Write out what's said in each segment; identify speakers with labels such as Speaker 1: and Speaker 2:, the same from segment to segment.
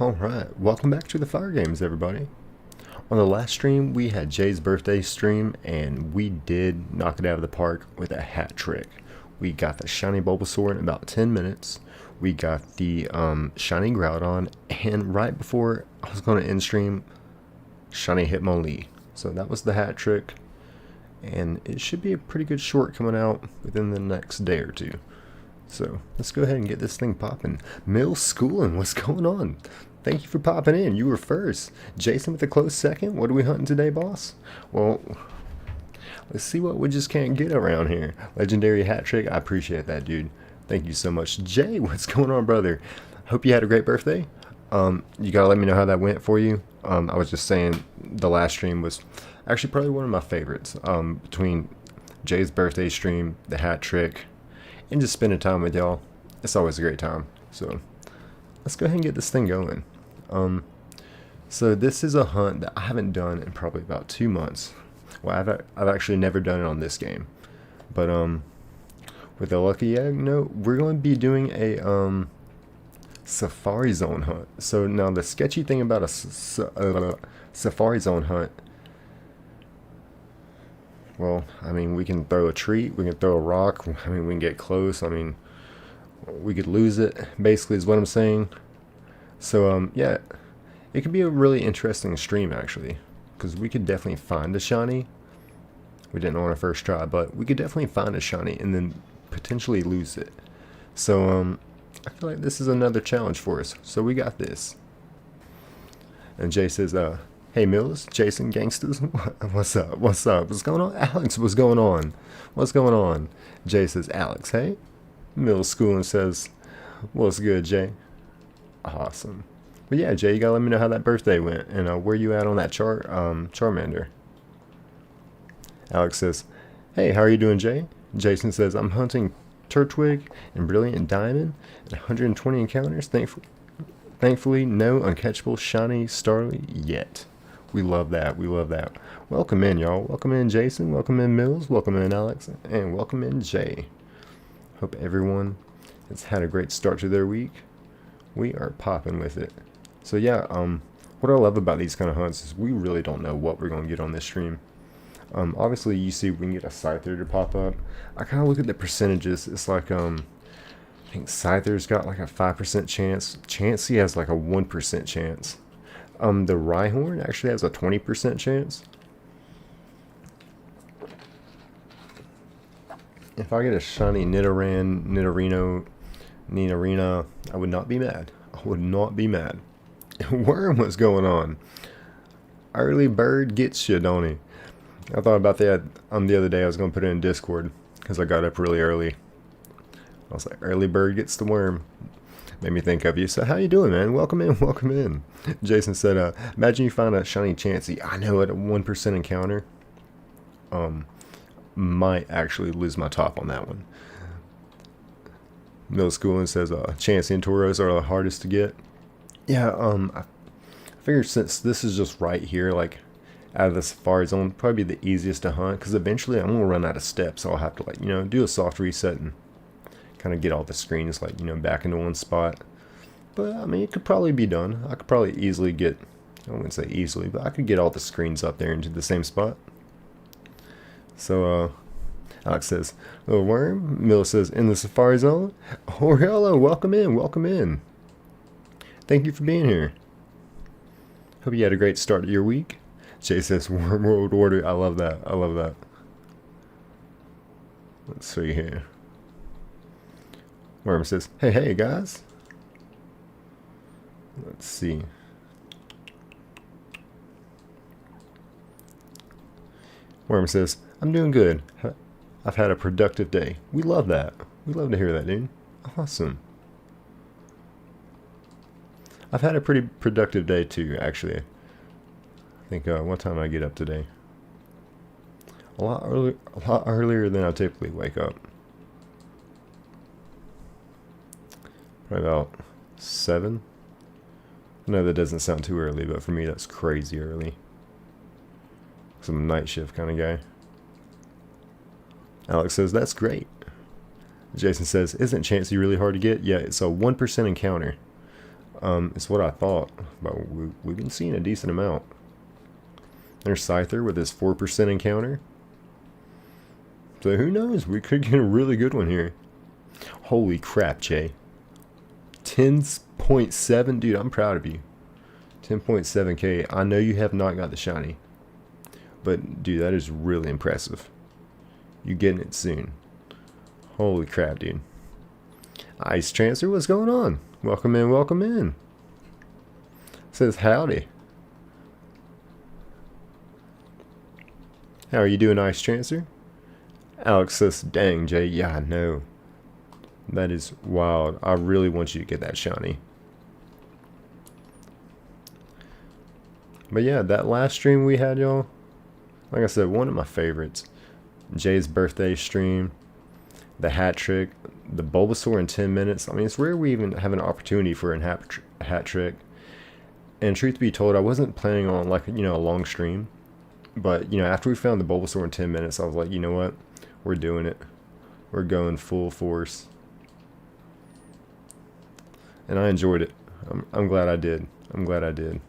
Speaker 1: Alright, welcome back to the Fire Games, everybody. On the last stream, we had Jay's birthday stream, and we did knock it out of the park with a hat trick. We got the Shiny Bulbasaur in about 10 minutes. We got the Shiny Groudon, and right before I was going to end stream, Shiny Hitmonlee. So that was the hat trick, and it should be a pretty good short coming out within the next day or two. So let's go ahead and get this thing popping. Mill Schooling, what's going on? Thank you for popping in. You were first. Jason with a close second. What are we hunting today, boss? Well, let's see what we just can't get around here. Legendary hat trick. I appreciate that, dude. Thank you so much. Jay, what's going on, brother? Hope you had a great birthday. You gotta let me know how that went for you. I was just saying the last stream was actually probably one of my favorites. Between Jay's birthday stream, the hat trick, and just spending time with y'all. It's always a great time. So let's go ahead and get this thing going. So this is a hunt that I haven't done in probably about 2 months. Well, I've actually never done it on this game, but with the Lucky Egg, no, we're going to be doing a Safari Zone hunt. So now the sketchy thing about a Safari Zone hunt, well, I mean, we can throw a treat, we can throw a rock, I mean, we can get close, I mean, we could lose it, basically is what I'm saying. So, yeah, it could be a really interesting stream, actually, because we could definitely find a shiny. We didn't on our first try, but we could definitely find a shiny and then potentially lose it. So, I feel like this is another challenge for us, so we got this. And Jay says, hey Mills, Jason, gangsters, what's up, what's up, what's going on? Alex, what's going on, what's going on? Jay says, Alex, hey. Mills Schooling says, what's good, Jay? Awesome. But yeah, Jay, you gotta let me know how that birthday went, and where you at on that Charmander. Alex says, hey, how are you doing, Jay? Jason says, I'm hunting Turtwig and Brilliant Diamond and 120 encounters. Thankfully, no uncatchable shiny Starly yet. We love that. We love that. Welcome in, y'all. Welcome in, Jason. Welcome in, Mills. Welcome in, Alex. And welcome in, Jay. Hope everyone has had a great start to their week. We are popping with it. So yeah, what I love about these kind of hunts is we really don't know what we're going to get on this stream. Obviously, you see we can get a Scyther to pop up. I kind of look at the percentages. It's like, I think Scyther's got like a 5% chance. Chansey has like a 1% chance. The Rhyhorn actually has a 20% chance. If I get a shiny Nidorino, Nidorina, I would not be mad. I would not be mad. Worm, what's going on? Early bird gets you, don't he? I thought about that the other day. I was going to put it in Discord because I got up really early. I was like, early bird gets the worm. Made me think of you. So how you doing, man? Welcome in, welcome in. Jason said, imagine you find a shiny Chansey. I know at a 1% encounter. Might actually lose my top on that one. Middle Schooling says, Chansey and Tauros are the hardest to get. Yeah, I figured since this is just right here, like, out of the Safari Zone, probably be the easiest to hunt, because eventually I'm going to run out of steps, so I'll have to, like, you know, do a soft reset and kind of get all the screens, like, you know, back into one spot. But, I mean, it could probably be done. I could probably easily get, I wouldn't say easily, but I could get all the screens up there into the same spot. So, Alex says, little worm. Miller says, in the Safari Zone. Oh, hello, welcome in, welcome in. Thank you for being here. Hope you had a great start to your week. Jay says, Worm World Order. I love that. I love that. Let's see here. Worm says, hey, hey, guys. Let's see. Worm says, I'm doing good. I've had a productive day. We love that. We love to hear that, dude. Awesome. I've had a pretty productive day, too, actually. I think, what time did I get up today? A lot earlier than I typically wake up. Probably about 7. I know that doesn't sound too early, but for me that's crazy early. I'm a night shift kind of guy. Alex says, that's great. Jason says, isn't Chansey really hard to get? Yeah, it's a 1% encounter. It's what I thought, but we've been seeing a decent amount. There's Scyther with his 4% encounter. So who knows? We could get a really good one here. Holy crap, Jay. 10.7, dude, I'm proud of you. 10.7k. I know you have not got the shiny, but dude, that is really impressive. You getting it soon. Holy crap, dude. Ice Transfer, what's going on? Welcome in, welcome in. Says howdy. How are you doing, Ice Transfer? Alex says, dang, Jay, yeah, I know. That is wild. I really want you to get that shiny. But yeah, that last stream we had, y'all, like I said, one of my favorites. Jay's birthday stream, the hat trick, the Bulbasaur in 10 minutes. I mean, it's rare we even have an opportunity for a hat trick. And truth be told, I wasn't planning on, like, you know, a long stream. But, you know, after we found the Bulbasaur in 10 minutes, I was like, you know what? We're doing it. We're going full force. And I enjoyed it. I'm glad I did. I'm glad I did.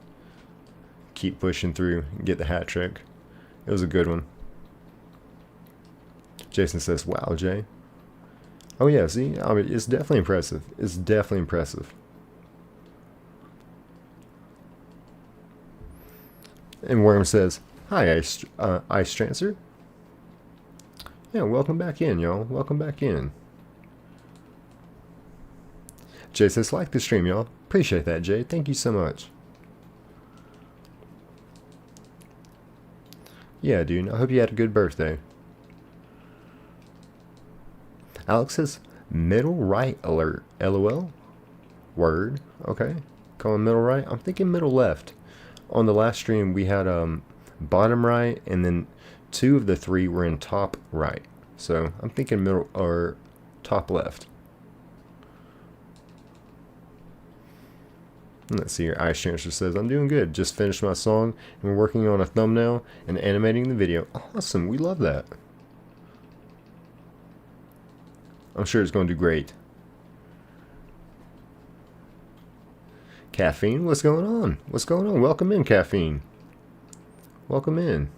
Speaker 1: Keep pushing through and get the hat trick. It was a good one. Jason says, wow, Jay. Oh, yeah, see? I mean, it's definitely impressive. It's definitely impressive. And Worm says, hi, Ice Transfer. Yeah, welcome back in, y'all. Welcome back in. Jay says, like the stream, y'all. Appreciate that, Jay. Thank you so much. Yeah, dude. I hope you had a good birthday. Alex says, middle right alert. LOL. Word. Okay. Calling middle right. I'm thinking middle left. On the last stream, we had bottom right, and then 2 of the 3 were in top right. So I'm thinking middle or top left. Let's see here. Ice Transfer says, I'm doing good. Just finished my song, and we're working on a thumbnail and animating the video. Awesome. We love that. I'm sure it's going to do great. Caffeine, what's going on? What's going on? Welcome in, Caffeine. Welcome in.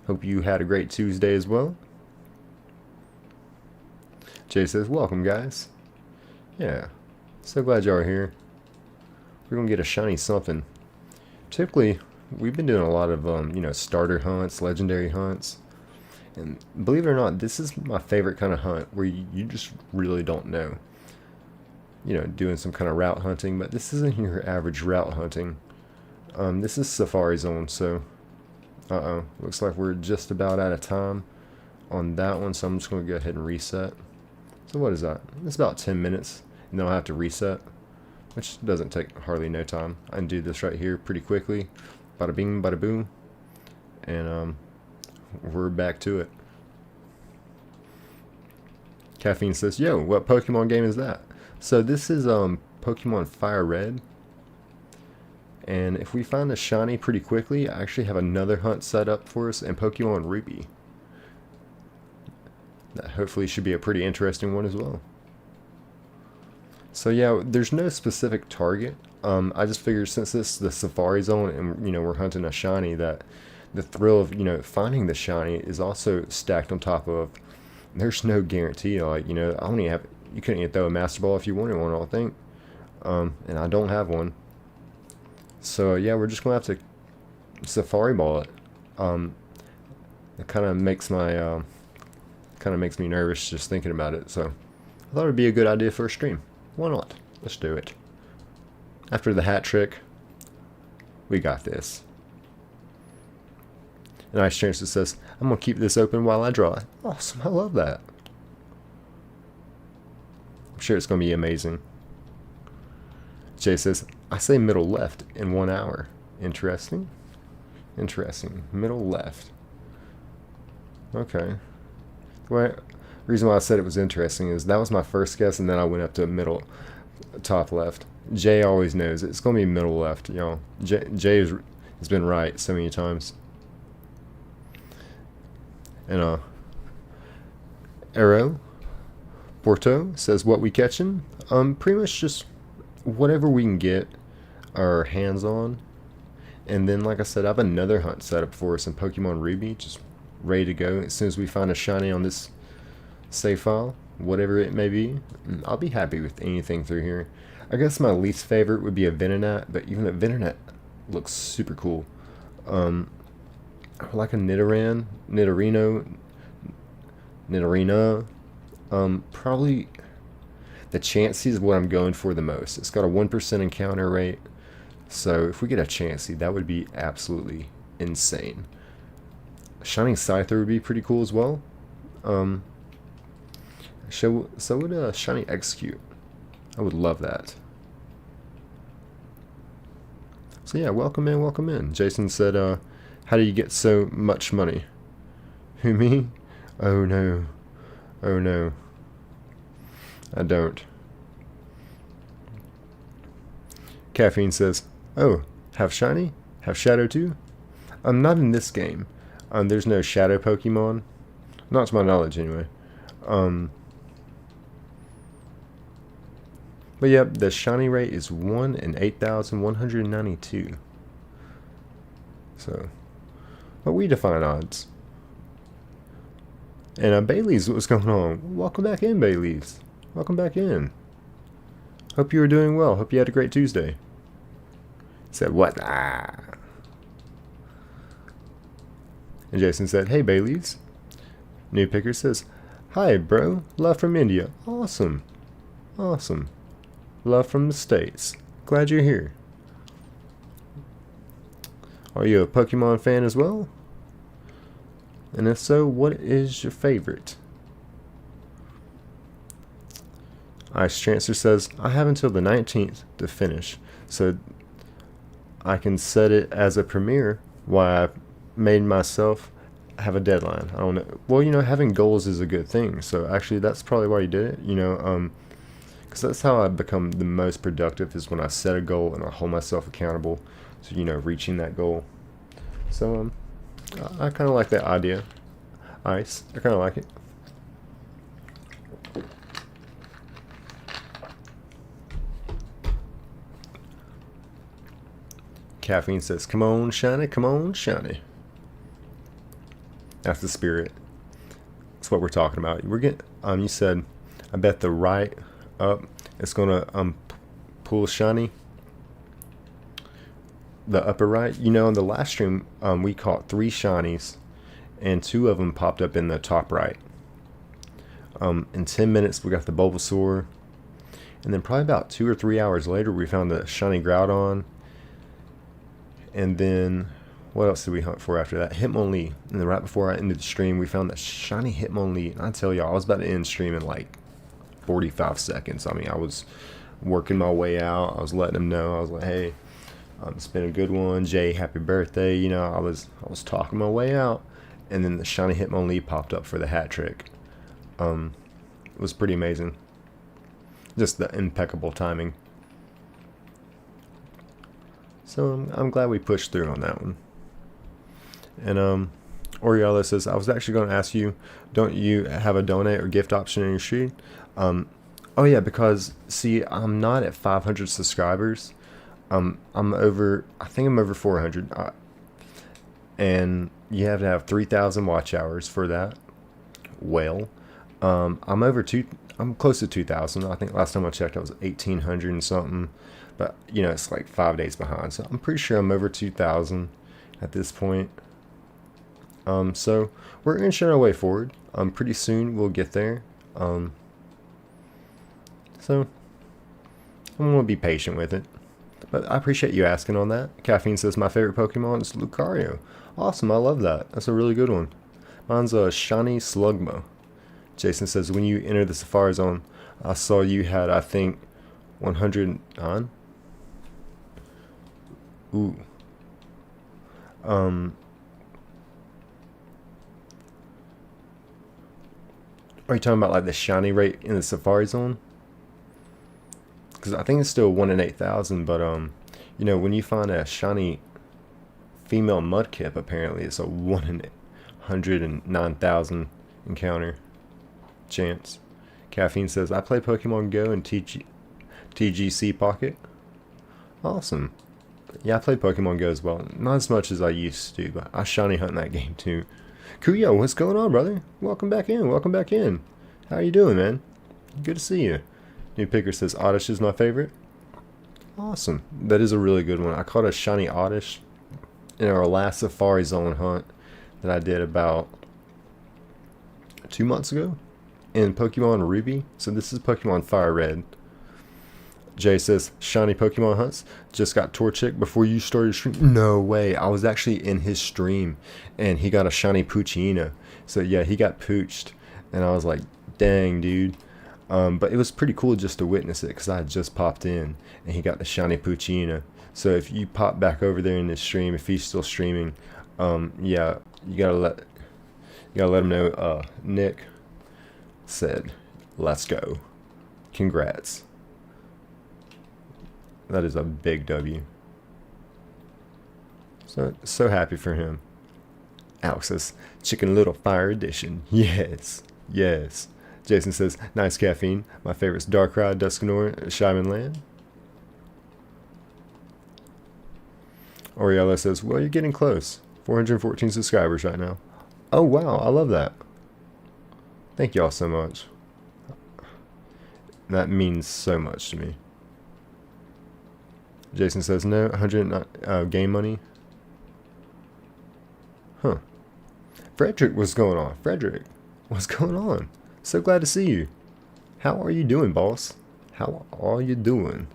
Speaker 1: Hope you had a great Tuesday as well. Jay says, welcome, guys. Yeah. So glad y'all are here. We're going to get a shiny something. Typically, we've been doing a lot of, you know, starter hunts, legendary hunts. And believe it or not, this is my favorite kind of hunt where you just really don't know. You know, doing some kind of route hunting, but this isn't your average route hunting. This is Safari Zone, so looks like we're just about out of time on that one, so I'm just going to go ahead and reset. So what is that? It's about 10 minutes, and then I'll have to reset, which doesn't take hardly no time. I can do this right here pretty quickly. Bada bing, bada boom, and we're back to it. Caffeine says, yo, what Pokemon game is that? So this is Pokemon Fire Red. And if we find a shiny pretty quickly, I actually have another hunt set up for us in Pokemon Ruby. That hopefully should be a pretty interesting one as well. So yeah, there's no specific target. I just figured since this is the Safari Zone and, you know, we're hunting a shiny, that the thrill of, you know, finding the shiny is also stacked on top of, there's no guarantee. Like, you know, I only have, you couldn't even throw a Master Ball if you wanted one, I don't think. And I don't have one. So yeah, we're just gonna have to Safari Ball it. It kind of makes my me nervous just thinking about it. So I thought it'd be a good idea for a stream. Why not? Let's do it. After the hat trick, we got this. And Ice Transfer says, I'm gonna keep this open while I draw it. Awesome, I love that. I'm sure it's gonna be amazing. Jay says, I say middle left in 1 hour. Interesting. Interesting. Middle left. Okay. The reason why I said it was interesting is that was my first guess, and then I went up to middle, top left. Jay always knows it's going to be middle left, y'all. Jay has been right so many times. And Arrow Porto says, what we catching? Pretty much just whatever we can get our hands on. And then, like I said, I have another hunt set up for us in Pokemon Ruby, just ready to go. As soon as we find a shiny on this save file, whatever it may be, I'll be happy with anything through here. I guess my least favorite would be a Venonat, but even a Venonat looks super cool. Like a Nidoran, Nidorina. Probably the Chansey is what I'm going for the most. It's got a 1% encounter rate, so if we get a Chansey, that would be absolutely insane. Shining Scyther would be pretty cool as well. So would a Shiny Execute. I would love that. So yeah, welcome in, welcome in. Jason said, how do you get so much money? Who, me? Oh no. Oh no. I don't. Caffeine says, oh, have Shiny? Have Shadow too? Not in this game. There's no Shadow Pokemon. Not to my knowledge, anyway. But yep, the Shiny rate is 1 in 8,192. So, but we define odds. And Bailey's, what's going on? Welcome back in, Bailey's. Welcome back in. Hope you were doing well. Hope you had a great Tuesday. Said what? Ah. And Jason said, hey, Bailey's. New Picker says, hi, bro. Love from India. Awesome. Awesome. Love from the States. Glad you're here. Are you a Pokemon fan as well? And if so, what is your favorite? Ice Transfer says, I have until the 19th to finish, so I can set it as a premiere while I made myself have a deadline. I don't know. Well, you know, having goals is a good thing, so actually that's probably why you did it, you know, because that's how I become the most productive, is when I set a goal and I hold myself accountable to, you know, reaching that goal. So, I kind of like that idea. Ice. I kind of like it. Caffeine says, come on, Shiny, come on, Shiny. That's the spirit. That's what we're talking about. We're getting, you said, I bet the right up, it's gonna pull Shiny. The upper right, you know, in the last stream, we caught 3 shinies, and 2 of them popped up in the top right. In 10 minutes, we got the Bulbasaur, and then probably about 2 or 3 hours later, we found the shiny Groudon, and then what else did we hunt for after that? Hitmonlee. And then right before I ended the stream, we found that shiny Hitmonlee. And I tell y'all, I was about to end stream in like 45 seconds. I mean, I was working my way out. I was letting them know. I was like, hey, it's been a good one. Jay, happy birthday. You know, I was talking my way out. And then the shiny Hitmonlee popped up for the hat trick. It was pretty amazing. Just the impeccable timing. So I'm glad we pushed through on that one. And Oriella says, I was actually going to ask you, don't you have a donate or gift option in your stream? Oh yeah, because see, I'm not at 500 subscribers. I think I'm over 400. And you have to have 3,000 watch hours for that. Well, I'm close to 2,000. I think last time I checked, I was 1,800 and something. But, you know, it's like 5 days behind. So I'm pretty sure I'm over 2,000 at this point. So we're inching our way forward. Pretty soon we'll get there. So I'm going to be patient with it. But I appreciate you asking on that. Caffeine says my favorite Pokemon is Lucario. Awesome, I love that. That's a really good one. Mine's a shiny Slugma. Jason says, when you enter the Safari Zone, I saw you had, I think, 100 on. Ooh. Are you talking about like the shiny rate in the Safari Zone? Because I think it's still 1 in 8,000, but you know, when you find a shiny female Mudkip, apparently it's a 1 in 109,000 encounter chance. Caffeine says, I play Pokemon Go and TGC Pocket. Awesome. Yeah, I play Pokemon Go as well. Not as much as I used to, but I shiny hunt that game too. Kuyo, what's going on, brother? Welcome back in. Welcome back in. How are you doing, man? Good to see you. New Picker says Oddish is my favorite. Awesome. That is a really good one. I caught a shiny Oddish in our last Safari Zone hunt that I did about 2 months ago in Pokemon Ruby. So this is Pokemon Fire Red. Jay says, shiny Pokemon hunts. Just got Torchic before you started stream. No way. I was actually in his stream and he got a shiny Poochyena. So yeah, he got pooched. And I was like, dang, dude. But it was pretty cool just to witness it because I had just popped in and he got the shiny Poochyena. So if you pop back over there in this stream, if he's still streaming, yeah, you gotta let him know. Nick said, "Let's go, congrats." That is a big W. So happy for him. Alex says, Chicken Little Fire Edition. Yes, yes. Jason says, nice caffeine. My favorite's Darkrai, Dusknoir, Shyman Land. Oriella says, well, you're getting close. 414 subscribers right now. Oh, wow. I love that. Thank y'all so much. That means so much to me. Jason says, no, 100 game money. Huh. Frederick, what's going on? Frederick, what's going on? So glad to see you. How are you doing, boss? How are you doing?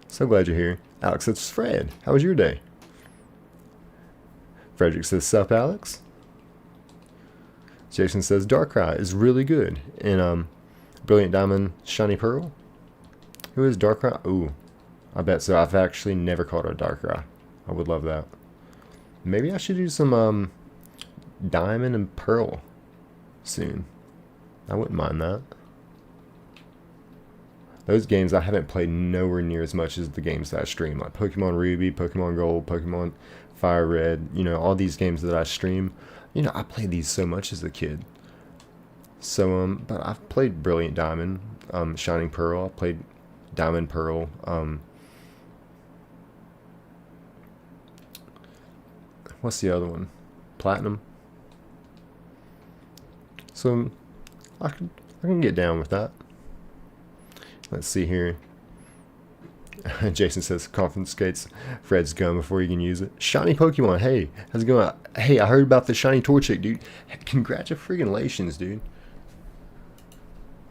Speaker 1: So glad you're here. Alex says, Fred, how was your day? Frederick says, sup, Alex? Jason says, Darkrai is really good in Brilliant Diamond Shiny Pearl. Who is Darkrai? Ooh, I bet so. I've actually never caught a Darkrai. I would love that. Maybe I should do some Diamond and Pearl soon. I wouldn't mind that. Those games I haven't played nowhere near as much as the games that I stream, like Pokemon Ruby, Pokemon Gold, Pokemon Fire Red, you know, all these games that I stream. You know, I played these so much as a kid. So, but I've played Brilliant Diamond, Shining Pearl, I played Diamond Pearl, what's the other one? Platinum. So, I can get down with that. Let's see here. Jason says confiscates Fred's gun before he can use it. Shiny Pokemon. Hey, how's it going? Hey, I heard about the shiny Torchic, dude. Congratulations, dude.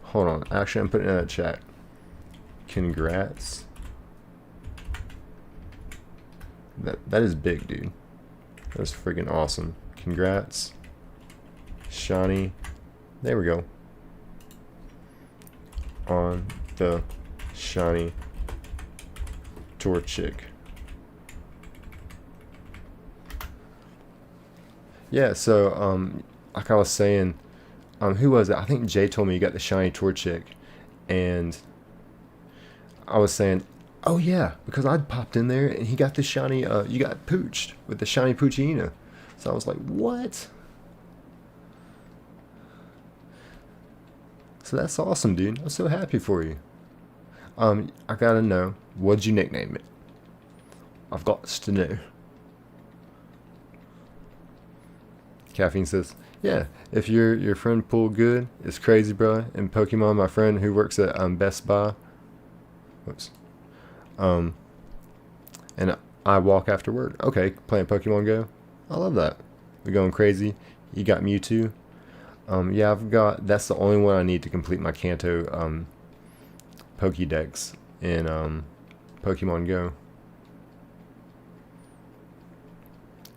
Speaker 1: Hold on. Actually, I'm putting it in the chat. Congrats. That is big, dude. That's freaking awesome. Congrats. Shiny. There we go. On the shiny Torchic. Yeah, so like I was saying, who was it? I think Jay told me you got the shiny Torchic, and I was saying, oh yeah, because I'd popped in there and he got the shiny. You got pooched with the shiny Poochyena. So I was like, what? So that's awesome, dude. I'm so happy for you. I gotta know, what'd you nickname it? I've got to know. Caffeine says, yeah, if your friend pulled good, it's crazy, bro. And Pokemon, my friend who works at Best Buy. Whoops. And I walk after work. Okay, playing Pokemon Go. I love that. We're going crazy. You got Mewtwo. Yeah, that's the only one I need to complete my Kanto Pokédex in Pokemon Go.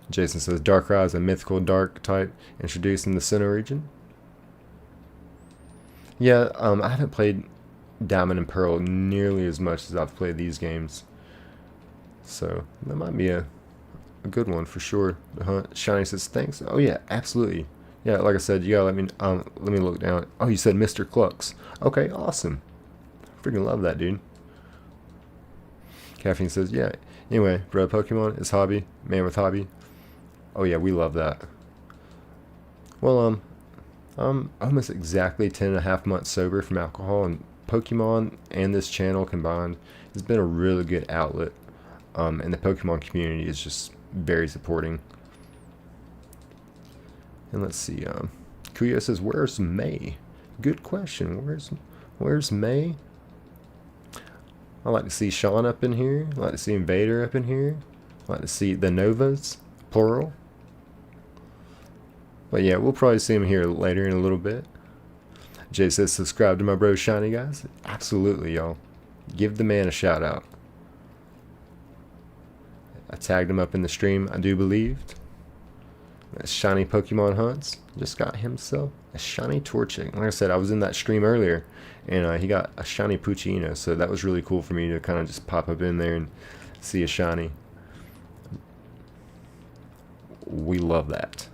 Speaker 1: Jason says Darkrai is a mythical dark type introduced in the Sinnoh region. Yeah, I haven't played Diamond and Pearl nearly as much as I've played these games. So that might be a good one for sure. The hunt. Shiny says thanks. Oh yeah, absolutely. Yeah, like I said, you gotta let me look down. Oh, you said Mr. Clucks. Okay, awesome. Freaking love that, dude. Caffeine says, yeah. Anyway, bro, Pokemon is hobby. Man with hobby. Oh yeah, we love that. Well, Almost exactly 10.5 months sober from alcohol, and Pokemon and this channel combined has been a really good outlet. And the Pokemon community is just very supporting. And let's see, Kuya says, where's May? Good question. Where's May? I like to see Sean up in here. I like to see Invader up in here. I like to see the Novas, plural. But yeah, we'll probably see him here later in a little bit. Jay says, subscribe to my bro Shiny, guys. Absolutely, y'all. Give the man a shout out. I tagged him up in the stream, I do believe. That's Shiny Pokemon Hunts. Just got himself a Shiny Torchic. Like I said, I was in that stream earlier, and he got a Shiny Poochyena, so that was really cool for me to kind of just pop up in there and see a Shiny. We love that.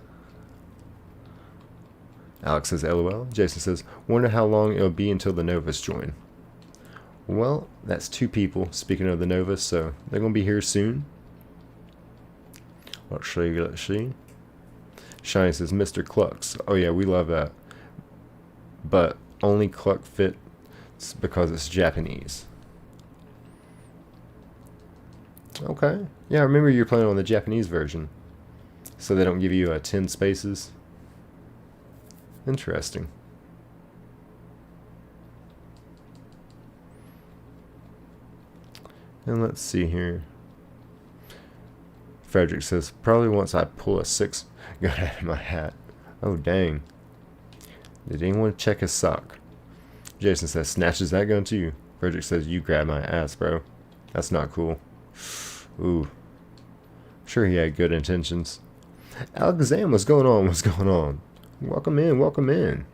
Speaker 1: Alex says, LOL. Jason says, wonder how long it'll be until the Novas join. Well, that's 2 people, speaking of the Novas, so they're going to be here soon. Let's see. Shiny says, Mr. Clucks. Oh yeah, we love that. But only Cluck fits because it's Japanese. Okay. Yeah, I remember you're playing on the Japanese version. So they don't give you 10 spaces. Interesting. And let's see here. Frederick says, probably once I pull a 6 gun out of my hat. Oh, dang. Did anyone check his sock? Jason says, snatches that gun too. Frederick says, you grab my ass, bro. That's not cool. Ooh. Sure he had good intentions. Alakazam, what's going on? What's going on? Welcome in, welcome in.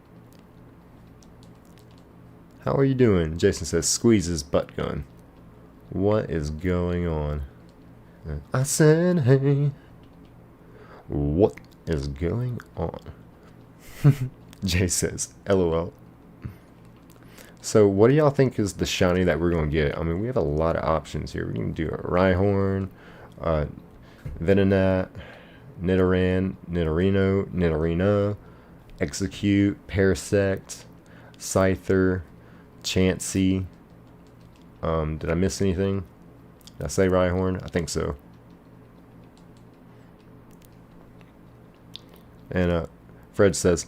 Speaker 1: How are you doing? Jason says, squeeze his butt gun. What is going on? I said, hey. What is going on? Jay says, LOL. So what do y'all think is the shiny that we're going to get? I mean, we have a lot of options here. We can do a Rhyhorn, Venonat, Nidoran, Nidorino, Execute, Parasect, Scyther, Chansey. Did I miss anything? Did I say Rhyhorn? I think so. And Fred says,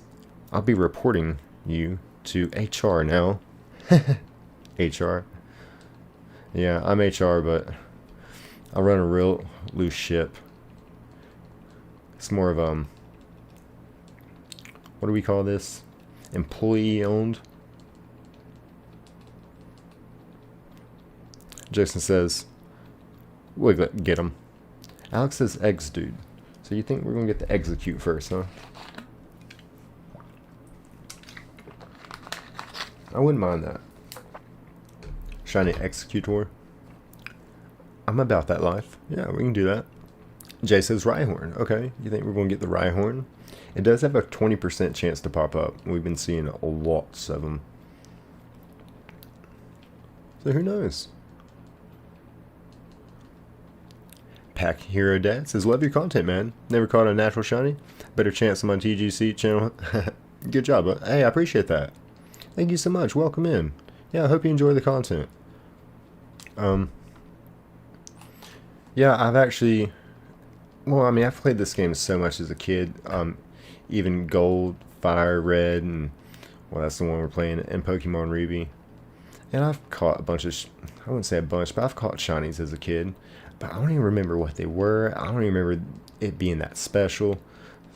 Speaker 1: I'll be reporting you to HR now. HR. Yeah, I'm HR, but I run a real loose ship. It's more of what do we call this? Employee owned. Jason says, we'll get him. Alex says eggs, dude. So you think we're gonna get the execute first, huh? I wouldn't mind that. Shiny Executor. I'm about that life. Yeah, we can do that. Jay says Rhyhorn. Okay, you think we're going to get the Rhyhorn? It does have a 20% chance to pop up. We've been seeing lots of them. So who knows? Pack Hero Dad says, love your content, man. Never caught a natural shiny. Better chance on my TGC channel. Good job. Hey, I appreciate that. Thank you so much. Welcome in. Yeah, I hope you enjoy the content. Yeah, I've actually... Well, I mean, I've played this game so much as a kid. Even Gold, Fire, Red, and... Well, that's the one we're playing, and Pokemon Ruby. And I've caught a bunch of... I wouldn't say a bunch, but I've caught shinies as a kid. But I don't even remember what they were. I don't even remember it being that special.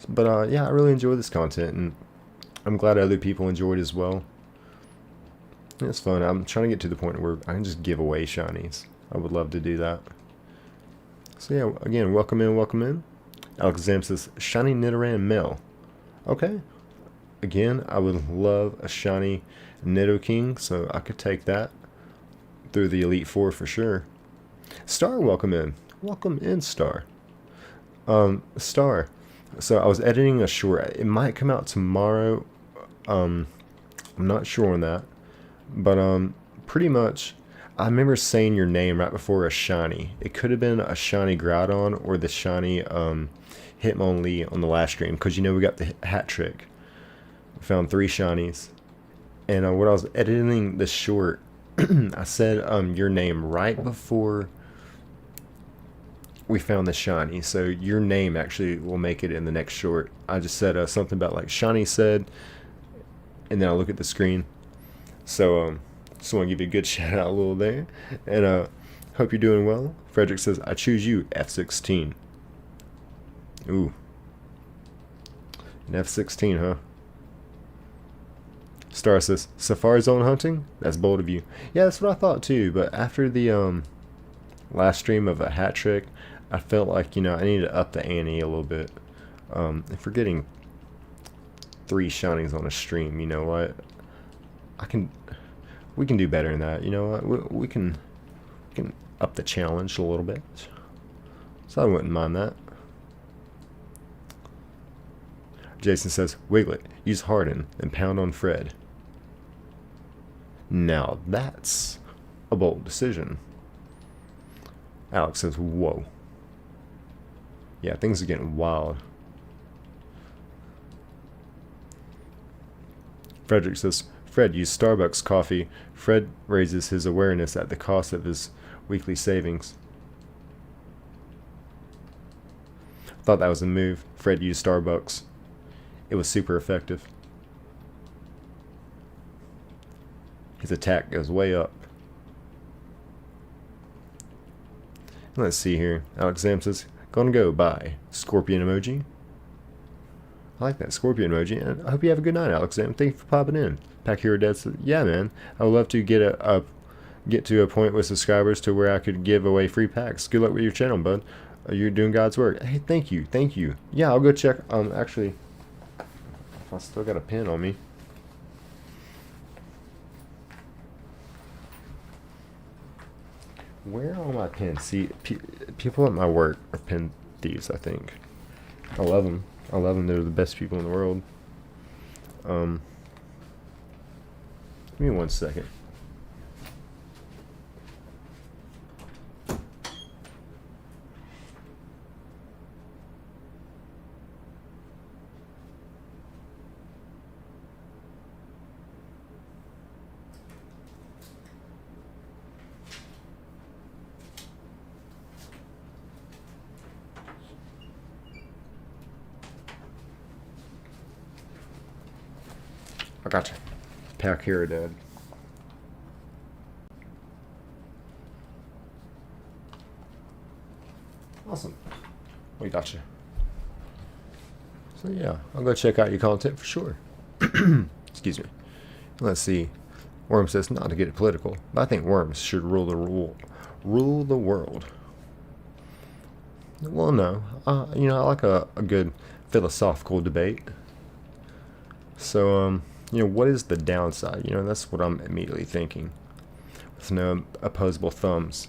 Speaker 1: But, yeah, I really enjoy this content, and I'm glad other people enjoy it as well. It's fun. I'm trying to get to the point where I can just give away shinies. I would love to do that. So yeah, again, welcome in, welcome in. Alakazam says, shiny Nidoran male. Okay. Again, I would love a shiny Nidoking, so I could take that through the Elite Four for sure. Star, welcome in. Welcome in, Star. Star. So I was editing a short. It might come out tomorrow. I'm not sure on that. But pretty much, I remember saying your name right before a shiny. It could have been a shiny Groudon or the shiny Hitmonlee on the last stream, because you know we got the hat trick. We found 3 shinies. And when I was editing the short, I said your name right before we found the shiny. So your name actually will make it in the next short. I just said something about like Shiny said, and then I'll look at the screen. So just want to give you a good shout out a little there. And hope you're doing well. Frederick says, I choose you, F16. Ooh. An F16, huh? Star says, Safari Zone hunting? That's bold of you. Yeah, that's what I thought too, but after the last stream of a hat trick, I felt like, I needed to up the ante a little bit. If we're getting 3 shinies on a stream, you know what? We can do better than that. You know what? We can up the challenge a little bit. So I wouldn't mind that. Jason says, Wiglet, use Harden, then pound on Fred. Now that's a bold decision. Alex says, whoa. Yeah, things are getting wild. Frederick says, Fred used Starbucks coffee. Fred raises his awareness at the cost of his weekly savings. Thought that was a move. Fred used Starbucks. It was super effective. His attack goes way up. Let's see here. Alex Sam says, gonna go bye. Scorpion emoji. I like that scorpion emoji. And I hope you have a good night, Alex Sam. Thank you for popping in. Pack Hero Dad says, yeah, man. I would love to get to a point with subscribers to where I could give away free packs. Good luck with your channel, bud. You're doing God's work. Hey, thank you. Yeah, I'll go check. Actually, I still got a pen on me. Where are my pens? See, people at my work are pen thieves, I think. I love them. They're the best people in the world. Give me 1 second. I gotcha. Pack Hero Dad. Awesome. We gotcha. So yeah, I'll go check out your content for sure. Excuse me. Let's see. Worm says not to get political, but I think worms should rule the world. Well, no. I like a good philosophical debate. So, what is the downside? That's what I'm immediately thinking. With no opposable thumbs.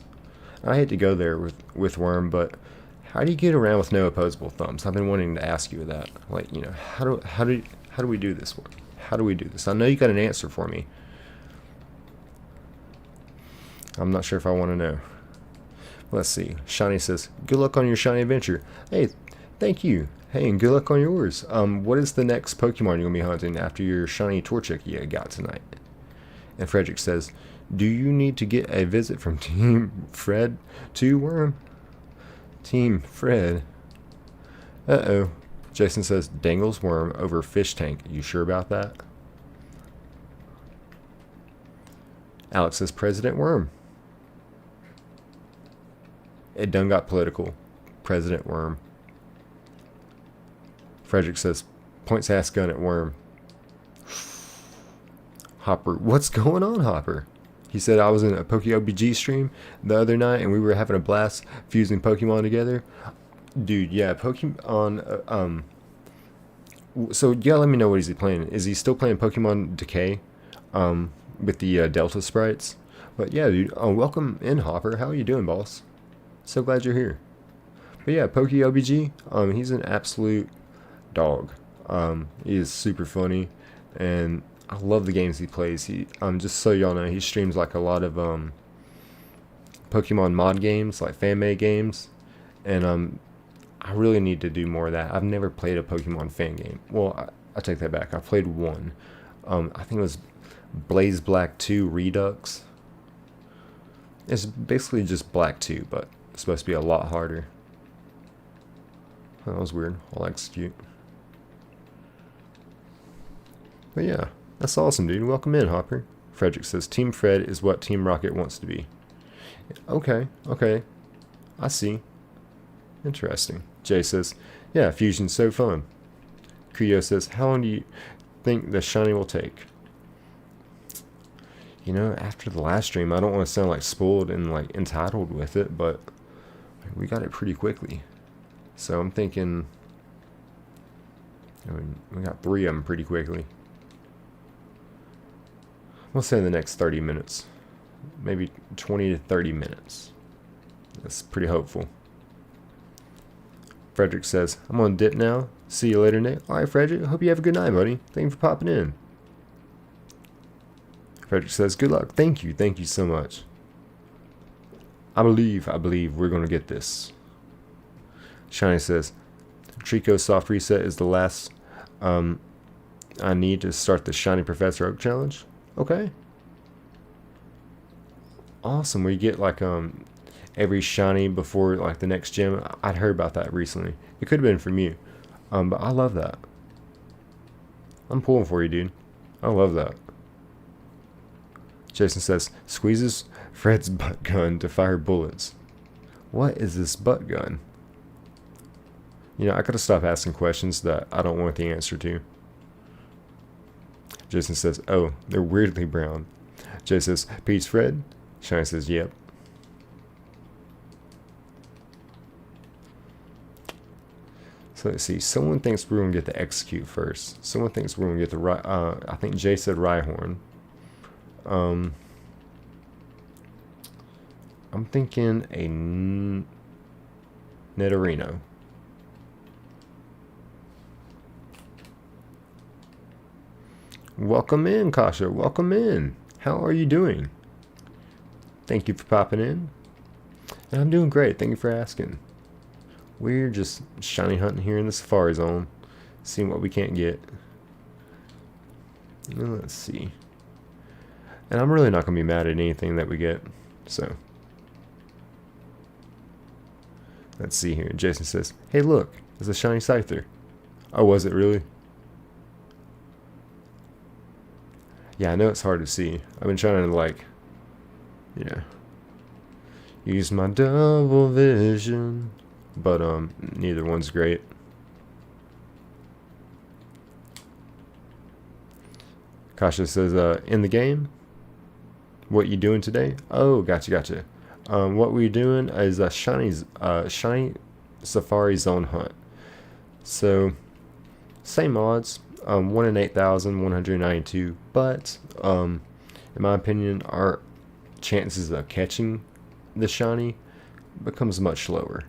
Speaker 1: I hate to go there with Worm, but how do you get around with no opposable thumbs? I've been wanting to ask you that. Like, how do we do this? How do we do this? I know you got an answer for me. I'm not sure if I want to know. Let's see. Shiny says, good luck on your shiny adventure. Hey, thank you. Hey, and good luck on yours. What is the next Pokemon you're going to be hunting after your shiny Torchic you got tonight? And Frederick says, do you need to get a visit from Team Fred to Worm? Team Fred. Uh-oh. Jason says, Dangles Worm over Fish Tank. You sure about that? Alex says, President Worm. It done got political. President Worm. Frederick says, points ass gun at Worm. Hopper, what's going on, Hopper? He said I was in a PokeOBG stream the other night and we were having a blast fusing Pokemon together. Dude, yeah, Pokemon, so yeah, let me know what he's playing. Is he still playing Pokemon Decay, with the Delta sprites? But yeah, dude, welcome in, Hopper. How are you doing, boss? So glad you're here. But yeah, PokeOBG, he's an absolute dog. He is super funny, and I love the games he plays. He, just so y'all know, he streams like a lot of Pokemon mod games, like fan-made games, and I really need to do more of that. I've never played a Pokemon fan game. Well, I take that back. I played one. I think it was Blaze Black 2 Redux. It's basically just Black 2, but it's supposed to be a lot harder. That was weird. I'll execute. But yeah, that's awesome, dude. Welcome in, Hopper. Frederick says, Team Fred is what Team Rocket wants to be. Okay, okay. I see. Interesting. Jay says, yeah, Fusion's so fun. Kuyo says, how long do you think the shiny will take? You know, after the last stream, I don't want to sound like spoiled and like entitled with it, but we got it pretty quickly. So I'm thinking, I mean, we got 3 of them pretty quickly. We'll say in the next 30 minutes. Maybe 20 to 30 minutes. That's pretty hopeful. Frederick says, I'm on dip now. See you later, Nick. Alright, Frederick. Hope you have a good night, buddy. Thank you for popping in. Frederick says, good luck. Thank you. Thank you so much. I believe we're going to get this. Shiny says, Trico soft reset is the last I need to start the Shiny Professor Oak challenge. Okay. Awesome. Where you get like every shiny before like the next gym. I'd heard about that recently. It could have been from you. But I love that. I'm pulling for you, dude. I love that. Jason says, squeezes Fred's butt gun to fire bullets. What is this butt gun? You know, I gotta stop asking questions that I don't want the answer to. Jason says, oh, they're weirdly brown. Jay says, Pete's Fred? Shiny says, yep. So let's see. Someone thinks we're going to get the execute first. Someone thinks we're going to get the I think Jay said Rhyhorn. I'm thinking a Nidorino. Welcome in, Kasha. Welcome in. How are you doing? Thank you for popping in. And I'm doing great. Thank you for asking. We're just shiny hunting here in the Safari Zone, seeing what we can't get. Let's see. And I'm really not going to be mad at anything that we get. So, let's see here. Jason says, hey, look, there's a shiny Scyther. Oh, was it really? Yeah, I know it's hard to see. I've been trying to, like, yeah, use my double vision. But, neither one's great. Kasha says, in the game? What you doing today? Oh, gotcha. What we're doing is a shiny Safari Zone hunt. So, same odds. 1 in 8,192. But, in my opinion, our chances of catching the shiny becomes much lower.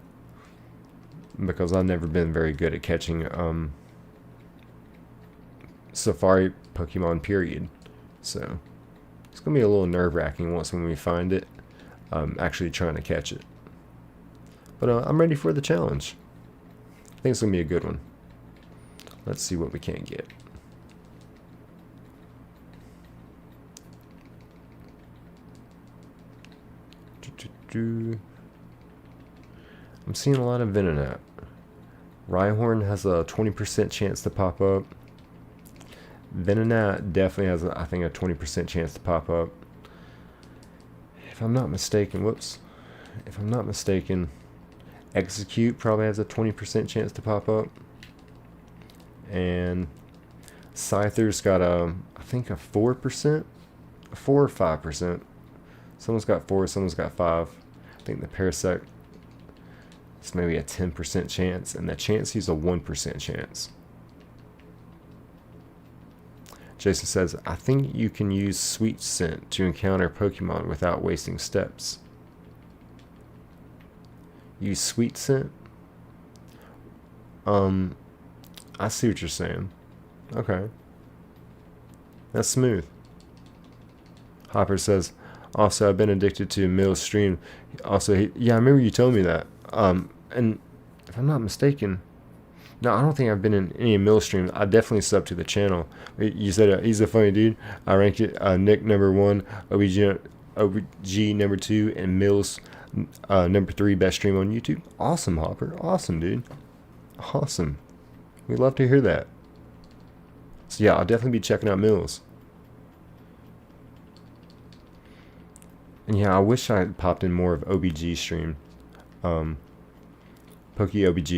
Speaker 1: Because I've never been very good at catching Safari Pokemon, period. So, it's going to be a little nerve-wracking once when we find it, actually trying to catch it. But I'm ready for the challenge. I think it's going to be a good one. Let's see what we can get. I'm seeing a lot of Venonat. Rhyhorn has a 20% chance to pop up. Venonat definitely has, I think, a 20% chance to pop up. If I'm not mistaken, if I'm not mistaken, Execute probably has a 20% chance to pop up. And Scyther's got I think a 4%? 4 or 5%. Someone's got 4, someone's got 5. I think the Parasect, it's maybe a 10% chance, and the Chansey's a 1% chance. Jason says, I think you can use Sweet Scent to encounter Pokemon without wasting steps. Use Sweet Scent? I see what you're saying. Okay. That's smooth. Hopper says, also, I've been addicted to Mill's stream. Also, yeah, I remember you told me that. And if I'm not mistaken, No, I don't think I've been in any Mills streams. I definitely sub to the channel. You said he's a funny dude. I ranked it Nick number 1, OBG number 2, and Mills number 3 best stream on YouTube. Awesome, Hopper. Awesome, dude. Awesome. We'd love to hear that. So yeah, I'll definitely be checking out Mills. And yeah, I wish I had popped in more of OBG stream. PokeOBG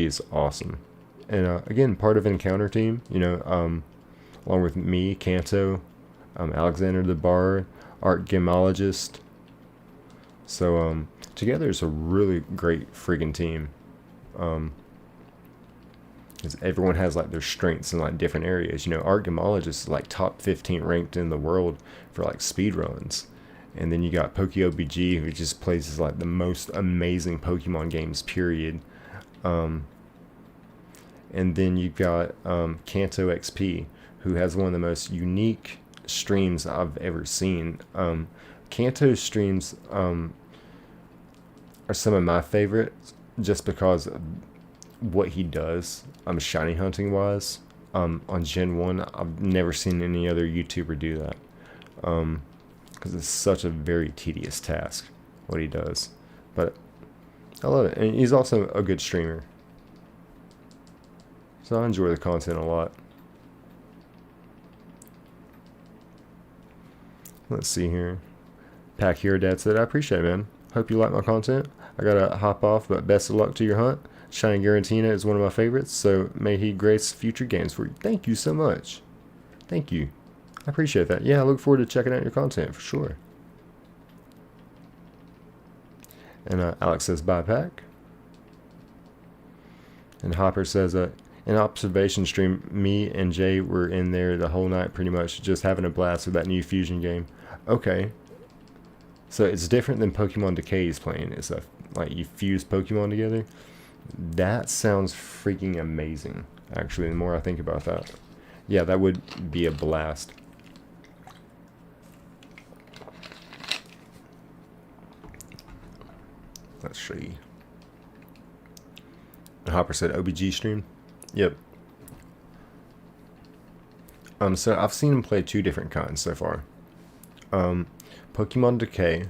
Speaker 1: is awesome. And again, part of Encounter Team, you know, along with me, Kanto, Alexander the Bard, Art Gemologist. So together it's a really great friggin' team. Because everyone has like their strengths in like different areas. You know, Art Gemologist is like top 15 ranked in the world for like speed runs. And then you got PokeOBG, who just plays like the most amazing Pokemon games, period. And then you've got Kanto XP, who has one of the most unique streams I've ever seen. Kanto's streams are some of my favorites, just because of what he does, shiny hunting wise. On Gen 1, I've never seen any other YouTuber do that. Because it's such a very tedious task, what he does. But I love it. And he's also a good streamer. So I enjoy the content a lot. Let's see here. Pack here, Dad said, I appreciate it, man. Hope you like my content. I gotta hop off, but best of luck to your hunt. Shiny Giratina is one of my favorites, so may he grace future games for you. Thank you so much. Thank you. I appreciate that. Yeah, I look forward to checking out your content for sure. And Alex says, bye, Pack. And Hopper says, in observation stream, me and Jay were in there the whole night pretty much, just having a blast with that new Fusion game. Okay. So it's different than Pokemon Decay is playing. It's like you fuse Pokemon together. That sounds freaking amazing, actually, the more I think about that. Yeah, that would be a blast. Let's see. Hopper said OBG stream. Yep. So I've seen him play 2 different kinds so far. Pokemon Decay,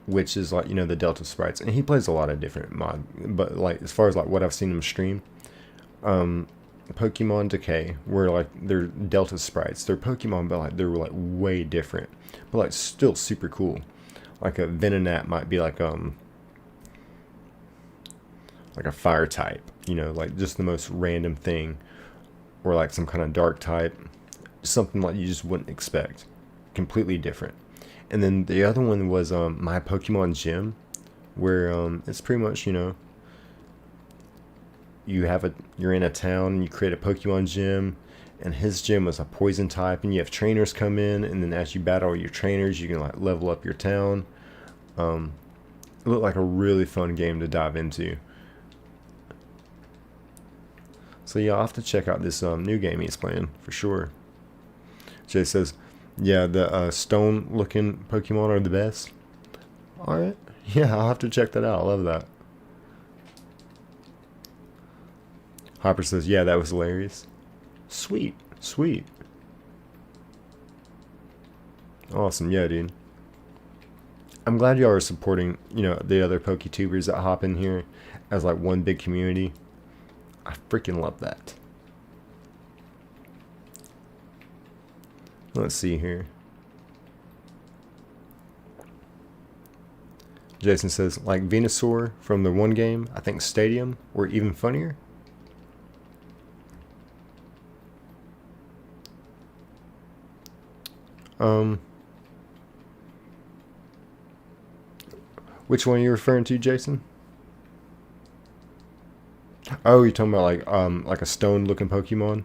Speaker 1: which is like, you know, the Delta sprites, and he plays a lot of different mod, but like as far as like what I've seen him stream, Pokemon Decay, where like they're Delta sprites, they're Pokemon, but like they're like way different, but like still super cool. Like a Venonat might be like a fire type, you know, like just the most random thing, or like some kind of dark type, something like you just wouldn't expect, completely different. And then the other one was My Pokemon Gym, where it's pretty much, you know, you're in a town and you create a Pokemon gym, and his gym was a poison type, and you have trainers come in, and then as you battle your trainers, you can like level up your town. It looked like a really fun game to dive into. So yeah, I'll have to check out this new game he's playing for sure. Jay says, yeah, the stone looking Pokemon are the best. Alright, yeah, I'll have to check that out. I love that. Hopper says, yeah, that was hilarious. Sweet, sweet. Awesome, yeah, dude. I'm glad y'all are supporting, you know, the other PokeTubers that hop in here as like one big community. I freaking love that. Let's see here. Jason says, like Venusaur from the one game, I think Stadium, were even funnier. Which one are you referring to, Jason? Oh, you're talking about like a stone looking Pokemon?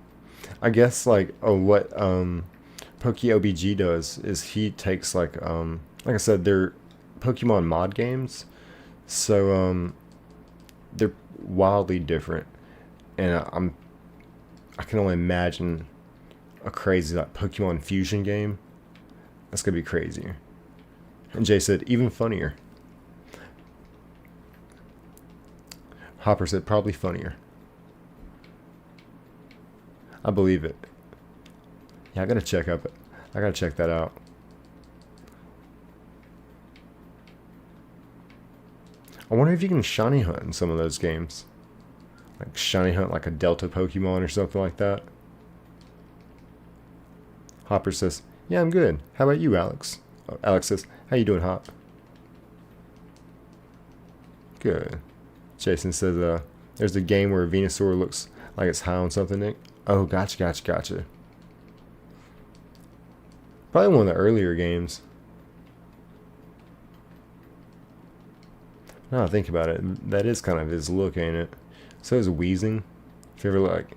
Speaker 1: I guess like what PokeOBG does is he takes like I said, they're Pokemon mod games, so they're wildly different, and I can only imagine a crazy like Pokemon Fusion game. That's gonna be crazier. And Jay said even funnier. Hopper said probably funnier. I believe it. Yeah, I gotta check up. I gotta check that out. I wonder if you can shiny hunt in some of those games. Like shiny hunt like a Delta Pokemon or something like that. Hopper says, yeah, I'm good. How about you, Alex? Oh, Alex says, how you doing, Hop? Good. Jason says, there's a game where a Venusaur looks like it's high on something, Nick. Oh, gotcha. Probably one of the earlier games. Now I think about it, that is kind of his look, ain't it? So is Weezing. If you ever like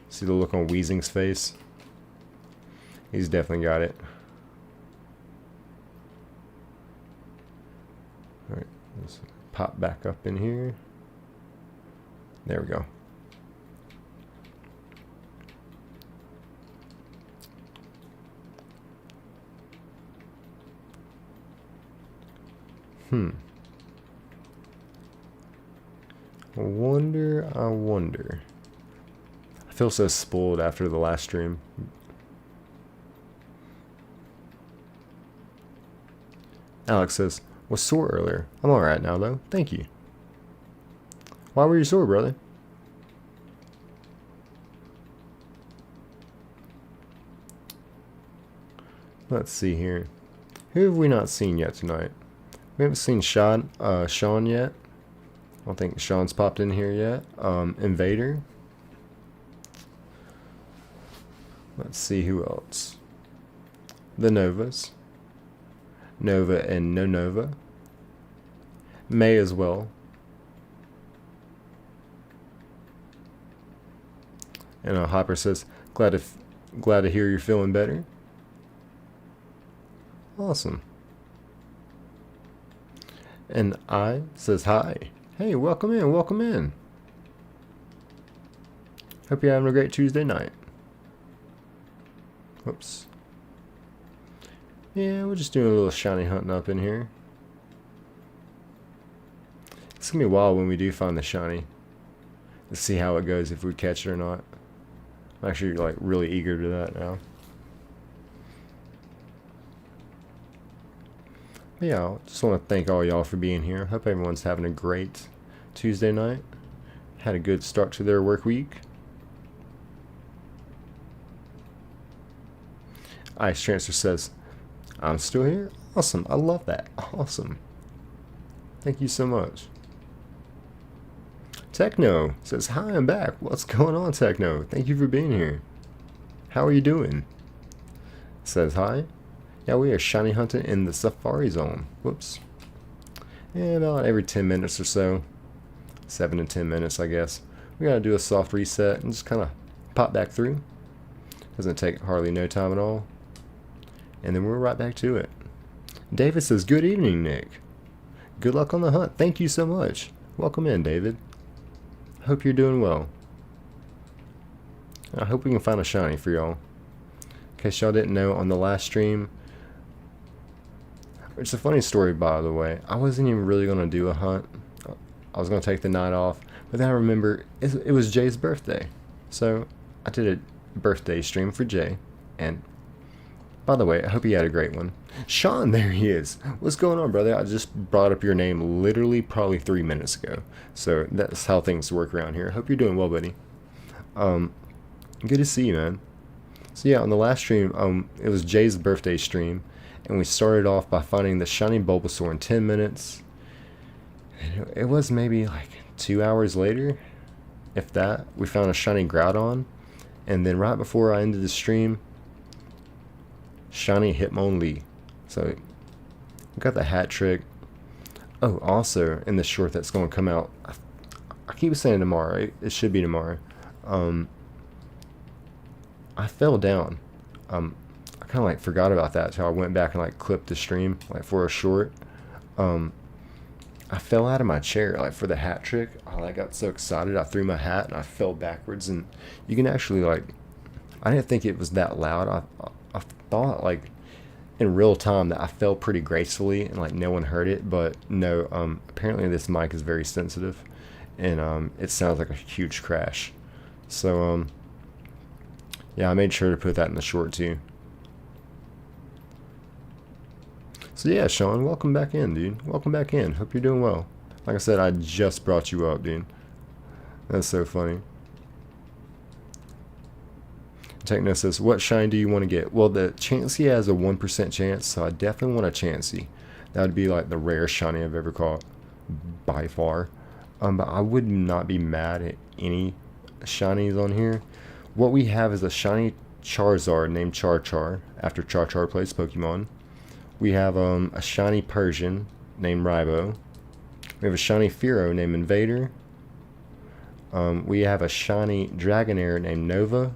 Speaker 1: see the look on Weezing's face, he's definitely got it. Alright, let's pop back up in here. There we go. I wonder. I feel so spoiled after the last stream. Alex says, was sore earlier. I'm alright now though. Thank you. Why were you sore, brother? Let's see here. Who have we not seen yet tonight? We haven't seen Sean yet. I don't think Sean's popped in here yet. Invader. Let's see who else. The Novas. Nova and No Nova. May as well. And Hopper says, glad to hear you're feeling better. Awesome. And I says hi. Hey, welcome in. Hope you're having a great Tuesday night. Whoops. Yeah, we're just doing a little shiny hunting up in here. It's gonna be a while when we do find the shiny. Let's see how it goes, if we catch it or not. I'm actually like really eager to that now. But yeah, I just want to thank all y'all for being here. Hope everyone's having a great Tuesday night. Had a good start to their work week. Ice Transfer says, I'm still here. Awesome. I love that. Awesome. Thank you so much. Techno says, hi, I'm back. What's going on, Techno? Thank you for being here. How are you doing? Says hi. Yeah, we are shiny hunting in the Safari Zone. Whoops. Yeah, about every 10 minutes or so. 7 to 10 minutes, I guess. We gotta do a soft reset and just kind of pop back through. Doesn't take hardly no time at all. And then we're right back to it. David says, good evening, Nick. Good luck on the hunt. Thank you so much. Welcome in, David. Hope you're doing well. I hope we can find a shiny for y'all. In case y'all didn't know, on the last stream, it's a funny story, by the way. I wasn't even really going to do a hunt. I was going to take the night off. But then I remember it was Jay's birthday. So I did a birthday stream for Jay. And by the way, I hope he had a great one. Sean, there he is. What's going on, brother? I just brought up your name literally probably 3 minutes ago. So that's how things work around here. I hope you're doing well, buddy. Good to see you, man. So yeah, on the last stream, it was Jay's birthday stream. And we started off by finding the shiny Bulbasaur in 10 minutes. And it was maybe like 2 hours later, if that, we found a shiny Groudon. And then right before I ended the stream, shiny Hitmonlee. So we got the hat trick. Oh, also in the short that's going to come out, I keep saying tomorrow. It should be tomorrow. I fell down. I kind of like forgot about that until I went back and like clipped the stream like for a short. I fell out of my chair like for the hat trick. I got so excited I threw my hat and I fell backwards, and you can actually like, I didn't think it was that loud. I thought like in real time that I fell pretty gracefully and like no one heard it, but no, apparently this mic is very sensitive and it sounds like a huge crash. So Yeah, I made sure to put that in the short too. So yeah, Sean, welcome back in, dude. Welcome back in. Hope you're doing well. Like I said, I just brought you up, dude. That's so funny. Techno says, what shine do you want to get? Well, the Chansey has a 1% chance, so I definitely want a Chansey. That would be like the rarest shiny I've ever caught, by far. But I would not be mad at any shinies on here. What we have is a shiny Charizard named Char Char, after Char Char plays Pokemon. We have a shiny Persian named Raibo. We have a shiny Fearow named Invader. We have a shiny Dragonair named Nova.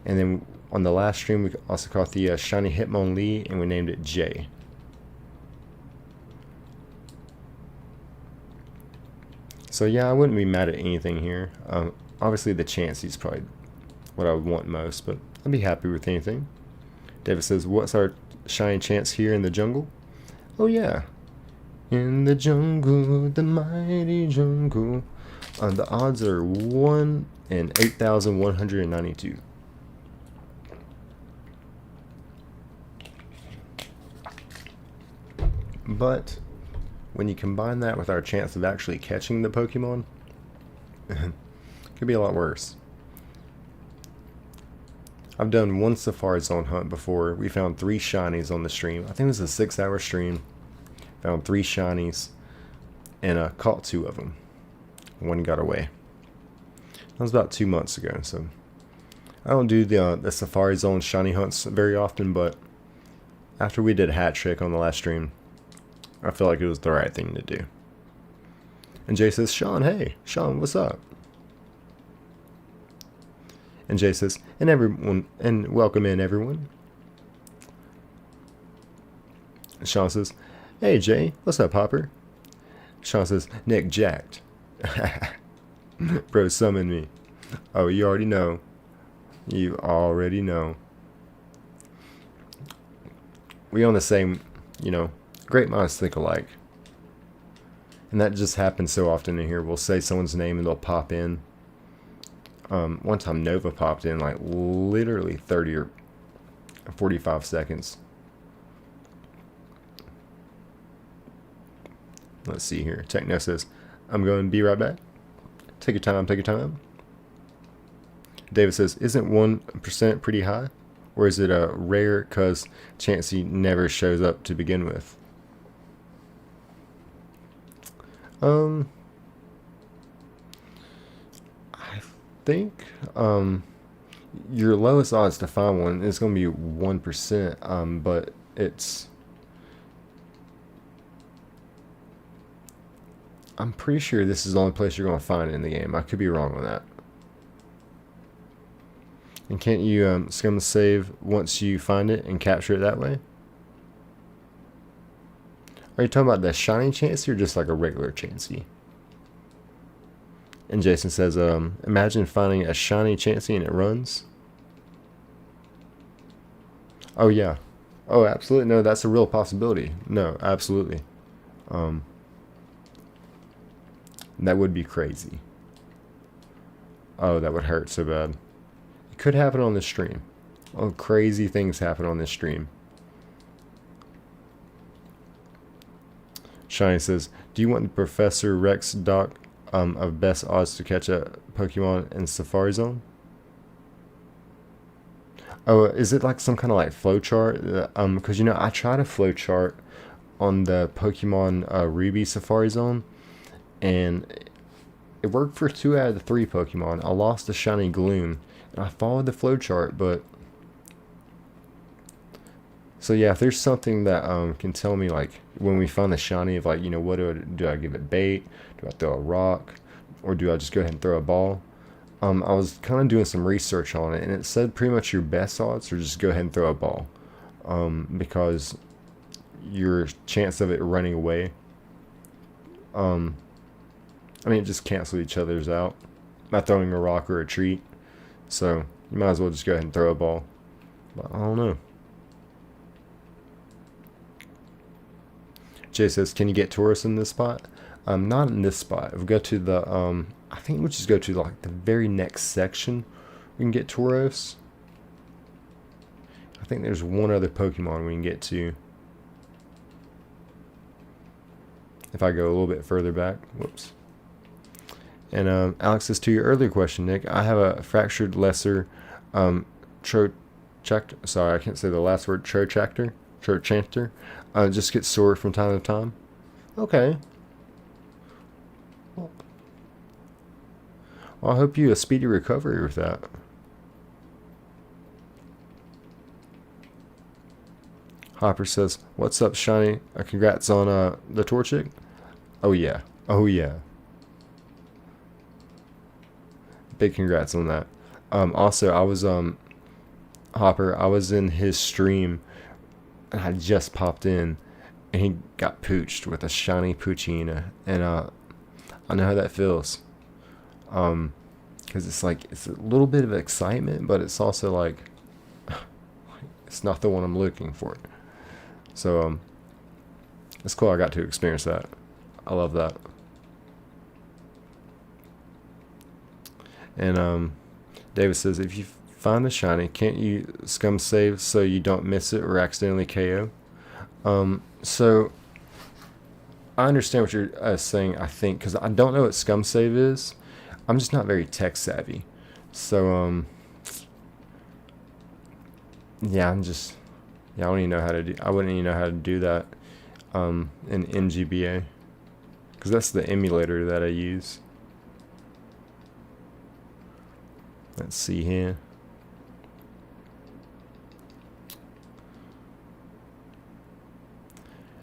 Speaker 1: And then on the last stream, we also caught the shiny Hitmonlee, and we named it Jay. So yeah, I wouldn't be mad at anything here. Obviously, the Chansey is probably what I would want most, but I'd be happy with anything. David says, what's our shiny chance here in the jungle? Oh yeah. In the jungle, the mighty jungle. The odds are 1 in 8,192. But when you combine that with our chance of actually catching the Pokemon, it could be a lot worse. I've done one Safari Zone hunt before. We found 3 shinies on the stream. I think it was a 6-hour stream. Found 3 shinies and caught 2 of them. One got away. That was about 2 months ago. So I don't do the Safari Zone shiny hunts very often, but after we did a hat trick on the last stream, I feel like it was the right thing to do. And Jay says, Sean, hey, Sean, what's up? And Jay says, and welcome in everyone. And Sean says, hey Jay, what's up, Hopper? Sean says, Nick jacked. Bro, summon me. Oh, you already know. You already know. We on the same, great minds think alike. And that just happens so often in here. We'll say someone's name and they'll pop in. One time Nova popped in like literally 30 or 45 seconds. Let's see here. Techno says, I'm going to be right back. Take your time, take your time. David says, isn't 1% pretty high? Or is it a rare because Chansey never shows up to begin with? I think your lowest odds to find one is going to be 1%, but I'm pretty sure this is the only place you're going to find it in the game. I could be wrong on that. And can't you skim the save once you find it and capture it that way? Are you talking about the shiny Chansey or just like a regular Chansey? And Jason says, imagine finding a shiny Chansey and it runs. Oh yeah. Oh, absolutely. No, that's a real possibility. No, absolutely. That would be crazy. Oh, that would hurt so bad. It could happen on this stream. Oh, crazy things happen on this stream. Shiny says, do you want the Professor Rex doc of best odds to catch a Pokemon in Safari Zone? Oh, is it like some kind of like flowchart? Because I tried a flowchart on the Pokemon Ruby Safari Zone, and it worked for 2 out of the 3 Pokemon. I lost the shiny Gloom, and I followed the flowchart, but so yeah, if there's something that can tell me like when we find the shiny of like what do I give it bait? Do I throw a rock, or do I just go ahead and throw a ball? I was kind of doing some research on it, and it said pretty much your best odds are just go ahead and throw a ball, because your chance of it running away, it just cancel each other's out by throwing a rock or a treat. So you might as well just go ahead and throw a ball. But I don't know. Jay says, can you get Tauros in this spot? Not in this spot. If we go to the, I think we'll just go to like the very next section. We can get Tauros. think there's one other Pokemon we can get to. If I go a little bit further back. Whoops. And Alex says, to your earlier question, Nick, I have a fractured lesser sorry, I can't say the last word, Trochanter. Just gets sore from time to time. Okay. Well, I hope you a speedy recovery with that. Hopper says, what's up, Shiny? Congrats on the Torchic. Oh yeah. Oh yeah. Big congrats on that. Also, I was Hopper, I was in his stream and I just popped in and he got pooched with a shiny Poochyena, and I know how that feels. Because it's like, it's a little bit of excitement, but it's also like it's not the one I'm looking for. So it's cool I got to experience that. I love that. And David says, if you find a shiny, can't you scum save so you don't miss it or accidentally KO? So I understand what you're saying, I think, because I don't know what scum save is. I'm just not very tech savvy. So yeah, I don't even know how to do. I wouldn't even know how to do that in NGBA, because that's the emulator that I use. Let's see here.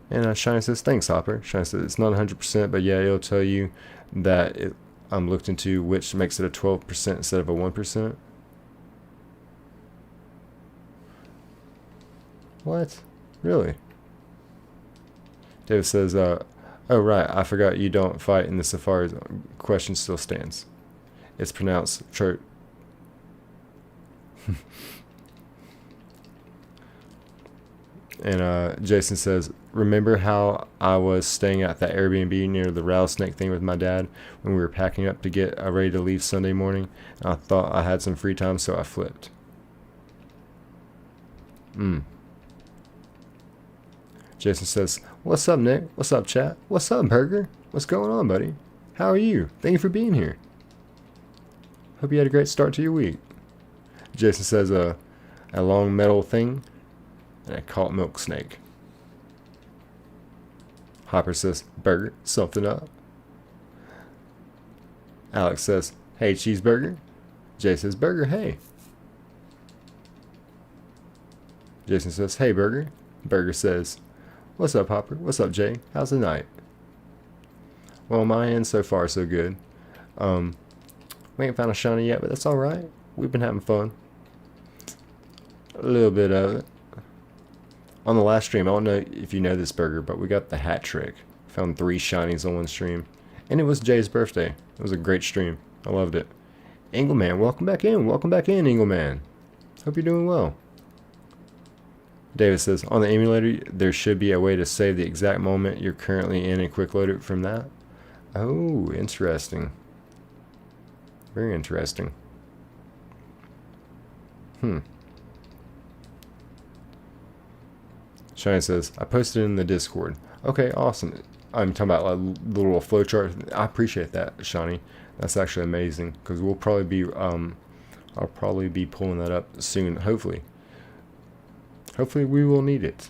Speaker 1: And Shine says, thanks, Hopper. Shine says, it's not 100%, but yeah, it'll tell you that it looked into, which makes it a 12% instead of a 1%. What? Really? David says, oh right, I forgot you don't fight in the Safari. Question still stands. It's pronounced church. And Jason says, remember how I was staying at that Airbnb near the rattlesnake thing with my dad when we were packing up to get ready to leave Sunday morning? And I thought I had some free time, so I flipped. Jason says, what's up, Nick? What's up, chat? What's up, Burger? What's going on, buddy? How are you? Thank you for being here. Hope you had a great start to your week. Jason says, a long metal thing, and I call it milk snake. Hopper says, burger, something up. Alex says, hey, cheeseburger. Jay says, burger, hey. Jason says, hey, burger. Burger says, what's up, Hopper? What's up, Jay? How's the night? Well, on my end, so far, so good. We ain't found a shiny yet, but that's alright. We've been having fun. A little bit of it. On the last stream, I don't know if you know this, Burger, but we got the hat trick. Found 3 shinies on one stream. And it was Jay's birthday. It was a great stream. I loved it. Engleman, welcome back in. Welcome back in, Engleman. Hope you're doing well. David says, on the emulator, there should be a way to save the exact moment you're currently in and quick load it from that. Oh, interesting. Very interesting. Shine says, I posted it in the Discord. Okay, awesome. I'm talking about like the little flowchart. I appreciate that, Shani. That's actually amazing, because we'll probably be I'll probably be pulling that up soon. Hopefully we will need it.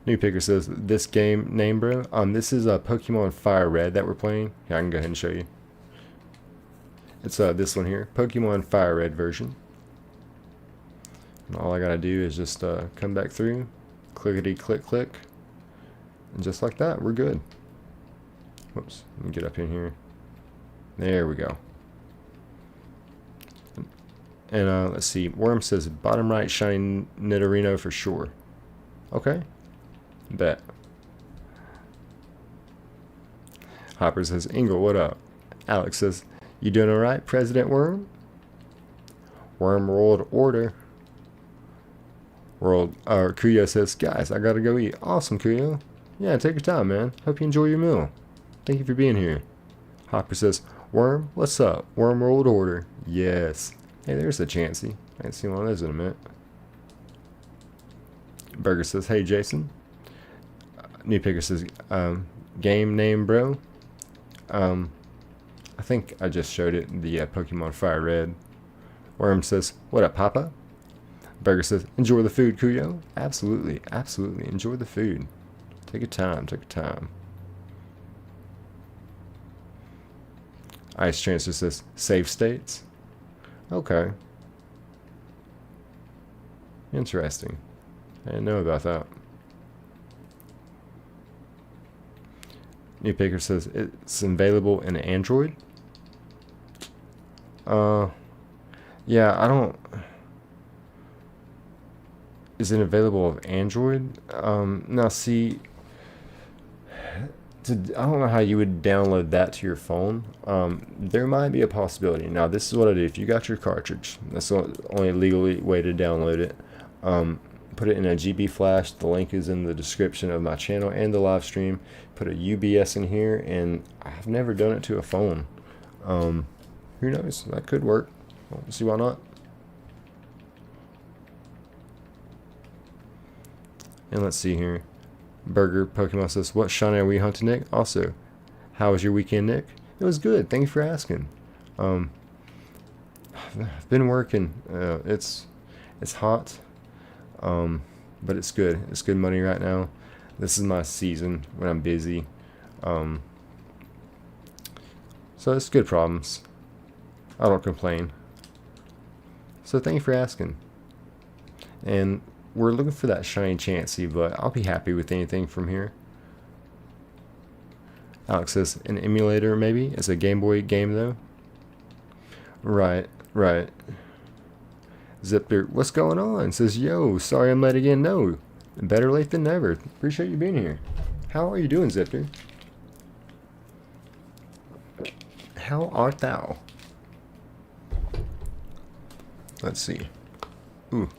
Speaker 1: New Picker says, this game name, bro. This is a Pokemon Fire Red that we're playing. Yeah, I can go ahead and show you. It's this one here, Pokemon Fire Red version. And all I gotta do is just come back through, clickety click click, and just like that, we're good. Whoops, let me get up in here. There we go. And let's see, Worm says bottom right shiny Nidorino for sure. Okay, bet. Hopper says, Ingle, what up? Alex says, you doing alright, President Worm? Worm World Order. Kuyo says, guys, I gotta go eat. Awesome, Kuyo. Yeah, take your time, man. Hope you enjoy your meal. Thank you for being here. Hopper says, Worm, what's up? Worm World Order. Yes. Hey, there's a Chansey. I ain't seen one of those in a minute. Burger says, hey Jason. New Picker says, game name, bro. I think I just showed it, the Pokemon Fire Red. Worm says, what up, Papa? Burger says, enjoy the food, Kuyo. Absolutely, absolutely. Enjoy the food. Take your time, take your time. Ice Transfer says, save states. Okay. Interesting. I didn't know about that. New Picker says, it's available in Android. Yeah, I don't... Is it available of Android? Now see, I don't know how you would download that to your phone. There might be a possibility. Now this is what I do. If you got your cartridge, that's the only legal way to download it. Put it in a GB flash. The link is in the description of my channel and the live stream. Put a UBS in here, and I've never done it to a phone. Who knows? That could work. Well, see why not? And let's see here. Burger Pokemon says, what shiny are we hunting, Nick? Also, how was your weekend, Nick? It was good. Thank you for asking. I've been working. It's hot, but it's good. It's good money right now. This is my season when I'm busy. So it's good problems. I don't complain. So thank you for asking. And we're looking for that shiny Chansey, but I'll be happy with anything from here. Alex says, an emulator maybe? It's a Game Boy game though? Right, right. Zipter, what's going on? Says, yo, sorry I'm late again. No, better late than never. Appreciate you being here. How are you doing, Zipter? How art thou? Let's see. Ooh.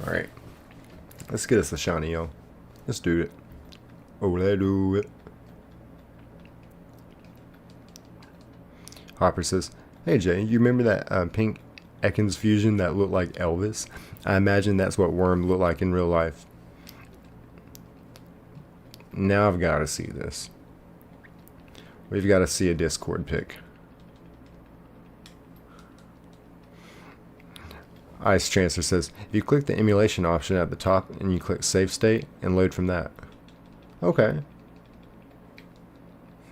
Speaker 1: Alright. Let's get us a shiny, yo. Let's do it. Oh, let's do it. Hopper says, hey Jay, you remember that pink Ekans fusion that looked like Elvis? I imagine that's what Worm looked like in real life. Now I've got to see this. We've got to see a Discord pic. Ice Transfer says, if you click the emulation option at the top and you click save state and load from that. Okay.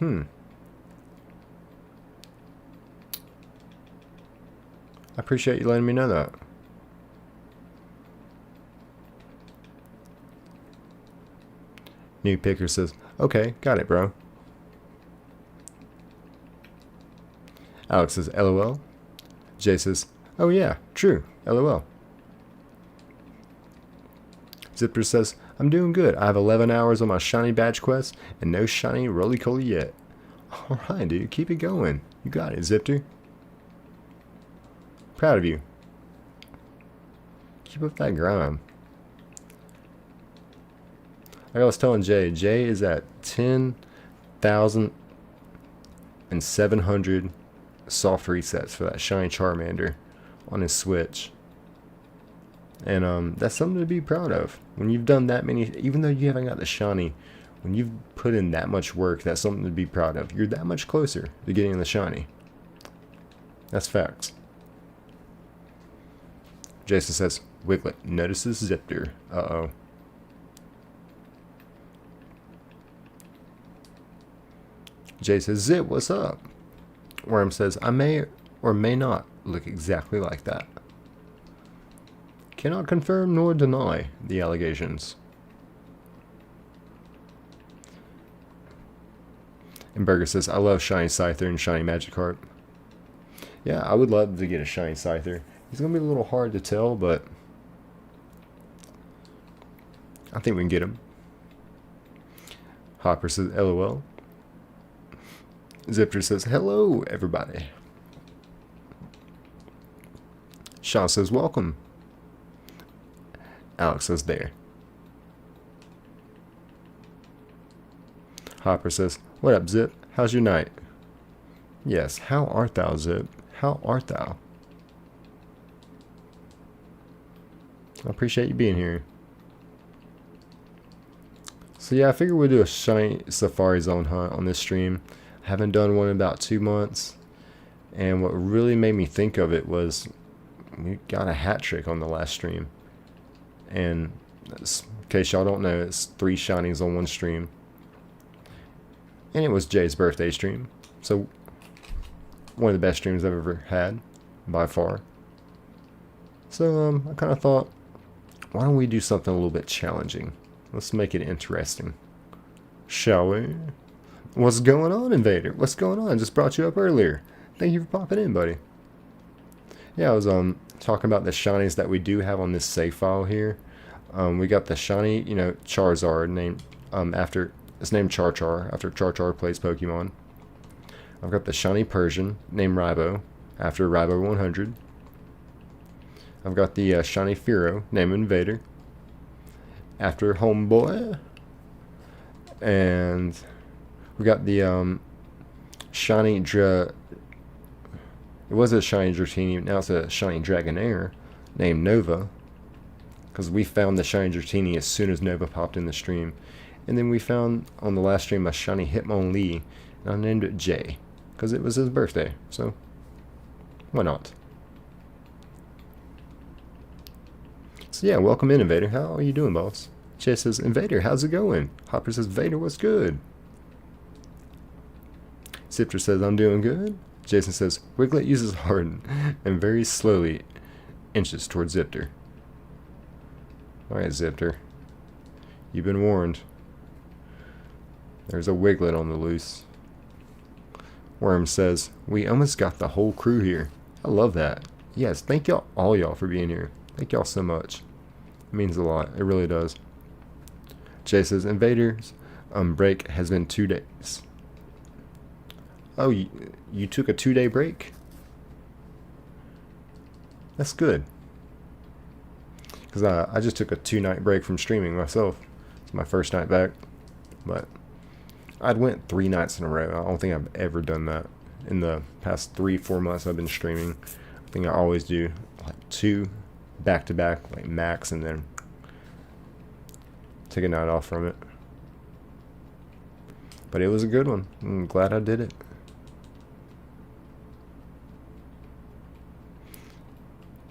Speaker 1: I appreciate you letting me know that. New Picker says, okay, got it, bro. Alex says, LOL. Jay says, oh yeah, true, LOL. Zipper says, I'm doing good. I have 11 hours on my shiny badge quest and no shiny roly-coly yet. Alright, dude, keep it going. You got it, Zipter. Proud of you. Keep up that grind. Like I was telling Jay is at 10,700 soft resets for that shiny Charmander on his Switch. And that's something to be proud of. When you've done that many, even though you haven't got the shiny, when you've put in that much work, that's something to be proud of. You're that much closer to getting the shiny. That's facts. Jason says, Wiglet notices Zipter. Uh-oh. Jay says, Zip, what's up? Worm says, I may or may not look exactly like that. Cannot confirm nor deny the allegations. And Burger says, I love shiny Scyther and shiny Magikarp. Yeah, I would love to get a shiny Scyther. He's going to be a little hard to tell, but I think we can get him. Hopper says, LOL. Zipter says, hello, everybody. Shaw says, welcome. Alex says, there. Hopper says, what up, Zip? How's your night? Yes, how art thou, Zip? How art thou? I appreciate you being here. So yeah, I figured we'd do a shiny Safari Zone hunt on this stream. Haven't done one in about 2 months. And what really made me think of it was we got a hat trick on the last stream. And in case y'all don't know, it's 3 shinies on one stream. And it was Jay's birthday stream. So one of the best streams I've ever had, by far. So I kind of thought, why don't we do something a little bit challenging? Let's make it interesting. Shall we? What's going on, Invader? What's going on? Just brought you up earlier. Thank you for popping in, buddy. Yeah, I was talking about the shinies that we do have on this save file here. We got the shiny, you know, Charizard named after it's named Char Char after Char Char plays Pokemon. I've got the shiny Persian named Raibo after Raibo 100. I've got the shiny Fearow named Invader after Homeboy. And we got the shiny it was a shiny Dratini, now it's a shiny Dragonair named Nova, because we found the shiny Dratini as soon as Nova popped in the stream. And then we found on the last stream a shiny Hitmonlee, and I named it Jay because it was his birthday, so why not? So yeah, welcome in, Invader. How are you doing, boss? Jay says, Invader, how's it going? Hopper says, Vader, what's good? Zipter says, I'm doing good. Jason says, Wiglet uses Harden and very slowly inches towards Zipter. Alright, Zipter. You've been warned. There's a Wiglet on the loose. Worm says, we almost got the whole crew here. I love that. Yes, thank y'all, all y'all, for being here. Thank y'all so much. It means a lot. It really does. Jay says, Invaders break has been 2 days. Oh, you took a 2-day break? That's good. Because I just took a 2-night break from streaming myself. It's my first night back. But I'd went 3 nights in a row. I don't think I've ever done that in the past 3-4 months I've been streaming. I think I always do like 2 back-to-back, like max, and then take a night off from it. But it was a good one. I'm glad I did it.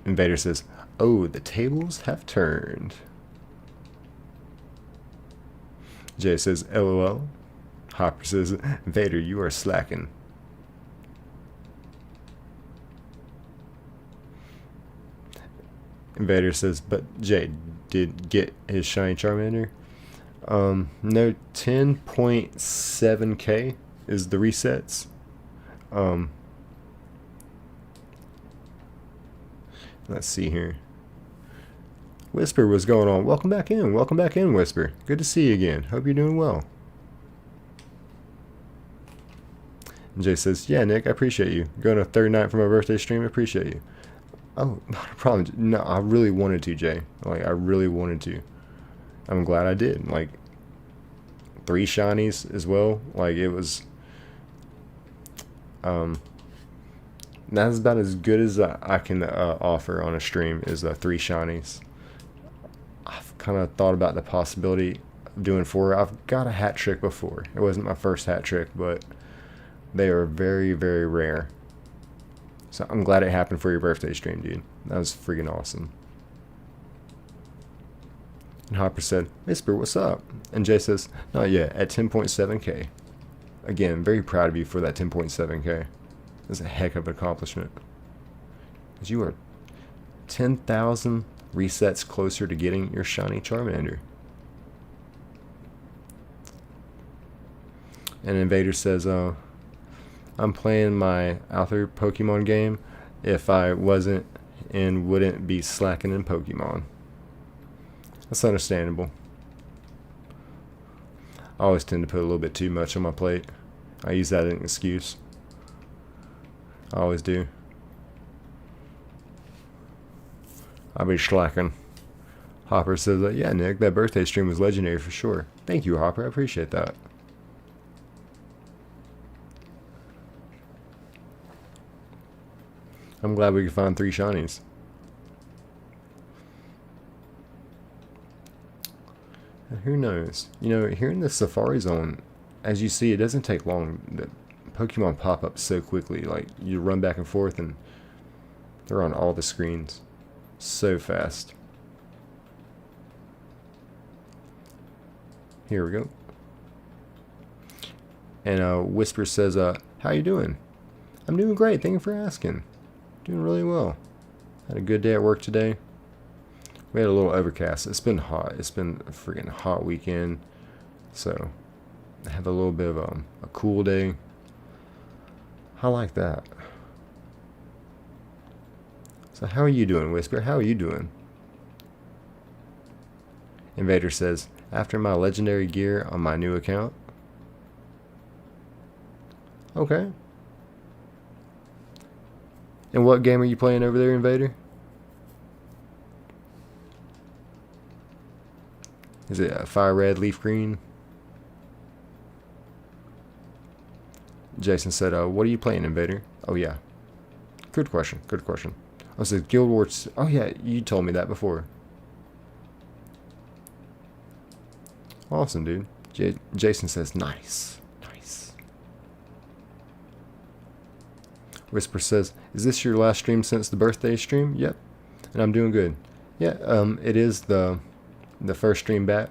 Speaker 1: Invader says, oh, the tables have turned. Jay says, LOL. Hopper says, Vader, you are slacking. Invader says, but Jay did get his shiny Charmander. No, 10.7k is the resets. Let's see here. Whisper, what's going on? Welcome back in. Welcome back in, Whisper. Good to see you again. Hope you're doing well. And Jay says, yeah, Nick, I appreciate you. Going a 3rd night for my birthday stream, I appreciate you. Oh, not a problem. No, I really wanted to, Jay. Like, I really wanted to. I'm glad I did. Like, 3 shinies as well. Like, it was... that's about as good as I can offer on a stream is 3 shinies. I've kind of thought about the possibility of doing 4. I've got a hat trick before. It wasn't my first hat trick, but they are very, very rare. So I'm glad it happened for your birthday stream, dude. That was freaking awesome. And Hopper said, Whisper, what's up? And Jay says, not yet, at 10.7k. Again, very proud of you for that 10.7k. That's a heck of an accomplishment. Because you are 10,000 resets closer to getting your shiny Charmander. And Invader says, I'm playing my other Pokemon game. If I wasn't and wouldn't be slacking in Pokemon. That's understandable. I always tend to put a little bit too much on my plate. I use that as an excuse. I always do. I'll be slacking. Hopper says, yeah, Nick, that birthday stream was legendary for sure. Thank you, Hopper. I appreciate that. I'm glad we could find 3 shinies. who knows? You know, here in the Safari Zone, as you see, it doesn't take long. The Pokemon pop up so quickly. Like, you run back and forth and they're on all the screens. So fast. Here we go. And Whisper says, how you doing? I'm doing great. Thank you for asking. Doing really well. Had a good day at work today. We had a little overcast. It's been hot. It's been a freaking hot weekend. So, I have a little bit of a cool day. I like that. So, how are you doing, Whisper? How are you doing? Invader says, after my legendary gear on my new account. Okay. And what game are you playing over there, Invader? Is it Fire Red, Leaf Green? Jason said, what are you playing, Invader? Oh, yeah. Good question. Good question. I said, Guild Wars. Oh, yeah, you told me that before. Awesome, dude. Jason says, nice. Nice. Whisper says, is this your last stream since the birthday stream? Yep. And I'm doing good. Yeah, it is the first stream back.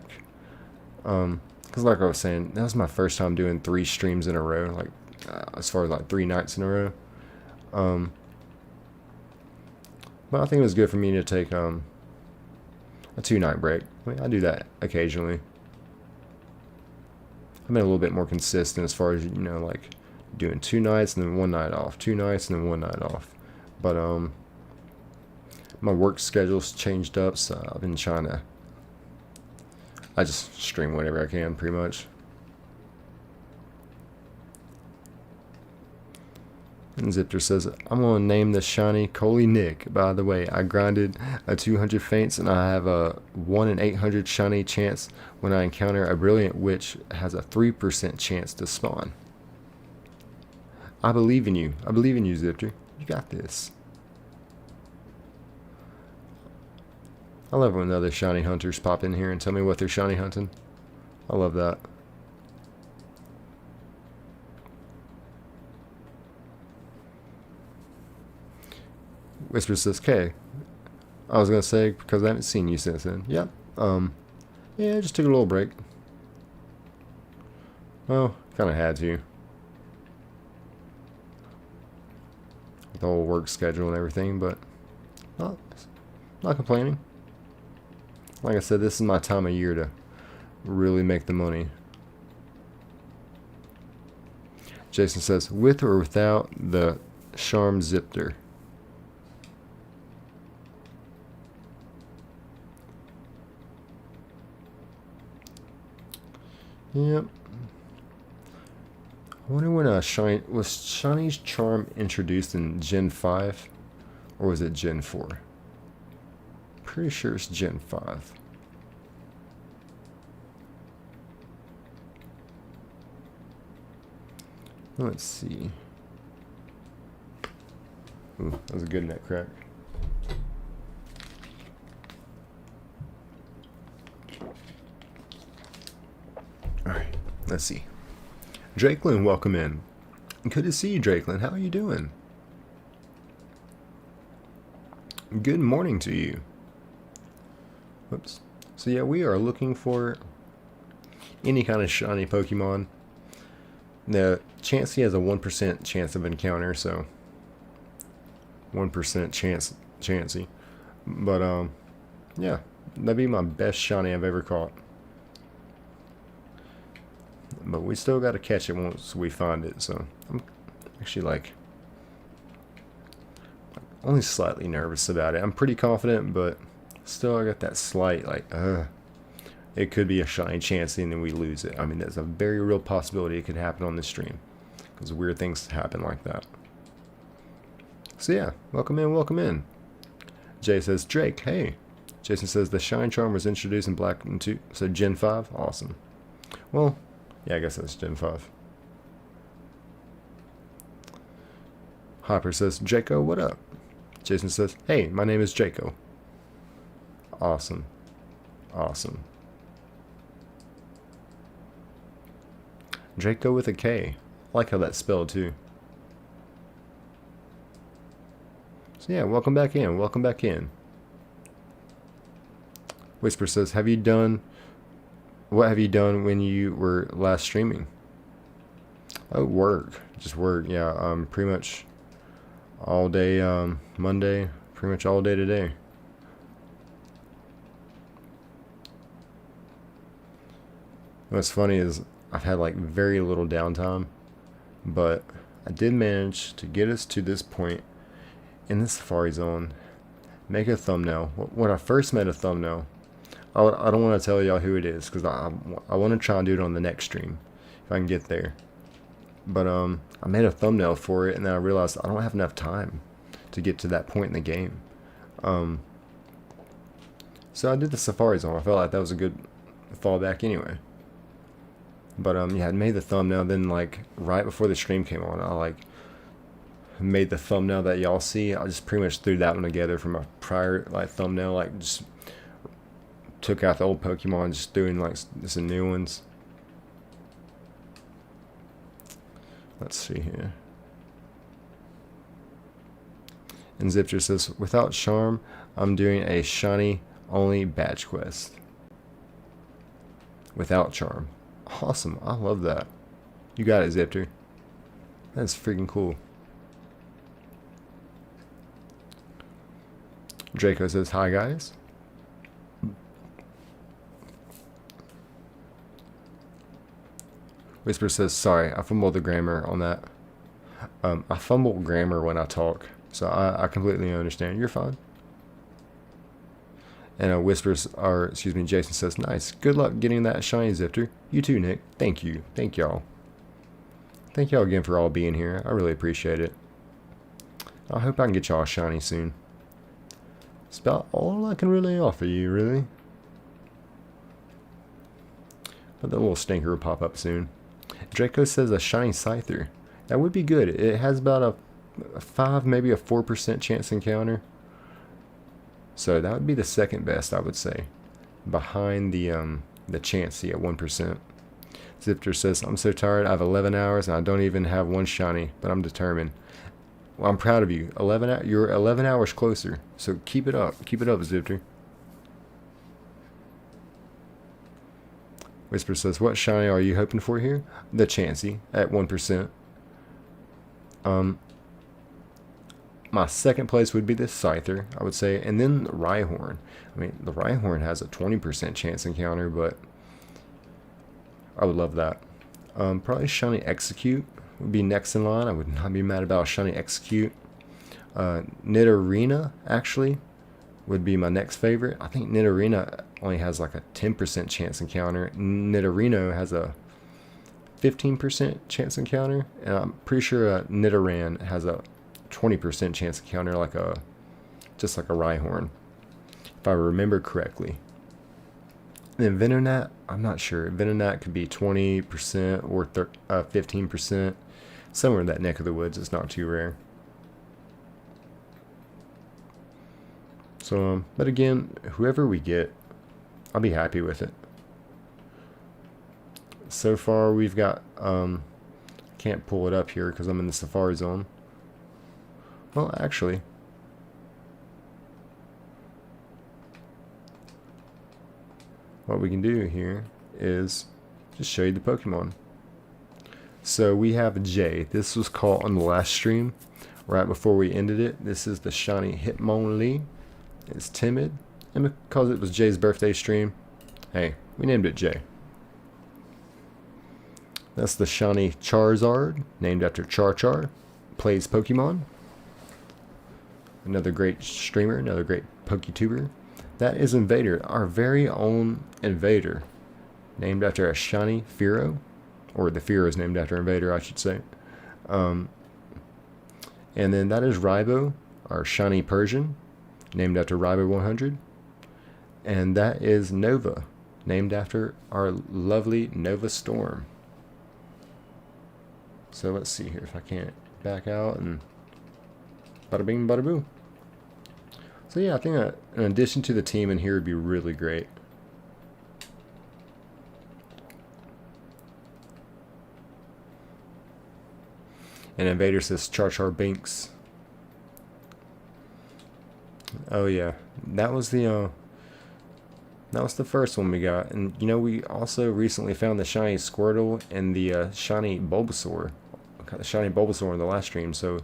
Speaker 1: Because like I was saying, that was my first time doing 3 streams in a row. Like, as far as like 3 nights in a row. But I think it was good for me to take a 2-night break. I mean, I do that occasionally. I've been a little bit more consistent as far as, you know, like doing 2 nights and then 1 night off, 2 nights and then 1 night off. But my work schedule's changed up, so I've been trying to. I just stream whenever I can, pretty much. And Zipter says, I'm going to name the shiny Coley Nick. By the way, I grinded a 200 faints and I have a 1 in 800 shiny chance when I encounter a brilliant witch has a 3% chance to spawn. I believe in you. I believe in you, Zipter. You got this. I love when other shiny hunters pop in here and tell me what they're shiny hunting. I love that. Whisper says, "Okay." I was gonna say because I haven't seen you since then. Yep. Yeah, I just took a little break. Well, kind of had to. With the whole work schedule and everything, but not complaining. Like I said, this is my time of year to really make the money. Jason says, with or without the Charm Zipter? Yep. I wonder when was Shiny's Charm introduced in Gen 5? Or was it Gen 4? Pretty sure it's Gen 5. Let's see. Ooh, that was a good neck crack. Alright, let's see. Drakelin, welcome in. Good to see you, Drakelin. How are you doing? Good morning to you. Whoops. So yeah, we are looking for any kind of shiny Pokemon. The Chansey has a 1% chance of encounter, so 1% chance Chansey. But yeah, that'd be my best shiny I've ever caught. But we still got to catch it once we find it, so I'm actually like only slightly nervous about it. I'm pretty confident, but still I got that slight like it could be a shiny Chansey and then we lose it. I mean, there's a very real possibility it could happen on this stream because weird things happen like that. So yeah, welcome in, welcome in. Jay says, Drake, hey. Jason says the Shine Charm was introduced in Black and 2, so Gen 5, awesome. Well, yeah, I guess that's Gen 5. Hopper says, Jaco, what up? Jason says, hey, my name is Jaco. Awesome. Awesome. Draco with a K. I like how that's spelled too. So yeah, welcome back in. Welcome back in. Whisper says, what have you done when you were last streaming? Oh, work. Just work. Yeah, pretty much all day Monday, pretty much all day today. What's funny is I've had like very little downtime, but I did manage to get us to this point in the Safari Zone. Make a thumbnail. When I first made a thumbnail, I don't want to tell y'all who it is because I want to try and do it on the next stream if I can get there. But I made a thumbnail for it, and then I realized I don't have enough time to get to that point in the game. So I did the Safari Zone. I felt like that was a good fallback anyway. But yeah, I made the thumbnail. Then like right before the stream came on, I like made the thumbnail that y'all see. I just pretty much threw that one together from a prior like thumbnail. Like just took out the old Pokemon, just threw in like some new ones. Let's see here. And Zipter says, without charm, I'm doing a shiny only badge quest. Without charm. Awesome. I love that. You got it, Zipter. That's freaking cool. Draco says, hi guys. Whisper says, sorry, I fumbled the grammar on that. I fumble grammar when I talk, so I completely understand. You're fine. And Jason says, nice. Good luck getting that shiny, Zipter. You too, Nick. Thank you. Thank y'all. Thank y'all again for all being here. I really appreciate it. I hope I can get y'all shiny soon. It's about all I can really offer you, really. But the little stinker will pop up soon. Draco says a shiny Scyther. That would be good. It has about a 5, maybe a 4% chance encounter. So that would be the second best, I would say, behind the Chansey at 1%. Zipter says, I'm so tired. I have 11 hours and I don't even have one shiny, but I'm determined. Well, I'm proud of you. You're 11 hours closer. So keep it up. Keep it up, Zipter. Whisper says, what shiny are you hoping for here? The Chansey at 1%. My second place would be the Scyther, I would say, and then the Rhyhorn. I mean, the Rhyhorn has a 20% chance encounter, but I would love that. Probably shiny Execute would be next in line. I would not be mad about shiny Execute. Nidorina, actually, would be my next favorite. I think Nidorina only has like a 10% chance encounter. Nidorino has a 15% chance encounter, and I'm pretty sure Nidoran has a 20% chance encounter, just like a Rhyhorn, if I remember correctly. And then Venonat, I'm not sure. Venonat could be 20% or 15%, somewhere in that neck of the woods. It's not too rare. So, but again, whoever we get, I'll be happy with it. So far, we've got, can't pull it up here because I'm in the Safari Zone. Well, actually, what we can do here is just show you the Pokemon. So we have Jay. This was caught on the last stream, right before we ended it. This is the shiny Hitmonlee. It's timid, and because it was Jay's birthday stream, hey, we named it Jay. That's the shiny Charizard, named after Char Char, plays Pokemon. Another great streamer, another great PokeTuber. That is Invader, our very own Invader, named after a shiny Fearow, or the Fearow is named after Invader, I should say. And then that is Raibo, our shiny Persian, named after Raibo 100. And that is Nova, named after our lovely Nova Storm. So let's see here if I can't back out and bada bing, bada boo. So yeah, I think that in addition to the team in here would be really great. And Invader says Char Char Binks. Oh yeah, that was the first one we got. And you know, we also recently found the shiny Squirtle and the shiny Bulbasaur. Got the shiny Bulbasaur in the last stream, so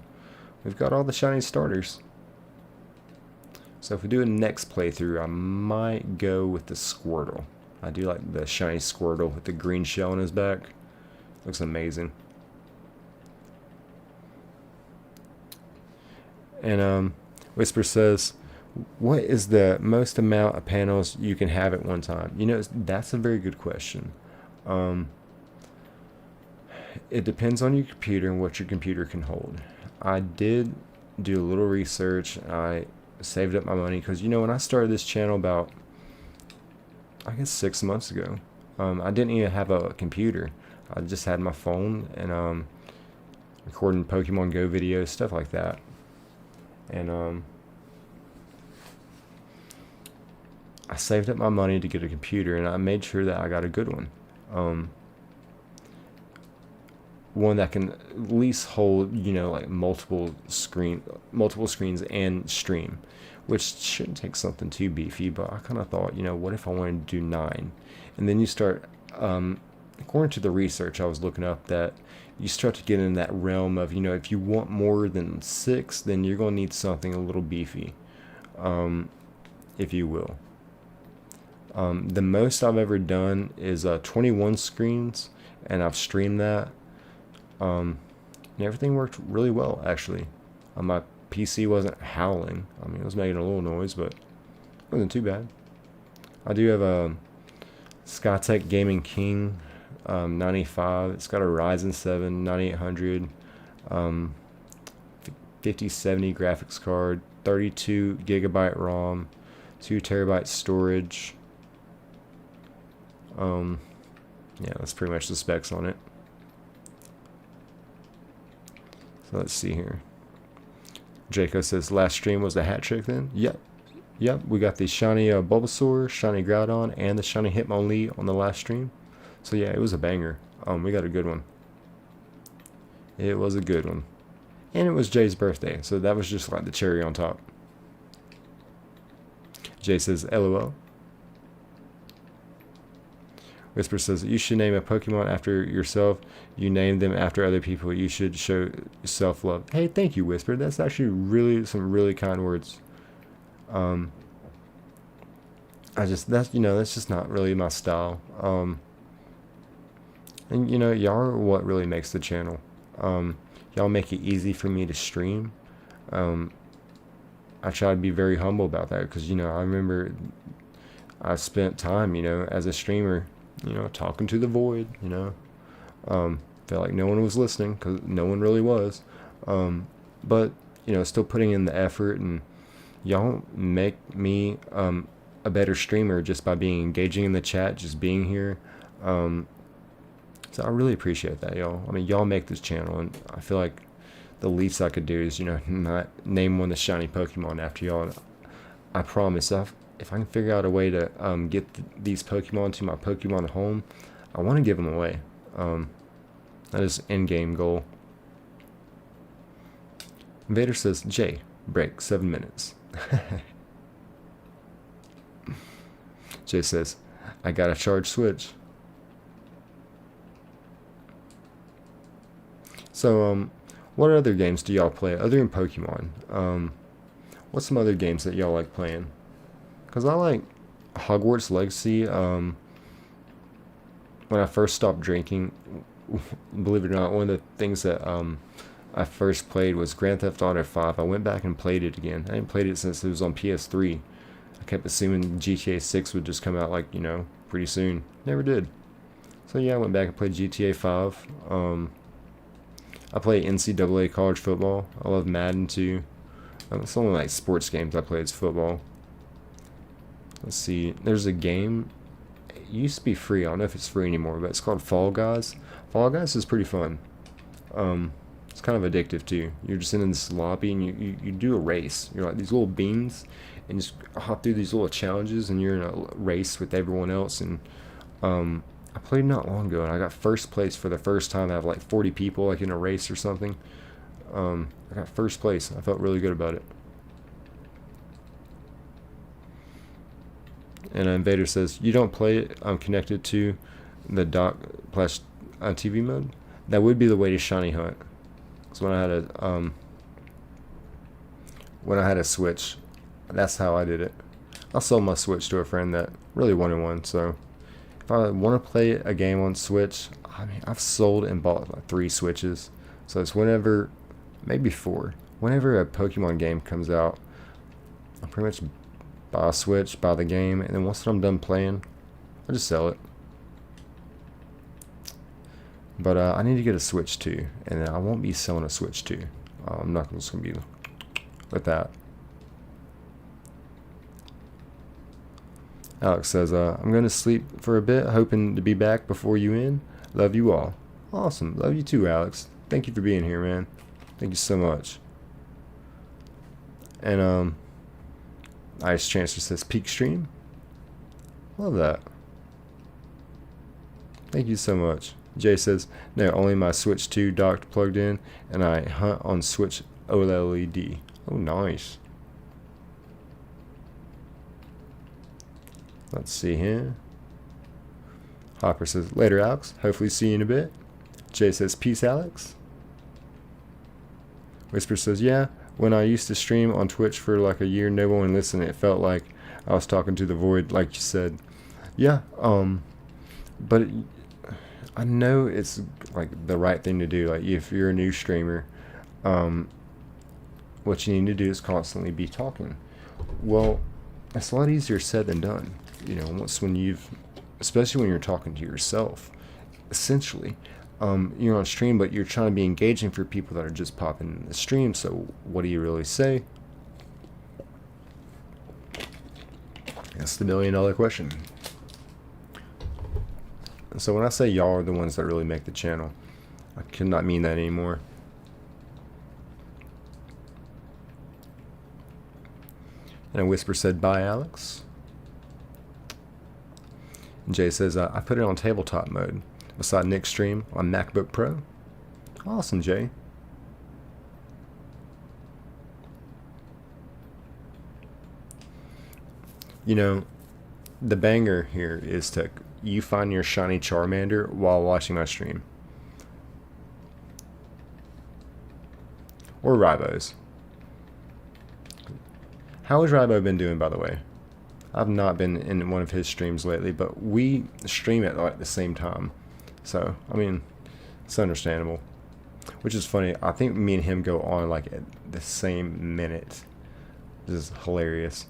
Speaker 1: we've got all the shiny starters. So if we do a next playthrough, I might go with the Squirtle. I do like the shiny Squirtle with the green shell on his back. Looks amazing. And Whisper says, what is the most amount of panels you can have at one time? You know, that's a very good question. It depends on your computer and what your computer can hold. I did do a little research. I saved up my money because, you know, when I started this channel about, I guess, 6 months ago, I didn't even have a computer. I just had my phone and recording Pokemon Go videos, stuff like that. And I saved up my money to get a computer, and I made sure that I got a good one. One that can at least hold, you know, like multiple screens and stream, which shouldn't take something too beefy. But I kind of thought, you know, what if I wanted to do 9? And then you start, according to the research I was looking up, that you start to get in that realm of, you know, if you want more than 6, then you're going to need something a little beefy, if you will. The most I've ever done is 21 screens, and I've streamed that. And everything worked really well, actually. My PC wasn't howling. I mean, it was making a little noise, but it wasn't too bad. I do have a Skytech Gaming King 95. It's got a Ryzen 7 9800, 5070 graphics card, 32 gigabyte ROM, 2 terabyte storage. Yeah, that's pretty much the specs on it. So let's see here. Jaco says, last stream was the hat trick then? Yep. Yep, we got the shiny Bulbasaur, shiny Groudon, and the shiny Hitmonlee on the last stream. So yeah, it was a banger. We got a good one. It was a good one. And it was Jay's birthday, so that was just like the cherry on top. Jay says, LOL. Whisper says, you should name a Pokemon after yourself. You name them after other people. You should show self-love. Hey, thank you, Whisper. That's actually some really kind words. That's just not really my style. And you know, y'all are what really makes the channel. Y'all make it easy for me to stream. I try to be very humble about that because, you know, I remember I spent time, you know, as a streamer, you know, talking to the void, you know. Felt like no one was listening because no one really was. But, you know, still putting in the effort, and y'all make me a better streamer just by being engaging in the chat, just being here. So I really appreciate that, y'all. I mean, y'all make this channel, and I feel like the least I could do is, you know, not name one of the shiny Pokemon after y'all. I promise, if I can figure out a way to get these Pokemon to my Pokemon home, I want to give them away. That is end-game goal. Invader says, Jay, break, 7 minutes. Jay says, I got a charge switch. So, what other games do y'all play other than Pokemon? What's some other games that y'all like playing? Because I like Hogwarts Legacy. When I first stopped drinking, believe it or not, one of the things that I first played was Grand Theft Auto 5. I went back and played it again. I hadn't played it since it was on PS3. I kept assuming GTA 6 would just come out, like, you know, pretty soon. Never did. So yeah, I went back and played GTA 5. I play NCAA college football. I love Madden too. It's only like sports games I play is football. Let's see. There's a game. It used to be free. I don't know if it's free anymore, but it's called Fall Guys. Fall Guys is pretty fun. It's kind of addictive too. You're just in this lobby and you do a race. You're like these little beans and just hop through these little challenges, and you're in a race with everyone else. And I played not long ago, and I got first place for the first time out of like 40 people, like in a race or something. I got first place. I felt really good about it. And Invader says, you don't play it connected to the dock plus TV mode? That would be the way to shiny hunt. So when I had a Switch, that's how I did it. I'll sell my Switch to a friend that really wanted one. So if I want to play a game on Switch, I mean, I've sold and bought like 3 Switches. So it's whenever, maybe 4. Whenever a Pokemon game comes out, I'll pretty much buy a Switch, buy the game, and then once I'm done playing, I just sell it. But I need to get a Switch 2, and then I won't be selling a Switch 2. I'm not just going to be with that. Alex says, I'm going to sleep for a bit, hoping to be back before you end. Love you all. Awesome. Love you too, Alex. Thank you for being here, man. Thank you so much. And, Ice Chancellor says, peak stream. Love that. Thank you so much. Jay says, no, only my Switch 2 docked plugged in, and I hunt on Switch OLED. Oh, nice. Let's see here. Hopper says, later, Alex. Hopefully see you in a bit. Jay says, peace, Alex. Whisper says, yeah, when I used to stream on Twitch for like a year, no one listened. It felt like I was talking to the void, like you said. Yeah, but I know it's like the right thing to do. Like if you're a new streamer, what you need to do is constantly be talking. Well, it's a lot easier said than done. You know, once when you've, especially when you're talking to yourself, essentially, you're on stream, but you're trying to be engaging for people that are just popping in the stream. So what do you really say? That's the $1 million question. So when I say y'all are the ones that really make the channel, I could not mean that anymore. And a whisper said, bye, Alex. And Jay says, I put it on tabletop mode beside Nick's stream on MacBook Pro. Awesome, Jay. You know, the banger here is to you find your shiny Charmander while watching my stream. Or Ribos. How has Ribo been doing, by the way? I've not been in one of his streams lately, but we stream at like the same time. So, I mean, it's understandable. Which is funny. I think me and him go on like at the same minute. This is hilarious.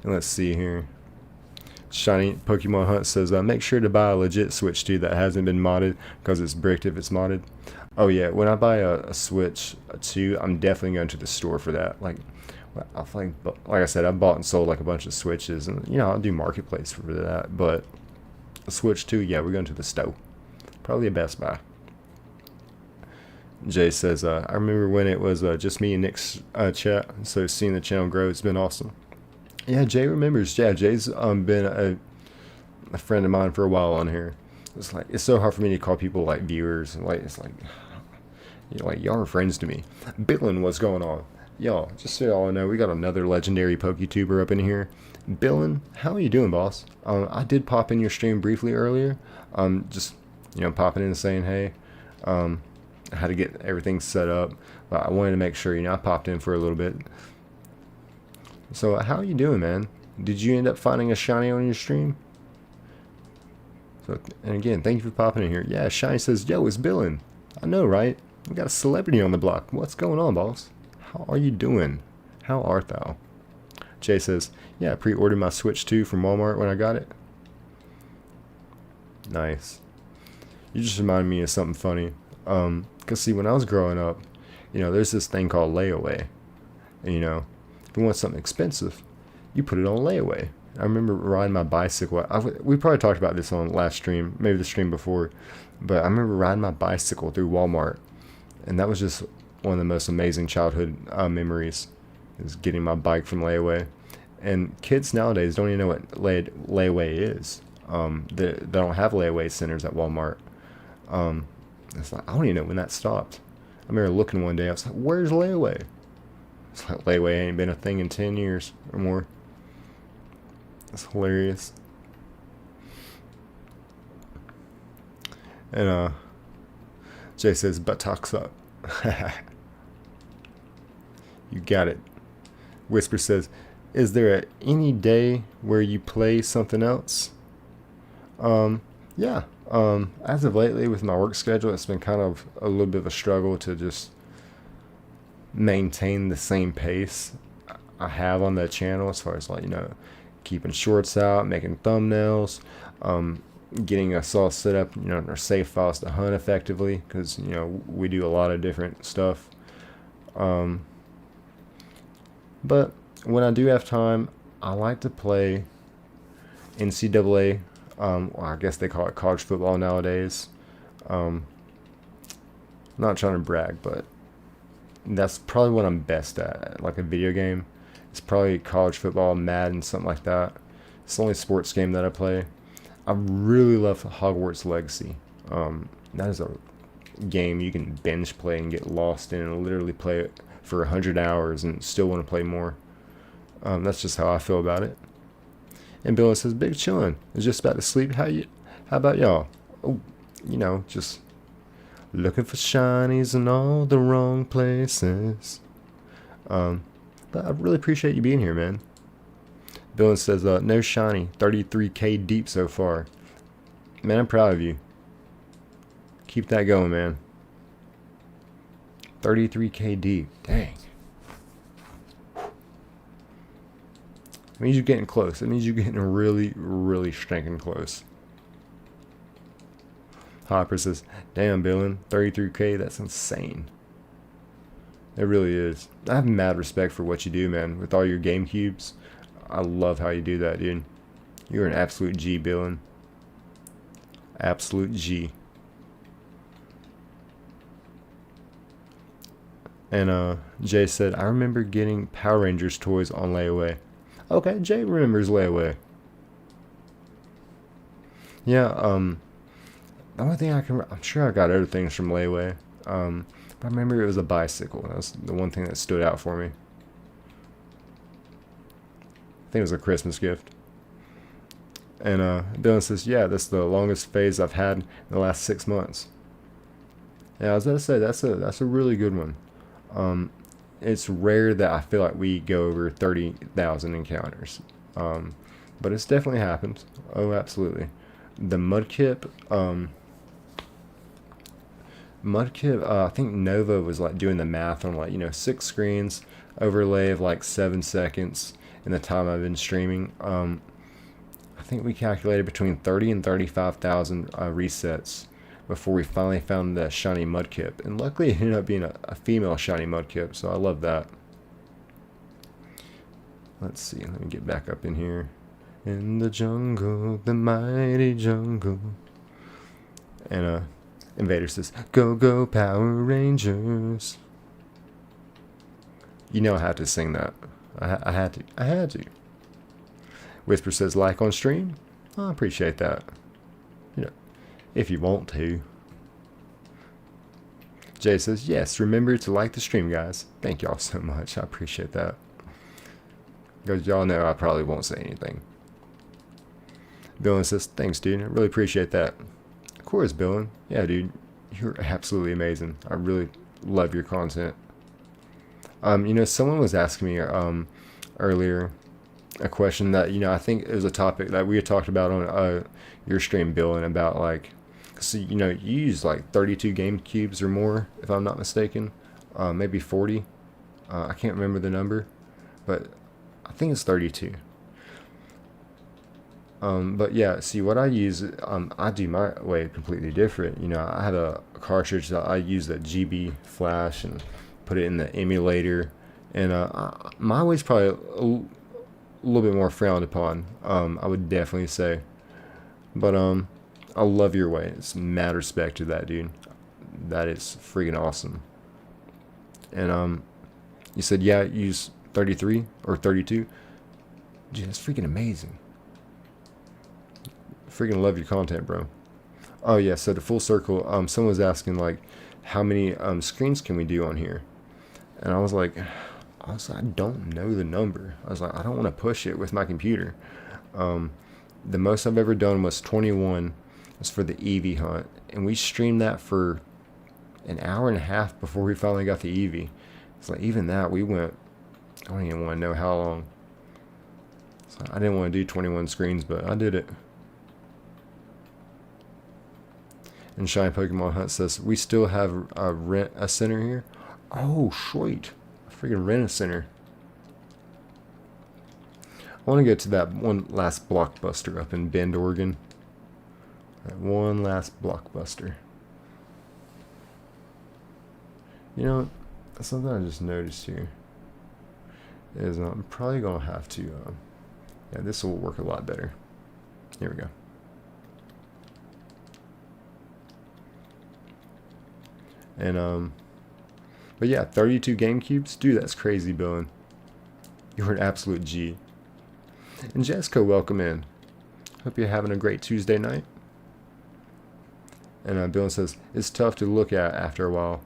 Speaker 1: And let's see here. Shiny Pokemon Hunt says, make sure to buy a legit Switch 2 that hasn't been modded because it's bricked if it's modded. Oh yeah, when I buy a Switch 2, I'm definitely going to the store for that. Like I said, I bought and sold like a bunch of Switches, and you know, I'll do Marketplace for that. But a Switch 2, yeah, we're going to the store. Probably a Best Buy. Jay says, I remember when it was just me and Nick's chat, so seeing the channel grow, it's been awesome. Yeah, Jay remembers. Yeah, Jay's been a friend of mine for a while on here. It's like it's so hard for me to call people like viewers. Like it's like, you know, like y'all are friends to me. Billin, what's going on? Y'all, just so y'all know, we got another legendary PokeTuber up in here. Billin, how are you doing, boss? I did pop in your stream briefly earlier. Just popping in and saying hey. I had to get everything set up, but I wanted to make sure I popped in for a little bit. So how are you doing, man? Did you end up finding a shiny on your stream? So, and again, thank you for popping in here. Yeah, Shiny says, yo, it's Billin. I know, right? We got a celebrity on the block. What's going on, boss? How are you doing? How art thou? Jay says, yeah, I pre-ordered my Switch 2 from Walmart when I got it. Nice. You just reminded me of something funny. Because see, when I was growing up, there's this thing called layaway. And, if you want something expensive, you put it on layaway. I remember riding my bicycle. We probably talked about this on last stream, maybe the stream before, but I remember riding my bicycle through Walmart, and that was just one of the most amazing childhood memories, is getting my bike from layaway. And kids nowadays don't even know what layaway is. They don't have layaway centers at Walmart. It's like, I don't even know when that stopped. I remember looking one day, I was like, where's layaway? It's like, layaway ain't been a thing in 10 years or more. That's hilarious. And Jay says, buttocks up. You got it. Whisper says, is there any day where you play something else? Yeah. As of lately with my work schedule, it's been kind of a little bit of a struggle to just maintain the same pace I have on the channel, as far as, like, keeping shorts out, making thumbnails, getting us all set up, in our save files to hunt effectively, because, we do a lot of different stuff. But when I do have time, I like to play NCAA. Well, I guess they call it college football nowadays. Not trying to brag, but that's probably what I'm best at. Like a video game, it's probably college football, Madden, something like that. It's the only sports game that I play. I really love Hogwarts Legacy. That is a game you can binge play and get lost in, and literally play it for 100 hours and still want to play more. That's just how I feel about it. And Bill says, big chillin'. Is just about to sleep. How about y'all? Oh, just looking for shinies in all the wrong places. But I really appreciate you being here, man. Bill says, no shiny. 33K deep so far. Man, I'm proud of you. Keep that going, man. 33K deep. Dang. It means you're getting close. It means you're getting really, really stinking close. Hopper says, damn, Billin, 33K, that's insane. It really is. I have mad respect for what you do, man. With all your game cubes, I love how you do that, dude. You're an absolute G, Billin. Absolute G. And Jay said, I remember getting Power Rangers toys on layaway. Okay, Jay remembers layaway. Yeah, the only thing I'm sure I got other things from layaway. But I remember it was a bicycle. That was the one thing that stood out for me. I think it was a Christmas gift. And Dylan says, yeah, that's the longest phase I've had in the last 6 months. Yeah, I was going to say, that's a really good one. It's rare that I feel like we go over 30,000 encounters. But it's definitely happened. Oh, absolutely. The Mudkip, I think Nova was like doing the math on, like, 6 screens, overlay of like 7 seconds in the time I've been streaming. I think we calculated between 30 and 35,000 resets before we finally found the shiny Mudkip. And luckily it ended up being a female shiny Mudkip, so I love that. Let's see, let me get back up in here. In the jungle, the mighty jungle. And Invader says, go go Power Rangers. I had to sing that. I had to. Whisper says, like on stream. I appreciate that. If you want to. Jay says, yes, remember to like the stream, guys. Thank y'all so much. I appreciate that. Because y'all know I probably won't say anything. Billin says, thanks, dude. I really appreciate that. Of course, Billin. Yeah, dude. You're absolutely amazing. I really love your content. Someone was asking me earlier a question that, I think it was a topic that we had talked about on your stream, Billin, about, like, so, you use like 32 game cubes or more, if I'm not mistaken. Maybe 40. I can't remember the number, but I think it's 32. But yeah, see, what I use, I do my way completely different. I have a cartridge that I use, that GB flash, and put it in the emulator. And my way's probably a little bit more frowned upon, I would definitely say. But I love your way. It's mad respect to that, dude. That is freaking awesome. And you said, yeah, use 33 or 32. Dude, that's freaking amazing. Freaking love your content, bro. Oh yeah, so the full circle, someone was asking like how many screens can we do on here? And I was like, I don't know the number. I was like, I don't want to push it with my computer. The most I've ever done was 21. It's for the Eevee hunt, and we streamed that for an hour and a half before we finally got the Eevee. It's like even that we went, I don't even want to know how long. So I didn't want to do 21 screens, but I did it. And Shiny Pokemon Hunt says we still have a center here. Oh, sweet! Freaking rent a center. I want to go to that one last Blockbuster up in Bend, Oregon. That one last Blockbuster. You know, something I just noticed here is I'm probably going to have to, yeah, this will work a lot better. Here we go. And, but yeah, 32 GameCubes. Dude, that's crazy, Billen. You're an absolute G. And Jessica, welcome in. Hope you're having a great Tuesday night. And Billen says, it's tough to look at after a while.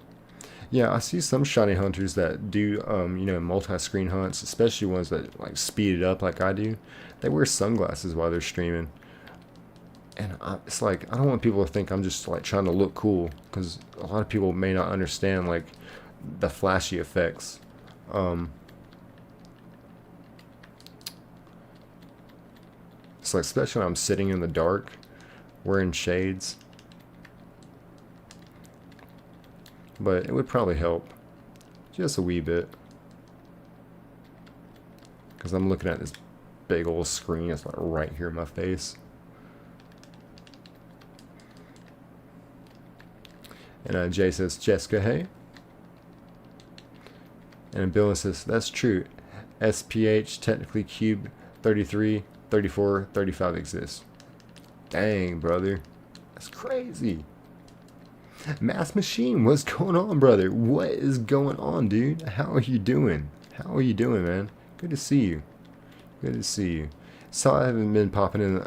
Speaker 1: Yeah, I see some shiny hunters that do, you know, multi-screen hunts, especially ones that like speed it up like I do. They wear sunglasses while they're streaming. And it's like, I don't want people to think I'm just like trying to look cool, because a lot of people may not understand like the flashy effects. It's like, especially when I'm sitting in the dark, wearing shades. But it would probably help just a wee bit, because I'm looking at this big old screen. It's like right here in my face. And Jay says, Jessica, hey. And Bill says, that's true. SPH, technically Cube 33, 34, 35 exists. Dang, brother. That's crazy. Mass Machine, what's going on, brother? What is going on, dude? How are you doing? How are you doing, man? Good to see you. Good to see you. So I haven't been popping in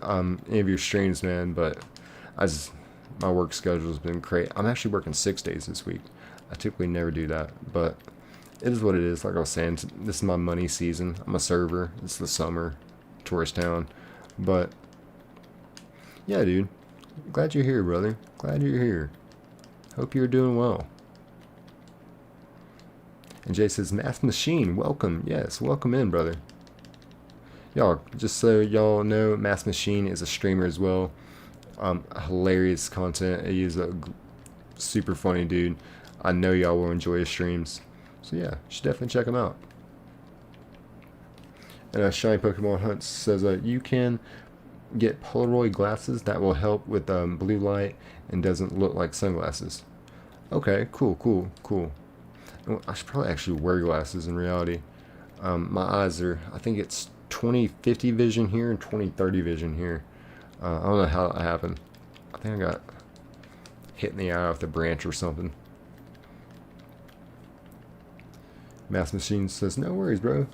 Speaker 1: any of your streams, man, but my work schedule has been great. I'm actually working 6 days this week. I typically never do that, but it is what it is. Like I was saying, this is my money season. I'm a server. It's the summer, tourist town. But yeah, dude. Glad you're here, brother. Glad you're here. Hope you're doing well. And Jay says, Mass Machine, welcome. Yes, welcome in, brother. Y'all, just so y'all know, Mass Machine is a streamer as well. Hilarious content. He is a super funny dude. I know y'all will enjoy his streams. So yeah, you should definitely check him out. And Shiny Pokemon Hunt says you can get Polaroid glasses that will help with blue light and doesn't look like sunglasses. Okay, cool. I should probably actually wear glasses in reality. My eyes are, I think it's 20/50 vision here and 20/30 vision here. I don't know how that happened. I think I got hit in the eye with a branch or something. Mass Machine says, no worries, bro.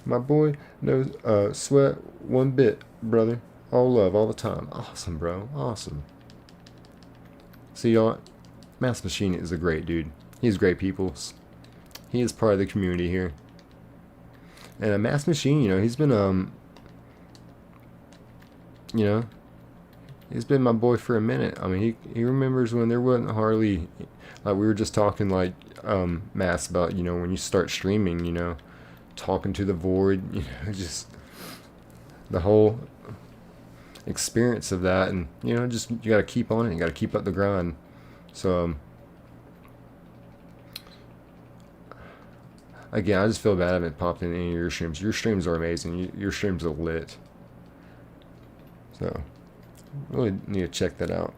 Speaker 1: My boy, no sweat one bit, brother. All love, all the time. Awesome, bro. Awesome. See, y'all, Mass Machine is a great dude. He's great people. He is part of the community here. And a Mass Machine, you know, he's been, you know, he's been my boy for a minute. I mean, he remembers when there wasn't hardly, like we were just talking, like, Mass, about, you know, when you start streaming, you know, talking to the void, you know, just the whole experience of that. And, you know, just, you gotta keep on it. You gotta keep up the grind. So, again, I just feel bad I haven't popped in any of your streams. Your streams are amazing. Your streams are lit. So, really need to check that out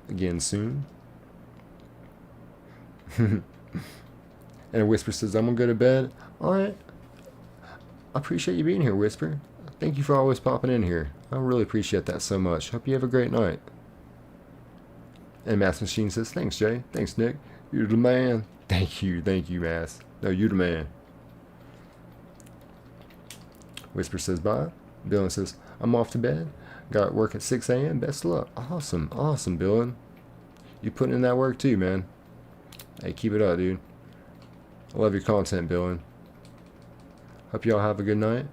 Speaker 1: again soon. And Whisper says, I'm gonna go to bed. Alright. I appreciate you being here, Whisper. Thank you for always popping in here. I really appreciate that so much. Hope you have a great night. And Mass Machine says, thanks, Jay. Thanks, Nick. You're the man. Thank you, Mass. No, you're the man. Whisper says bye. Dylan says, I'm off to bed. Got work at 6 a.m. Best of luck. Awesome. Awesome, Dylan. You putting in that work too, man. Hey, keep it up, dude. I love your content, Dylan. Hope y'all have a good night.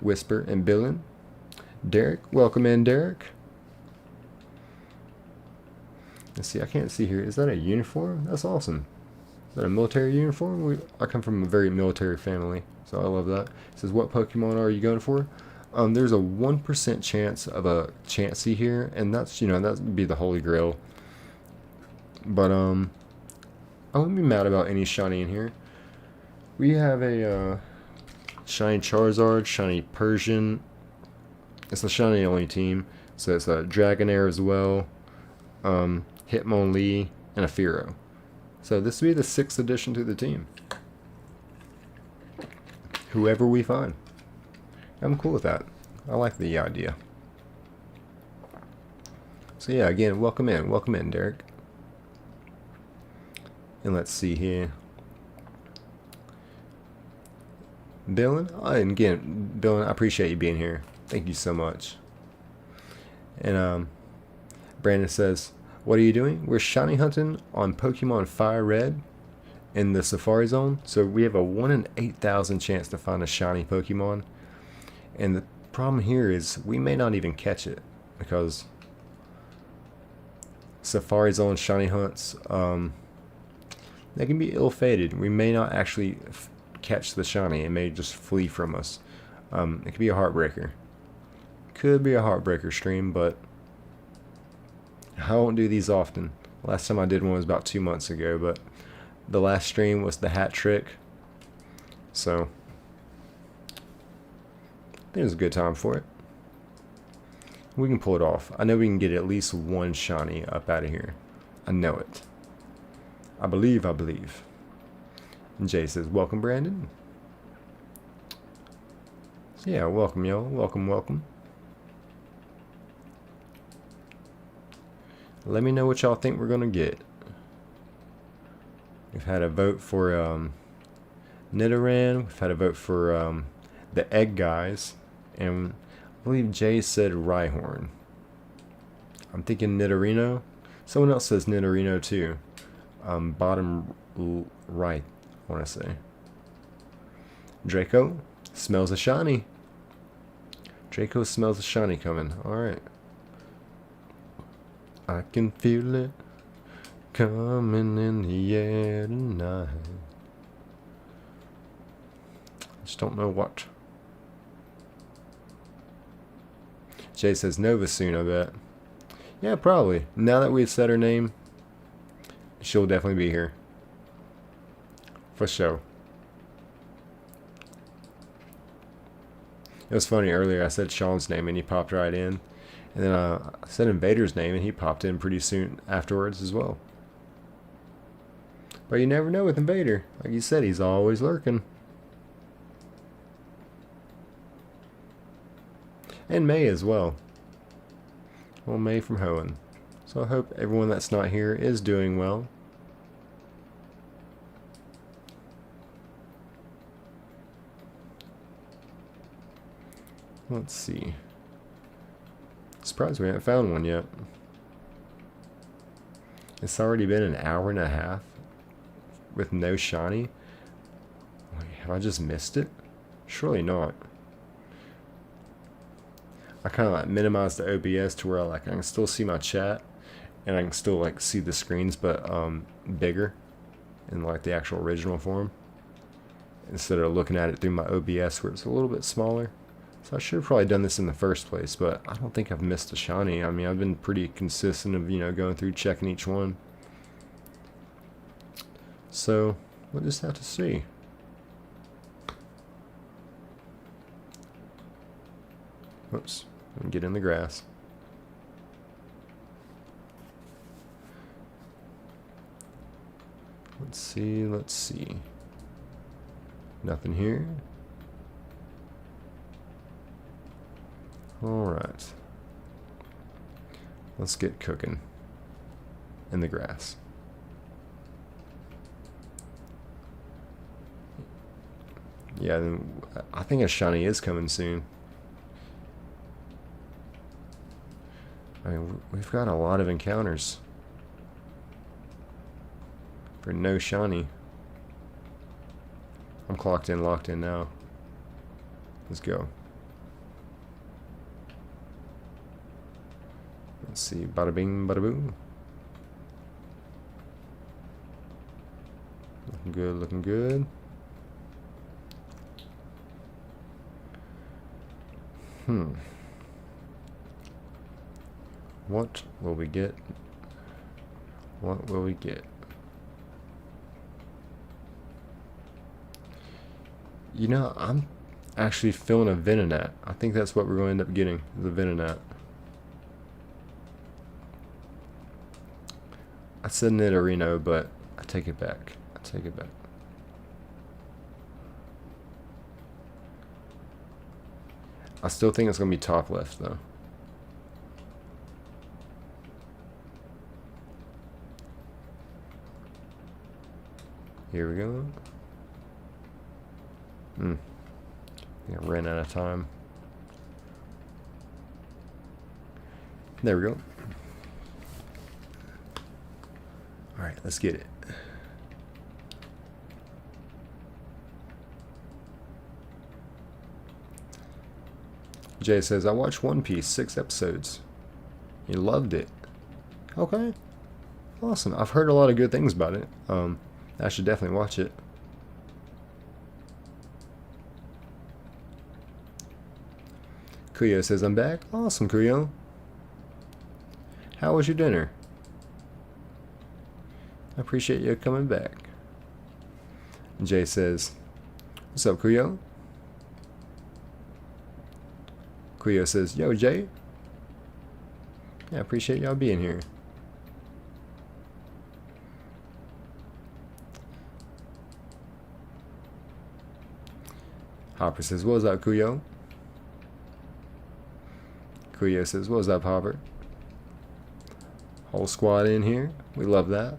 Speaker 1: Whisper and Dylan. Derek, welcome in, Derek. Let's see, I can't see here. Is that a uniform? That's awesome. Is that a military uniform? I come from a very military family, so I love that. It says, what Pokemon are you going for? There's a 1% chance of a Chansey here, and that's, that would be the Holy Grail. But, I wouldn't be mad about any shiny in here. We have a, shiny Charizard, shiny Persian. It's a shiny only team, so it's a Dragonair as well, Hitmonlee, and a Fearow. So this will be the 6th addition to the team. Whoever we find. I'm cool with that. I like the idea. So yeah, again, welcome in, Derek. And let's see here. Dylan, and again, Dylan, I appreciate you being here. Thank you so much. And Brandon says, what are you doing? We're shiny hunting on Pokemon Fire Red in the Safari Zone. So we have a 1 in 8,000 chance to find a shiny Pokemon. And the problem here is we may not even catch it because Safari Zone shiny hunts, they can be ill-fated. We may not actually catch the shiny. It may just flee from us. It could be a heartbreaker. Could be a heartbreaker stream, but I won't do these often. Last time I did one was about 2 months ago, but the last stream was the hat trick. So I think it was a good time for it. We can pull it off. I know we can get at least one shiny up out of here. I know it. I believe. And Jay says, welcome, Brandon. So yeah, welcome, y'all. Welcome. Let me know what y'all think we're gonna get. We've had a vote for Nidoran. We've had a vote for the Egg Guys, and I believe Jay said Rhyhorn. I'm thinking Nidorino. Someone else says Nidorino too. Bottom right, I want to say. Draco smells a shiny. Draco smells a shiny coming. Alright. I can feel it coming in the air tonight. Just don't know what. Jay says Nova soon, I bet. Yeah, probably. Now that we've said her name, she'll definitely be here. For sure. It was funny earlier, I said Sean's name and he popped right in. And then I said Invader's name and he popped in pretty soon afterwards as well. But you never know with Invader. Like you said, he's always lurking. And May as well. Well, May from Hoenn. So I hope everyone that's not here is doing well. Let's see. Surprised we haven't found one yet. It's already been an hour and a half with no shiny. Wait, have I just missed it? Surely not. I kind of like minimized the OBS to where I can still see my chat and I can still like see the screens, but bigger in like the actual original form instead of looking at it through my OBS where it's a little bit smaller. So I should have probably done this in the first place, but I don't think I've missed a shiny. I mean, I've been pretty consistent of, going through checking each one. So we'll just have to see. Oops, let me get in the grass. Let's see. Nothing here. Alright. Let's get cooking in the grass. Yeah, then I think a shiny is coming soon. I mean, we've got a lot of encounters for no shiny. I'm clocked in, locked in now. Let's go. Let's see, bada bing, bada boom. Looking good, looking good. What will we get? What will we get? You know, I'm actually feeling a Venonat. I think that's what we're going to end up getting, the Venonat. I said Nidorino, but I take it back. I take it back. I still think it's going to be top left, though. Here we go. I ran out of time. There we go. Alright, let's get it. Jay says, I watched One Piece, 6 episodes. You loved it. Okay. Awesome. I've heard a lot of good things about it. I should definitely watch it. Kuyo says, I'm back. Awesome, Kuyo. How was your dinner? I appreciate you coming back. Jay says, what's up, Kuyo? Kuyo says, yo, Jay. Yeah, I appreciate y'all being here. Hopper says, what's up, Kuyo? Kuyo says, what's up, Hopper? Whole squad in here. We love that.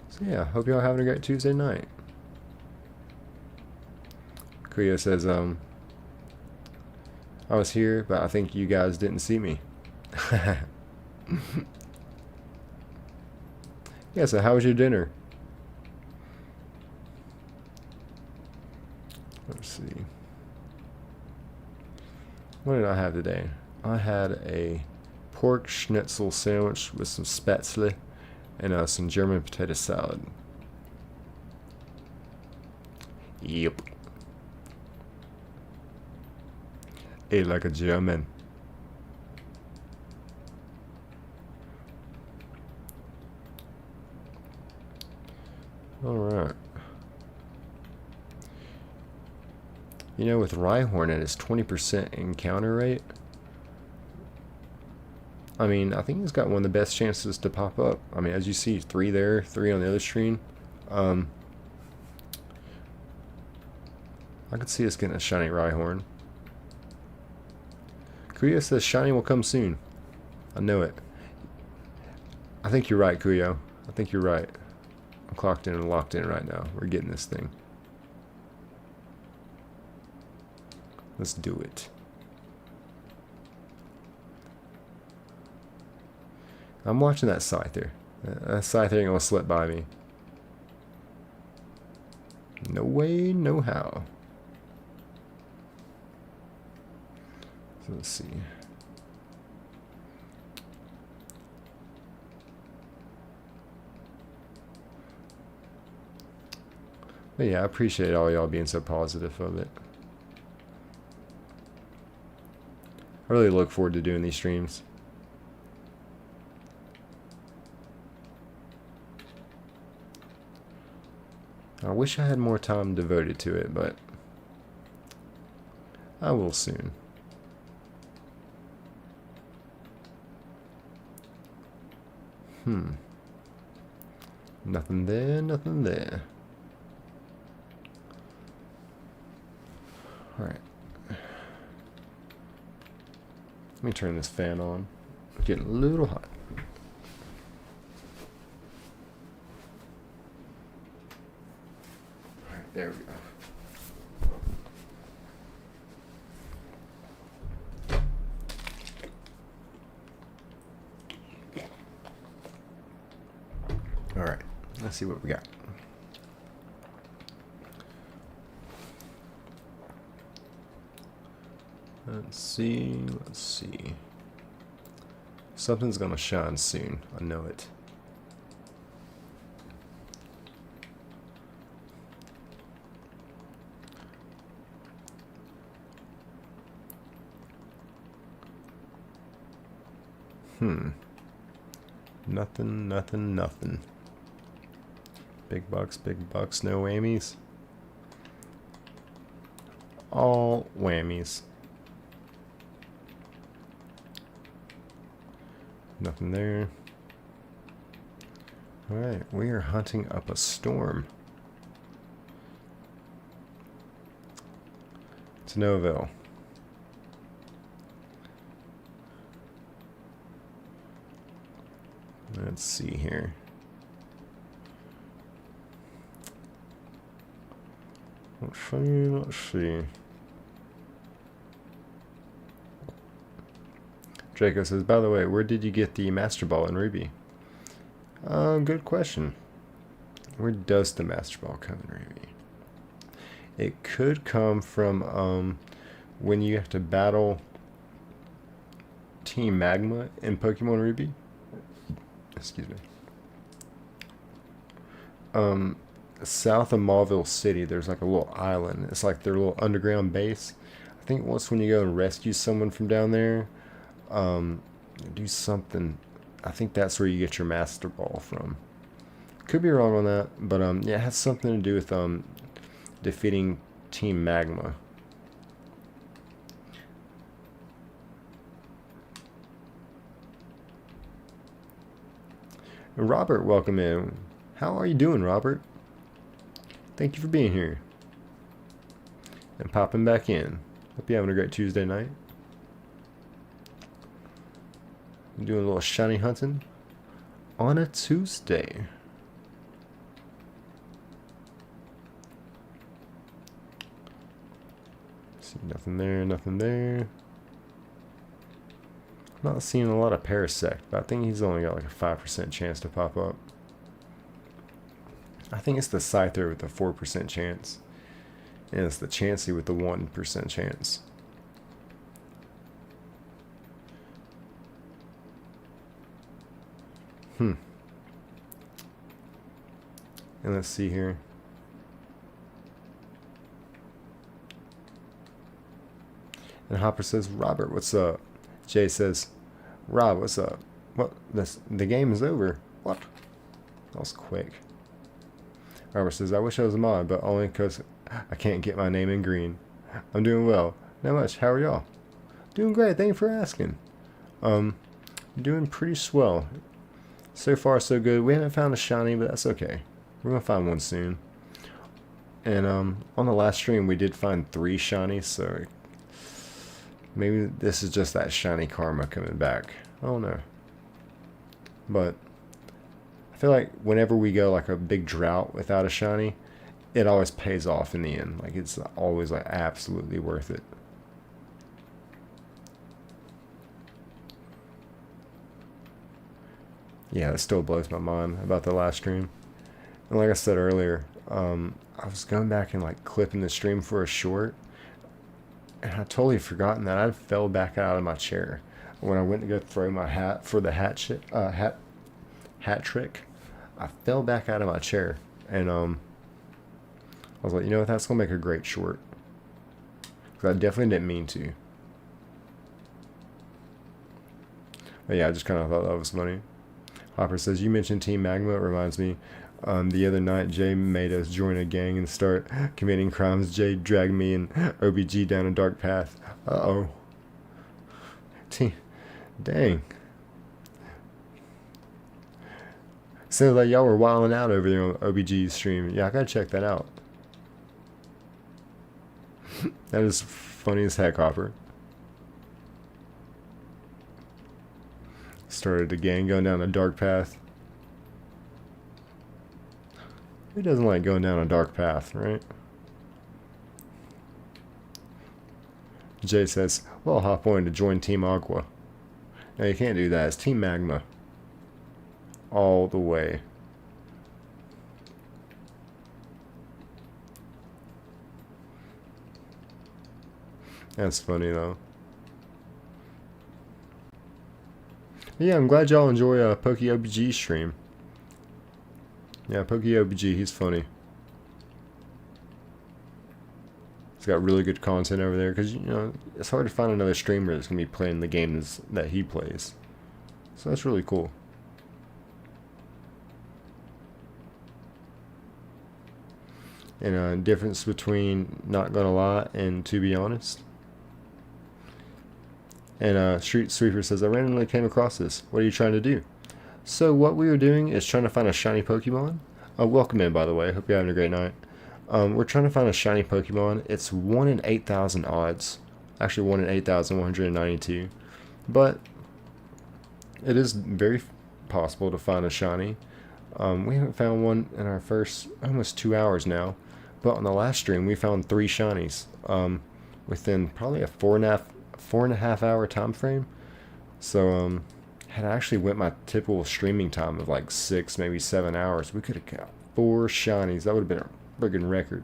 Speaker 1: So yeah, hope y'all having a great Tuesday night. Kuyo says, I was here, but I think you guys didn't see me. Yeah, so how was your dinner? Let's see. What did I have today? I had a pork schnitzel sandwich with some spätzle and some German potato salad. Yep. Ate like a German. Alright. You know, with Rhyhorn at his 20% encounter rate, I mean, I think he's got one of the best chances to pop up. I mean, as you see, 3 there, 3 on the other screen. I could see us getting a shiny Rhyhorn. Kuyo says shiny will come soon. I know it. I think you're right, Kuyo. I think you're right. I'm clocked in and locked in right now. We're getting this thing. Let's do it. I'm watching that Scyther. That Scyther ain't gonna slip by me. No way, no how. So let's see. But yeah, I appreciate all y'all being so positive of it. I really look forward to doing these streams. I wish I had more time devoted to it, but I will soon. Nothing there, nothing there. Alright. Let me turn this fan on. It's getting a little hot. Alright. There we go. All right, let's see what we got. Let's see. Something's gonna shine soon. I know it. Nothing. Big bucks, no whammies. All whammies. Nothing there. Alright, we are hunting up a storm. To Noville. Let's see here. Let's see. Draco says, by the way, where did you get the Master Ball in Ruby? Good question. Where does the Master Ball come in Ruby? It could come from when you have to battle Team Magma in Pokemon Ruby. Excuse me. South of Mauville City, there's like a little island. It's like their little underground base. I think once when you go and rescue someone from down there, do something. I think that's where you get your Master Ball from. Could be wrong on that, but yeah, it has something to do with defeating Team Magma. Robert, welcome in. How are you doing, Robert? Thank you for being here and popping back in. Hope you're having a great Tuesday night. I'm doing a little shiny hunting on a Tuesday. See, nothing there, nothing there. I'm not seeing a lot of Parasect, but I think he's only got like a 5% chance to pop up. I think it's the Scyther with the 4% chance. And it's the Chansey with the 1% chance. And let's see here. And Hopper says, Robert, what's up? Jay says, Rob, what's up? What? The game is over. What? That was quick. Robert says, I wish I was a mod, but only because I can't get my name in green. I'm doing well. Not much. How are y'all? Doing great. Thank you for asking. Doing pretty swell. So far, so good. We haven't found a shiny, but that's okay. We're going to find one soon. And on the last stream, we did find 3 shinies, so maybe this is just that shiny karma coming back. I don't know. But I feel like whenever we go like a big drought without a shiny, it always pays off in the end. Like it's always like absolutely worth it. Yeah, that still blows my mind about the last stream. And like I said earlier, I was going back and like clipping the stream for a short, and I totally forgotten that I fell back out of my chair when I went to go throw my hat for the hat trick. I fell back out of my chair, and I was like, you know what, that's gonna make a great short, because I definitely didn't mean to. But yeah, I just kind of thought that was funny. Hopper says, you mentioned Team Magma. It reminds me, the other night Jay made us join a gang and start committing crimes. Jay dragged me and OBG down a dark path. Uh-oh. Dang. Sounds like y'all were wilding out over there on OBG's stream. Yeah, I gotta check that out. That is funny as heck, Hopper. Started the gang going down a dark path. Who doesn't like going down a dark path, right? Jay says, well, I'll hop on to join Team Agua. No, you can't do that. It's Team Magma. All the way. That's funny, though. But yeah, I'm glad y'all enjoy PokeOBG's stream. Yeah, PokeOBG, he's funny. He's got really good content over there, because, you know, it's hard to find another streamer that's going to be playing the games that he plays. So that's really cool. And difference between not gonna lie and to be honest. And Street Sweeper says, I randomly came across this. What are you trying to do? So what we were doing is trying to find a shiny Pokemon. Welcome in, by the way. Hope you're having a great night. We're trying to find a shiny Pokemon. It's 1 in 8,000 odds. Actually 1 in 8,192. But it is very possible to find a shiny. We haven't found one in our first almost 2 hours now. But on the last stream, we found 3 shinies within probably a 4.5 hour time frame. So had I actually went my typical streaming time of like 6, maybe 7 hours, we could have got 4 shinies. That would have been a friggin' record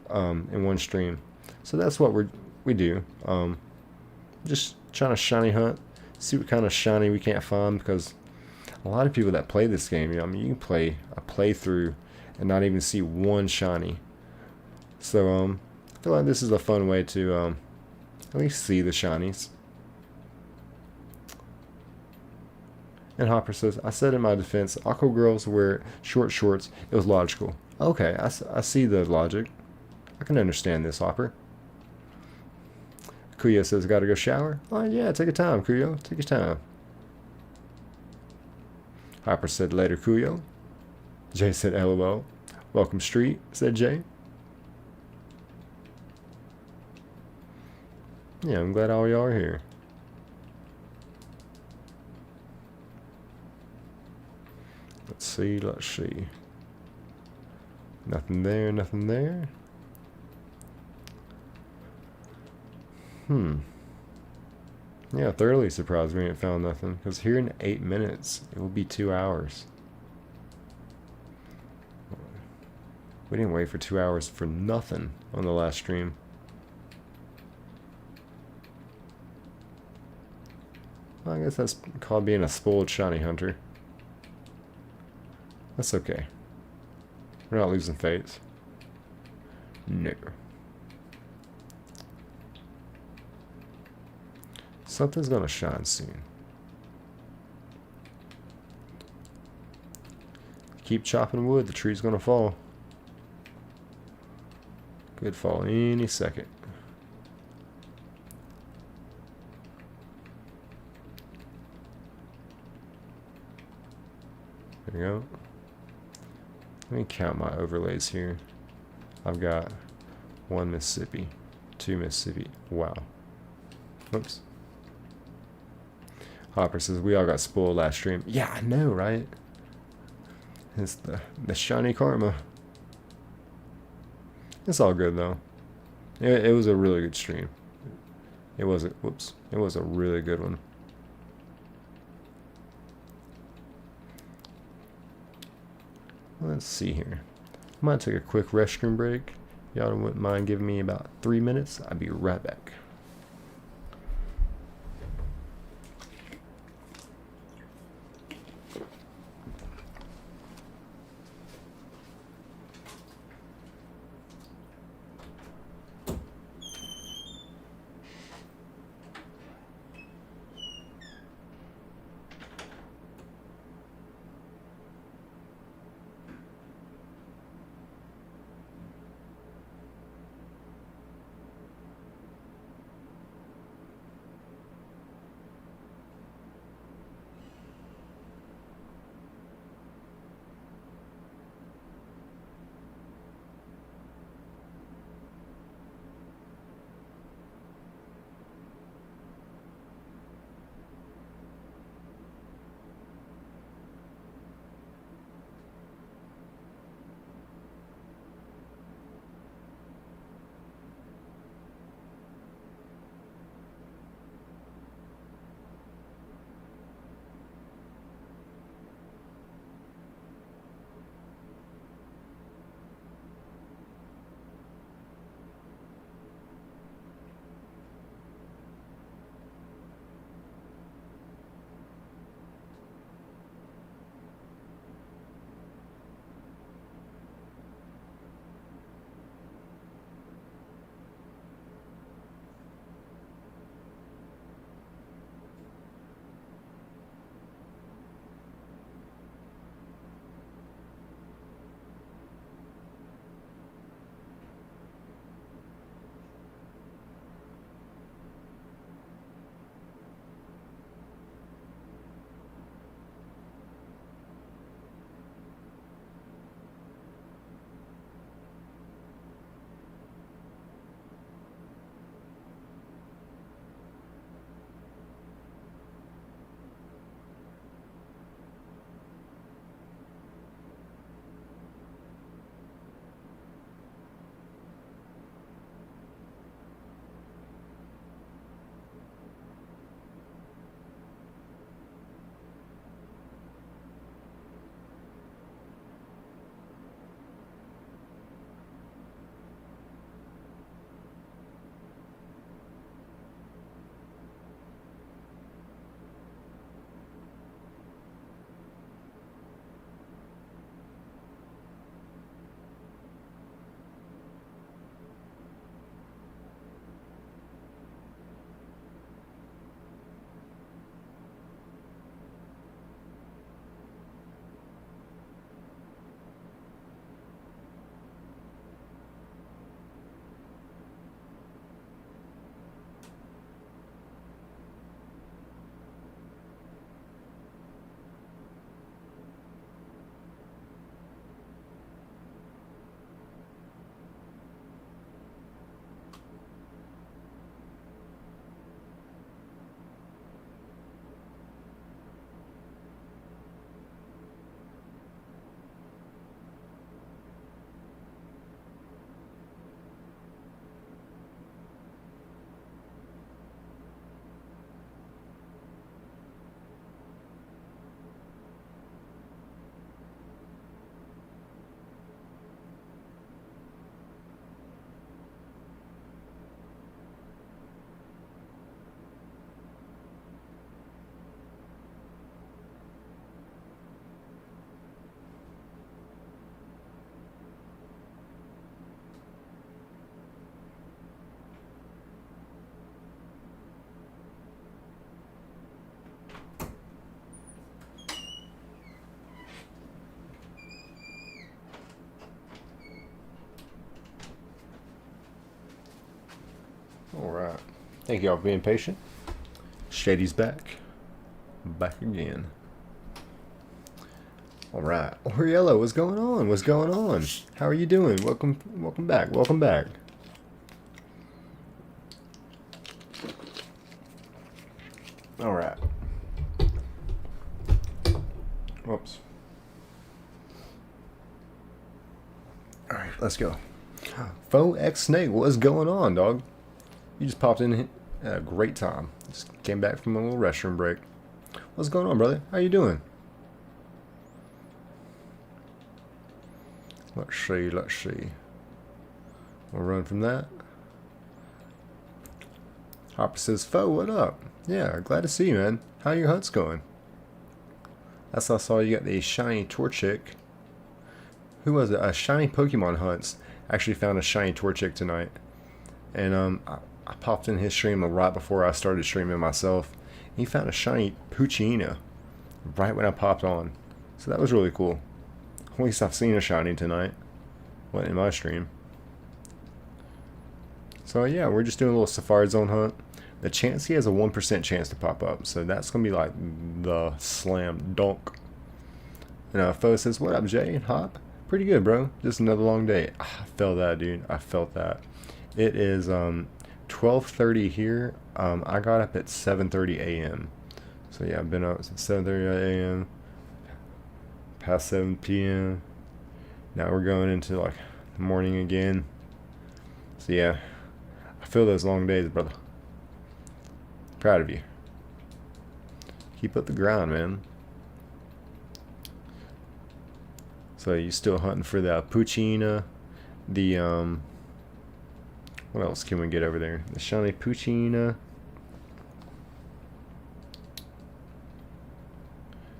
Speaker 1: in one stream. So that's what we do. Just trying to shiny hunt, see what kind of shiny we can't find, because a lot of people that play this game, you know, I mean, you can play a playthrough and not even see one shiny. So I feel like this is a fun way to at least see the shinies. And Hopper says, I said in my defense, Aqua girls wear short shorts. It was logical. Okay, I see the logic. I can understand this, Hopper. Kuya says, gotta go shower? Oh yeah, take your time, Kuyo. Take your time. Hopper said, later, Kuyo. Jay said, LOL. Welcome, Street, said Jay. Yeah, I'm glad all y'all are here. Let's see, let's see. Nothing there, nothing there. Yeah, thoroughly surprised we ain't found nothing. Because here in 8 minutes, it will be 2 hours. We didn't wait for 2 hours for nothing on the last stream. Well, I guess that's called being a spoiled shiny hunter. That's okay. We're not losing faith. No. Something's gonna shine soon. Keep chopping wood, the tree's gonna fall. Could fall any second. There we go. Let me count my overlays here. I've got 1 Mississippi, 2 Mississippi. Wow. Oops. Hopper says, we all got spoiled last stream. Yeah, I know, right? It's the shiny karma. It's all good, though. It was a really good stream. It was a really good one. Let's see here. I might take a quick restroom break. Y'all wouldn't mind giving me about 3 minutes? I'll be right back. Thank y'all for being patient. Shady's back. Back again. Alright. Oriello, what's going on? What's going on? How are you doing? Welcome back. Welcome back. Alright. Whoops. Alright, let's go. Faux X Snake, what's going on, dog? You just popped in at a great time. Just came back from a little restroom break. What's going on, brother? How you doing? Let's see, let's see. We'll run from that. Hopper says, Faux, what up? Yeah, glad to see you, man. How your hunts going? That's how I saw you got the shiny Torchic. Who was it? Shiny Pokemon Hunts. Actually found a shiny Torchic tonight. And I popped in his stream right before I started streaming myself. He found a shiny Poochyena right when I popped on. So that was really cool. At least I've seen a shiny tonight. Went in my stream. So yeah, we're just doing a little Safari Zone hunt. The chance, he has a 1% chance to pop up. So that's going to be like the slam dunk. And Faux says, what up, Jay and Hop? Pretty good, bro. Just another long day. I felt that, dude. I felt that. It is 12:30 here. I got up at 7:30 a.m. So yeah, I've been up since 7:30 a.m. past 7 p.m. Now we're going into like the morning again. So yeah, I feel those long days, brother. Proud of you. Keep up the grind, man. So you still hunting for the Poochyena, the what else can we get over there? The shiny Poochyena.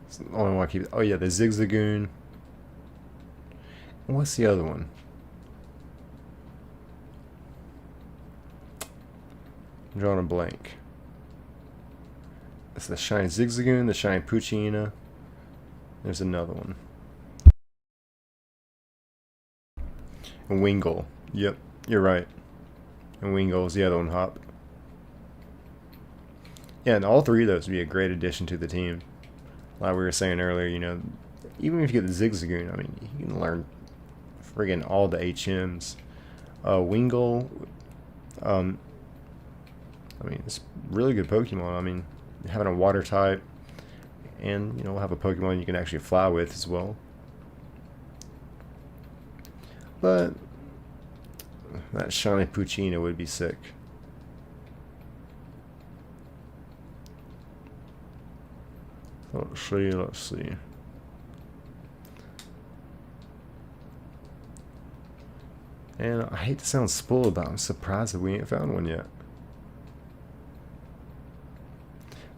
Speaker 1: It's the only one I keep. Oh yeah, the Zigzagoon. What's the other one? I'm drawing a blank. It's the shiny Zigzagoon, the shiny Poochyena. There's another one. And Wingull. Yep, you're right. And Wingull is the other one, Hop. Yeah, and all three of those would be a great addition to the team. Like we were saying earlier, you know, even if you get the Zigzagoon, I mean, you can learn friggin' all the HMs. Wingull, I mean, it's really good Pokemon. I mean, having a water type, and you know, have a Pokemon you can actually fly with as well. But that shiny Poochyena would be sick. Let's see, let's see. And I hate to sound spoiled, but I'm surprised that we ain't found one yet.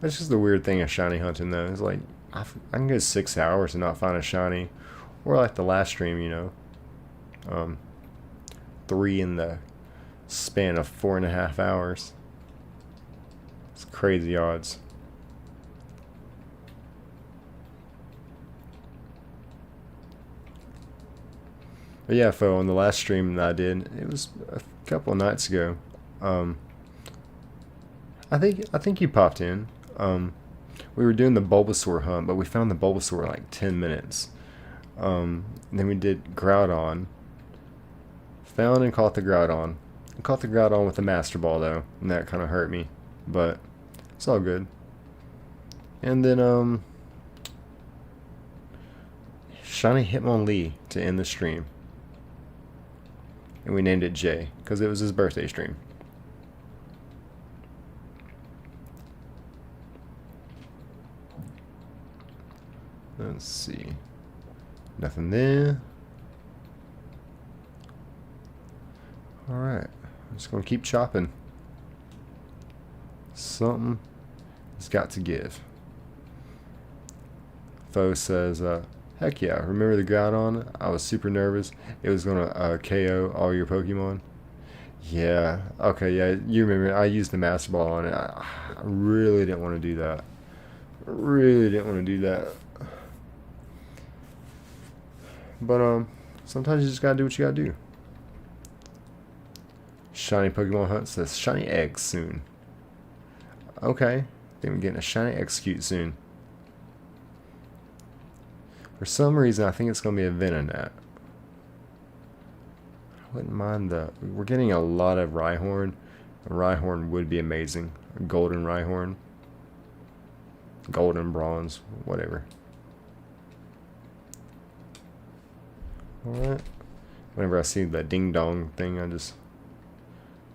Speaker 1: That's just the weird thing of shiny hunting, though. It's like, I can go 6 hours and not find a shiny. Or like the last stream, you know. 3 in the span of 4.5 hours. It's crazy odds. But yeah, Fo, on the last stream that I did, it was a couple of nights ago. I think you popped in. We were doing the Bulbasaur hunt, but we found the Bulbasaur in like 10 minutes. Then we did Groudon. Found and caught the Groudon. I caught the Groudon with the Master Ball though, and that kind of hurt me, but it's all good. And then shiny Hitmonlee to end the stream. And we named it Jay, because it was his birthday stream. Let's see. Nothing there. Alright. I'm just going to keep chopping. Something has got to give. Faux says, heck yeah, remember the Groudon? I was super nervous. It was going to KO all your Pokemon. Yeah, okay, yeah, you remember. I used the Master Ball on it. I really didn't want to do that. Really didn't want to do that. But, sometimes you just gotta do what you gotta do. Shiny Pokemon Hunt says shiny eggs soon. Okay. I think we're getting a shiny Execute soon. For some reason, I think it's going to be a Venonat. I wouldn't mind the... We're getting a lot of Rhyhorn. A Rhyhorn would be amazing. A golden Rhyhorn. Golden, bronze, whatever. Alright. Whenever I see the ding dong thing, I just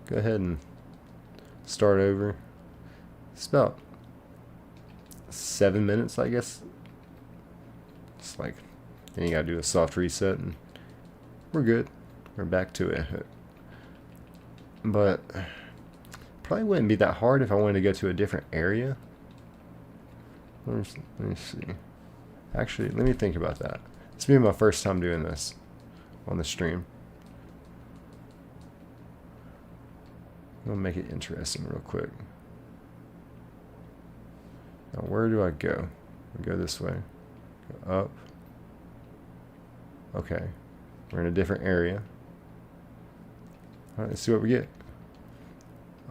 Speaker 1: go ahead and start over. It's about 7 minutes, I guess. It's like, then you gotta do a soft reset and we're good. We're back to it. But probably wouldn't be that hard if I wanted to go to a different area. Let me see. Actually, let me think about that. This will be my first time doing this on the stream. I'm gonna make it interesting real quick. Now, where do I go? I go this way. Go up. Okay. We're in a different area. Alright, let's see what we get.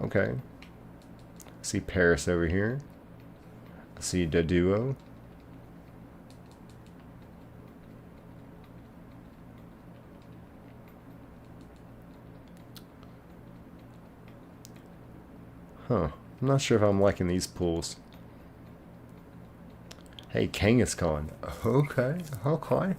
Speaker 1: Okay. I see Paris over here. I see Doduo. Huh. I'm not sure if I'm liking these pools. Hey, Kangaskhan. Okay.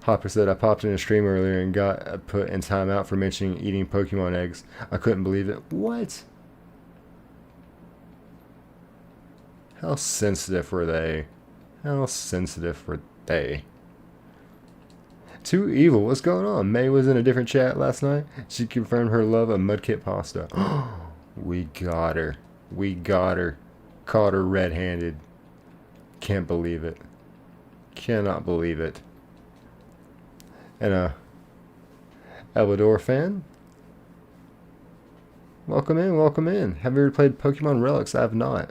Speaker 1: Hopper said, I popped in a stream earlier and got put in timeout for mentioning eating Pokemon eggs. I couldn't believe it. What? How sensitive were they? How sensitive were they? Too evil. What's going on? May was in a different chat last night. She confirmed her love of Mudkip pasta. We got her. We got her. Caught her red-handed. Can't believe it. Cannot believe it. And a Elvador fan. Welcome in, welcome in. Have you ever played Pokemon Relics? I have not.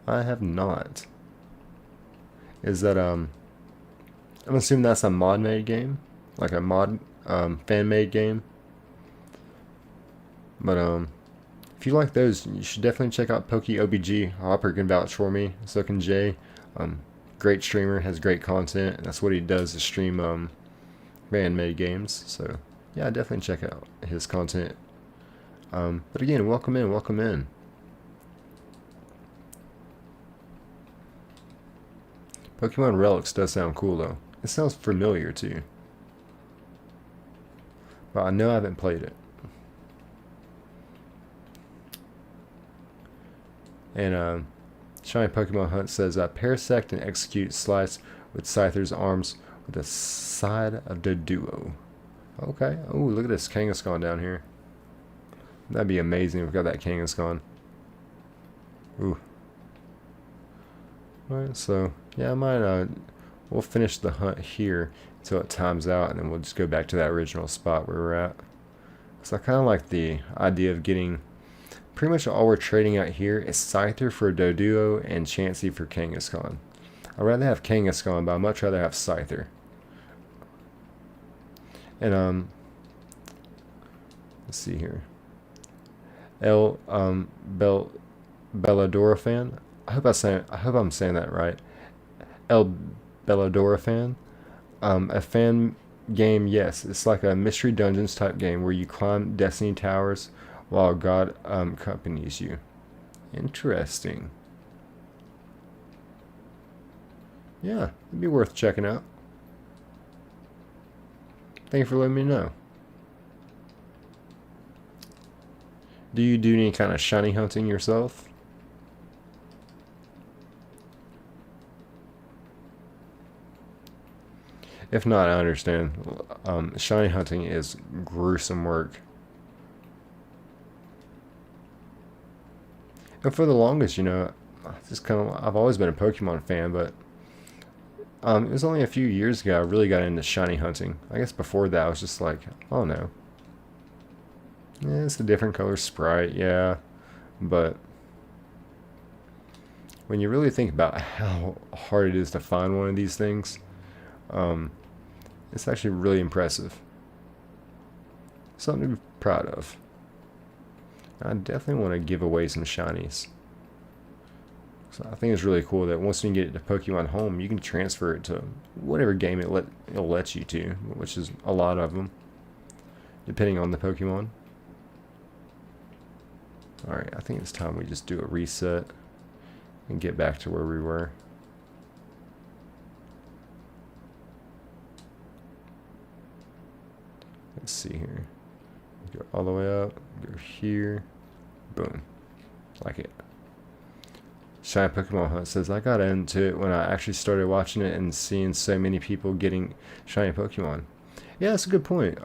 Speaker 1: I have not. Is that I'm assuming that's a mod-made game? Like a mod fan-made game? But if you like those, you should definitely check out PokeOBG. Hopper can vouch for me. So can Jay. Great streamer, has great content, and that's what he does, is stream fan-made games. So yeah, definitely check out his content. But again, welcome in, welcome in. Pokemon Relics does sound cool though. It sounds familiar too. But I know I haven't played it. And Shiny Pokemon Hunt says Parasect and Execute slice with Scyther's arms with a side of Doduo. Okay. Oh, look at this Kangaskhan down here. That'd be amazing if we got that Kangaskhan. Ooh. Alright, so yeah, I might we'll finish the hunt here until it times out, and then we'll just go back to that original spot where we're at. So I kind of like the idea of getting pretty much all we're trading out here is Scyther for Doduo and Chansey for Kangaskhan. I'd rather have Kangaskhan, but I'd much rather have Scyther. And let's see here. Belladora fan. I hope I'm saying that right. El Belladora fan. A fan game, yes. It's like a Mystery Dungeons type game where you climb Destiny Towers while God accompanies you. Interesting. Yeah, it'd be worth checking out. Thank you for letting me know. Do you do any kind of shiny hunting yourself? If not, I understand. Shiny hunting is gruesome work. And for the longest, you know, I've always been a Pokemon fan, but it was only a few years ago I really got into shiny hunting. I guess before that I was just like, oh no. Yeah, it's a different color sprite, yeah. But when you really think about how hard it is to find one of these things, it's actually really impressive. Something to be proud of. I definitely want to give away some shinies. So I think it's really cool that once you get it to Pokemon Home, you can transfer it to whatever game it'll let you to, which is a lot of them, depending on the Pokemon. Alright, I think it's time we just do a reset and get back to where we were. Let's see here. Go all the way up, go here, boom, like it. Shiny Pokemon Hunt says, I got into it when I actually started watching it and seeing so many people getting shiny Pokemon. Yeah, that's a good point.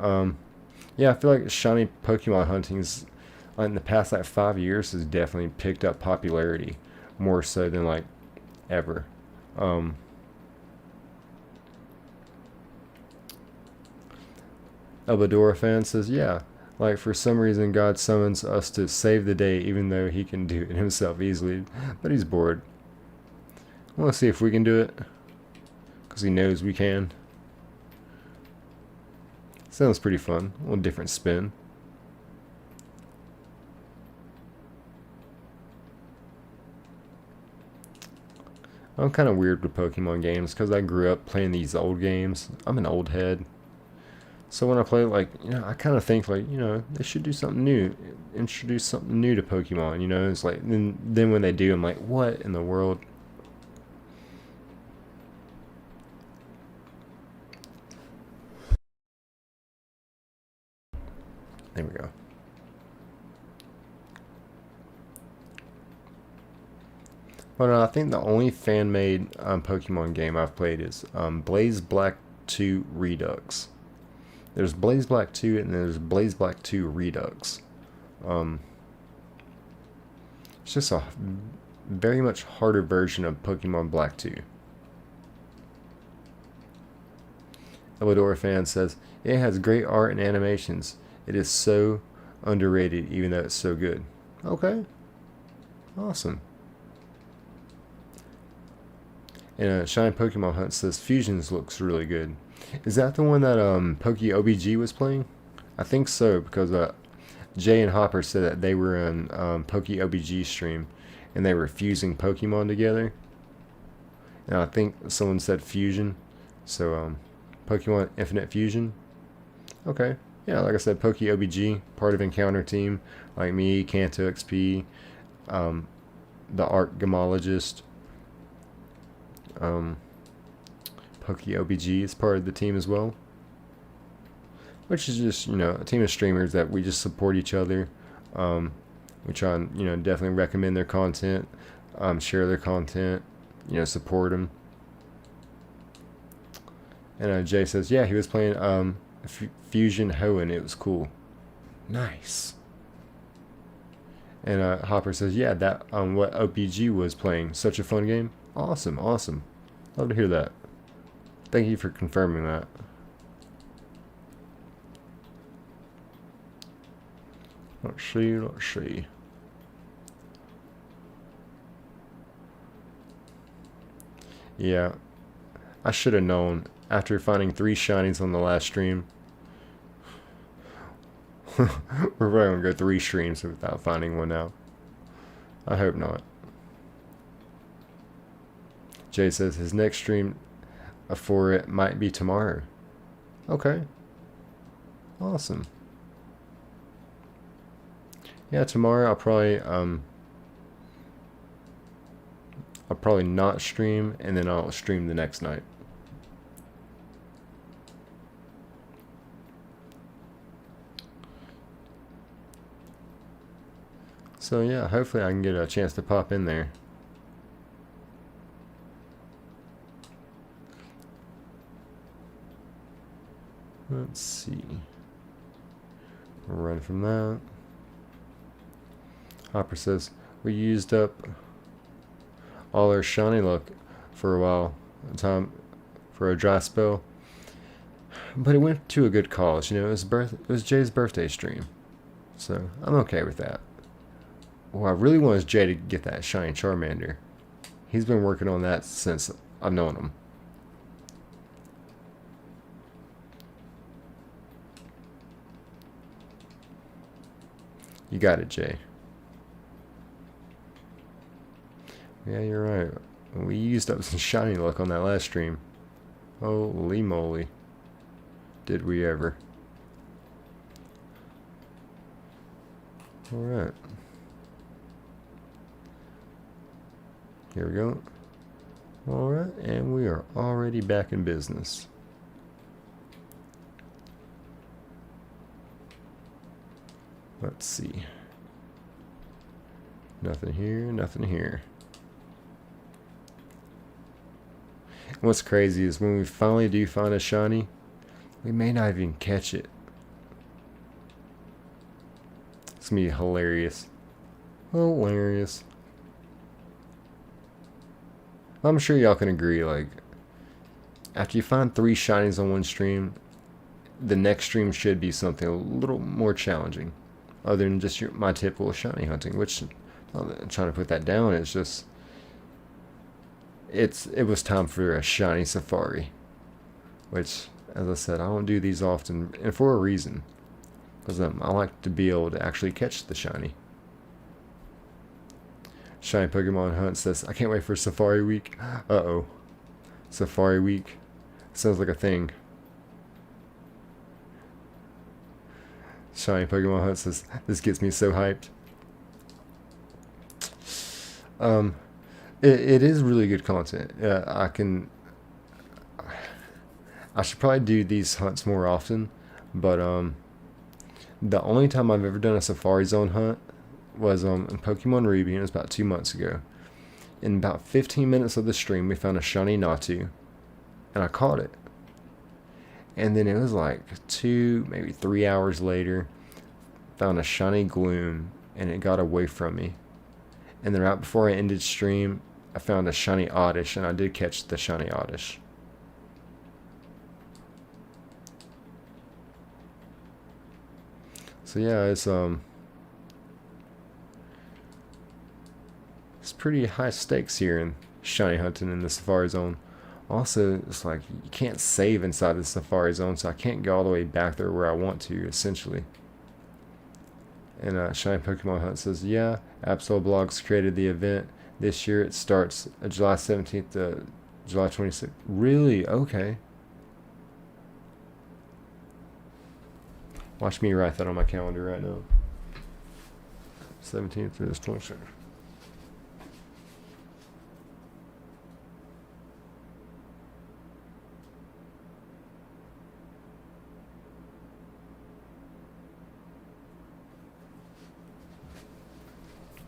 Speaker 1: Yeah, I feel like shiny Pokemon hunting's in the past like 5 years has definitely picked up popularity more so than like ever. Elbadora fan says, yeah, like for some reason God summons us to save the day even though he can do it himself easily, but he's bored. I want to see if we can do it because he knows we can. Sounds pretty fun. A little different spin. I'm kind of weird with Pokemon games because I grew up playing these old games. I'm an old head. So when I play, like, you know, I kind of think, like, you know, they should do something new. Introduce something new to Pokemon, you know? It's like, then when they do, I'm like, what in the world? There we go. But I think the only fan-made Pokemon game I've played is Blaze Black 2 Redux. There's Blaze Black 2 and there's Blaze Black 2 Redux. It's just a very much harder version of Pokemon Black 2. Elbadora fan says, it has great art and animations. It is so underrated even though it's so good. Okay. Awesome. And Shiny Pokemon Hunt says Fusions looks really good. Is that the one that PokeOBG was playing? I think so, because Jay and Hopper said that they were on PokeOBG stream and they were fusing Pokemon together. And I think someone said Fusion. So Pokemon Infinite Fusion. Okay. Yeah, like I said, PokeOBG, part of Encounter Team, like me, Kanto XP, the Art Gemologist. PokeOBG is part of the team as well, which is just, you know, a team of streamers that we just support each other. We try and, you know, definitely recommend their content, share their content, you know, support them. And Jay says, yeah, he was playing Fusion Hoenn. It was cool. Nice. And Hopper says, yeah, that what OPG was playing. Such a fun game. Awesome, awesome. Love to hear that. Thank you for confirming that. Let's see, let's see. Yeah, I should have known after finding 3 shinies on the last stream. We're probably gonna go 3 streams without finding one now. I hope not. Jay says his next stream for it might be tomorrow. Okay. Awesome. Yeah, tomorrow I'll probably not stream, and then I'll stream the next night. So yeah, hopefully I can get a chance to pop in there. Let's see. Run from that. Hopper says, we used up all our shiny luck for a while, for a dry spell. But it went to a good cause, you know, it was Jay's birthday stream. So I'm okay with that. What I really want is Jay to get that shiny Charmander. He's been working on that since I've known him. You got it, Jay. Yeah, you're right. We used up some shiny luck on that last stream. Holy moly. Did we ever. Alright. Here we go. Alright, and we are already back in business. Let's see. Nothing here, nothing here. And what's crazy is when we finally do find a shiny, we may not even catch it. It's gonna be hilarious. Hilarious. I'm sure y'all can agree, like, after you find 3 shinies on one stream, the next stream should be something a little more challenging. Other than just my typical shiny hunting, which, I'm trying to put that down, it's just, it was time for a shiny safari. Which, as I said, I don't do these often, and for a reason. Because I like to be able to actually catch the shiny. Shiny Pokemon Hunt says, I can't wait for Safari Week. Uh-oh. Safari Week. Sounds like a thing. Shiny Pokemon Hunt says, this gets me so hyped. It is really good content. I should probably do these hunts more often, but the only time I've ever done a Safari Zone hunt was in Pokemon Ruby, and it was about 2 months ago. In about 15 minutes of the stream, we found a shiny Natu, and I caught it. And then it was like 2, maybe 3 hours later, found a shiny Gloom, and it got away from me. And then right before I ended stream, I found a shiny Oddish, and I did catch the shiny Oddish. So yeah, it's pretty high stakes here in shiny hunting in the Safari Zone. Also, it's like you can't save inside the Safari Zone, so I can't go all the way back there where I want to, essentially. And Shiny Pokemon Hunt says, yeah, Absol Blogs created the event this year. It starts July 17th to July 26th. Really? Okay. Watch me write that on my calendar right now. 17th through this 26th.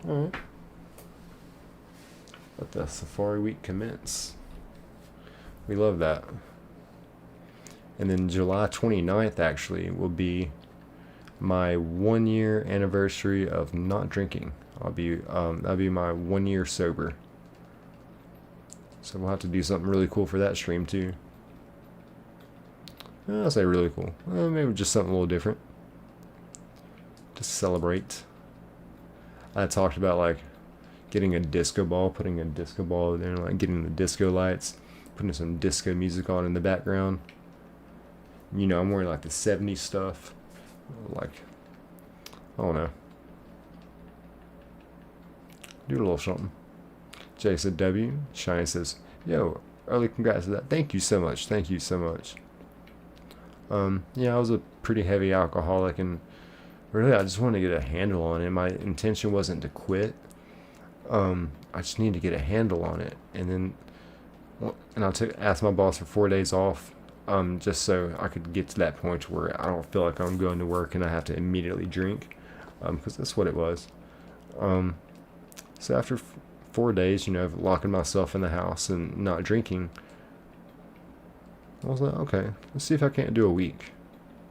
Speaker 1: Alright. Let the Safari Week commence. We love that. And then July 29th actually will be my 1 year anniversary of not drinking. That'll be my 1 year sober. So we'll have to do something really cool for that stream too. I'll say really cool. Maybe just something a little different. To celebrate. I talked about like getting a disco ball, putting a disco ball there, like getting the disco lights, putting some disco music on in the background. You know, I'm wearing like the 70s stuff. Like, I don't know. Do a little something. Jay said W. Shiny says, yo, early congrats to that. Thank you so much. Thank you so much. Yeah, I was a pretty heavy alcoholic, and really I just wanted to get a handle on it. My intention wasn't to quit. I just needed to get a handle on it. And I asked my boss for 4 days off. Just so I could get to that point where I don't feel like I'm going to work and I have to immediately drink, because that's what it was. So after 4 days, you know, of locking myself in the house and not drinking, I was like, okay, let's see if I can't do a week.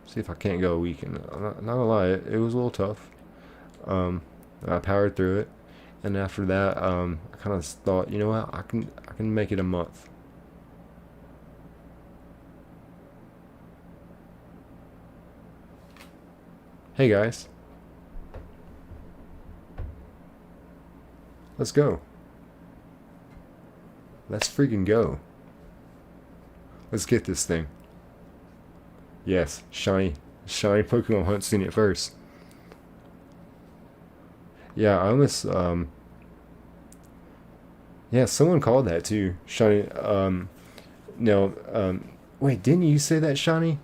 Speaker 1: See if I can't go a week. And I'm not gonna lie, it was a little tough. I powered through it, and after that, I kind of thought, you know what, I can make it a month. Hey guys, let's go. Let's freaking go. Let's get this thing. Yes, shiny Pokemon Hunt seen it first. Yeah, I almost Yeah, someone called that too. Shiny. No. Wait, didn't you say that, Shiny?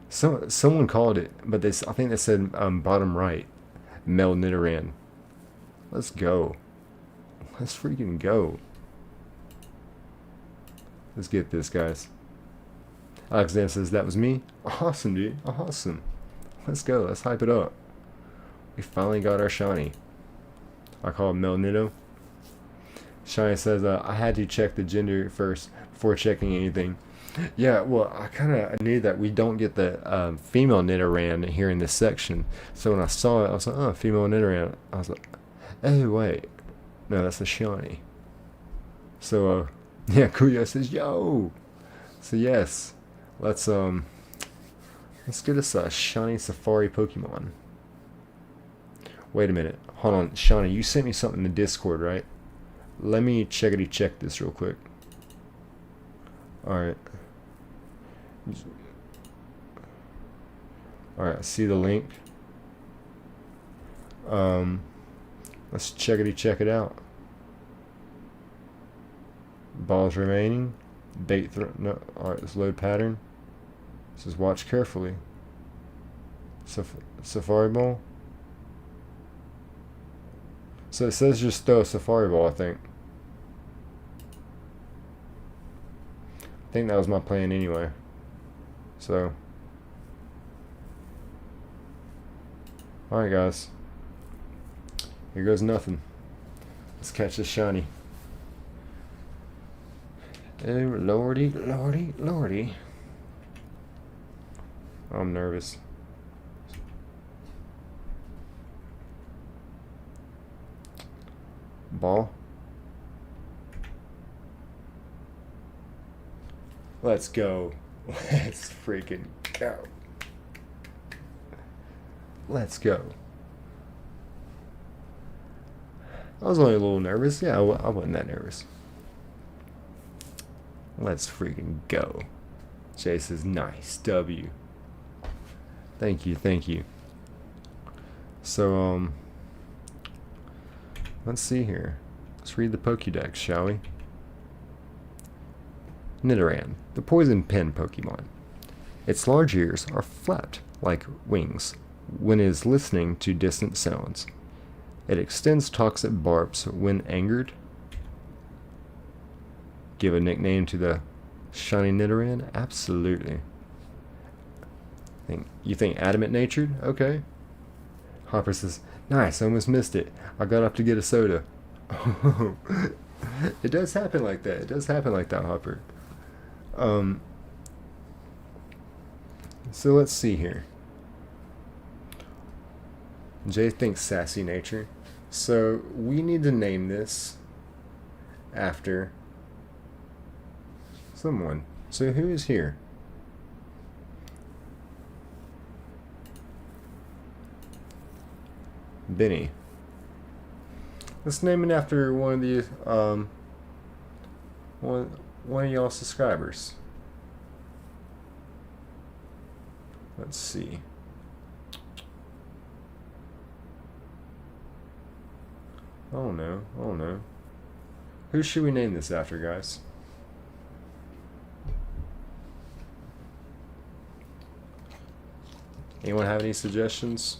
Speaker 1: Someone called it, but I think they said bottom right. Mel Nidoran. Let's go. Let's freaking go. Let's get this, guys. Alexander says that was me. Awesome, dude. Awesome. Let's go. Let's hype it up. We finally got our shiny. I call it Mel Nido. Shiny says I had to check the gender first before checking anything. Yeah, well, I kind of knew that we don't get the female Nidoran here in this section. So when I saw it, I was like, oh, female Nidoran. I was like, oh, wait. No, that's a shiny. So, yeah, Kuya says, yo. So, yes, let's get us a shiny Safari Pokemon. Wait a minute. Hold on. Shiny, you sent me something in Discord, right? Let me check this real quick. Alright. Alright, I see the link. Let's check it out. Balls remaining. Bait throw. No. Alright, let's load pattern. This is watch carefully. Safari Ball. So it says just throw a Safari Ball, I think. I think that was my plan anyway. So. Alright, guys. Here goes nothing. Let's catch this shiny. Oh, lordy, lordy, lordy. I'm nervous. Ball. Let's go. Let's freaking go. Let's go. I was only a little nervous. Yeah, I wasn't that nervous. Let's freaking go. Jay says, nice. W. Thank you, thank you. So, let's see here. Let's read the Pokédex, shall we? Nidoran, the poison pen Pokemon. Its large ears are flapped like wings when it is listening to distant sounds. It extends toxic barbs when angered. Give a nickname to the shiny Nidoran? Absolutely. You think adamant natured? Okay. Hopper says, nice, I almost missed it. I got up to get a soda. It does happen like that. It does happen like that, Hopper. So let's see here. Jay thinks sassy nature. So we need to name this after someone. So who is here? Benny. Let's name it after one of the one of y'all subscribers. Let's see. Oh no, oh no. Who should we name this after, guys? Anyone have any suggestions?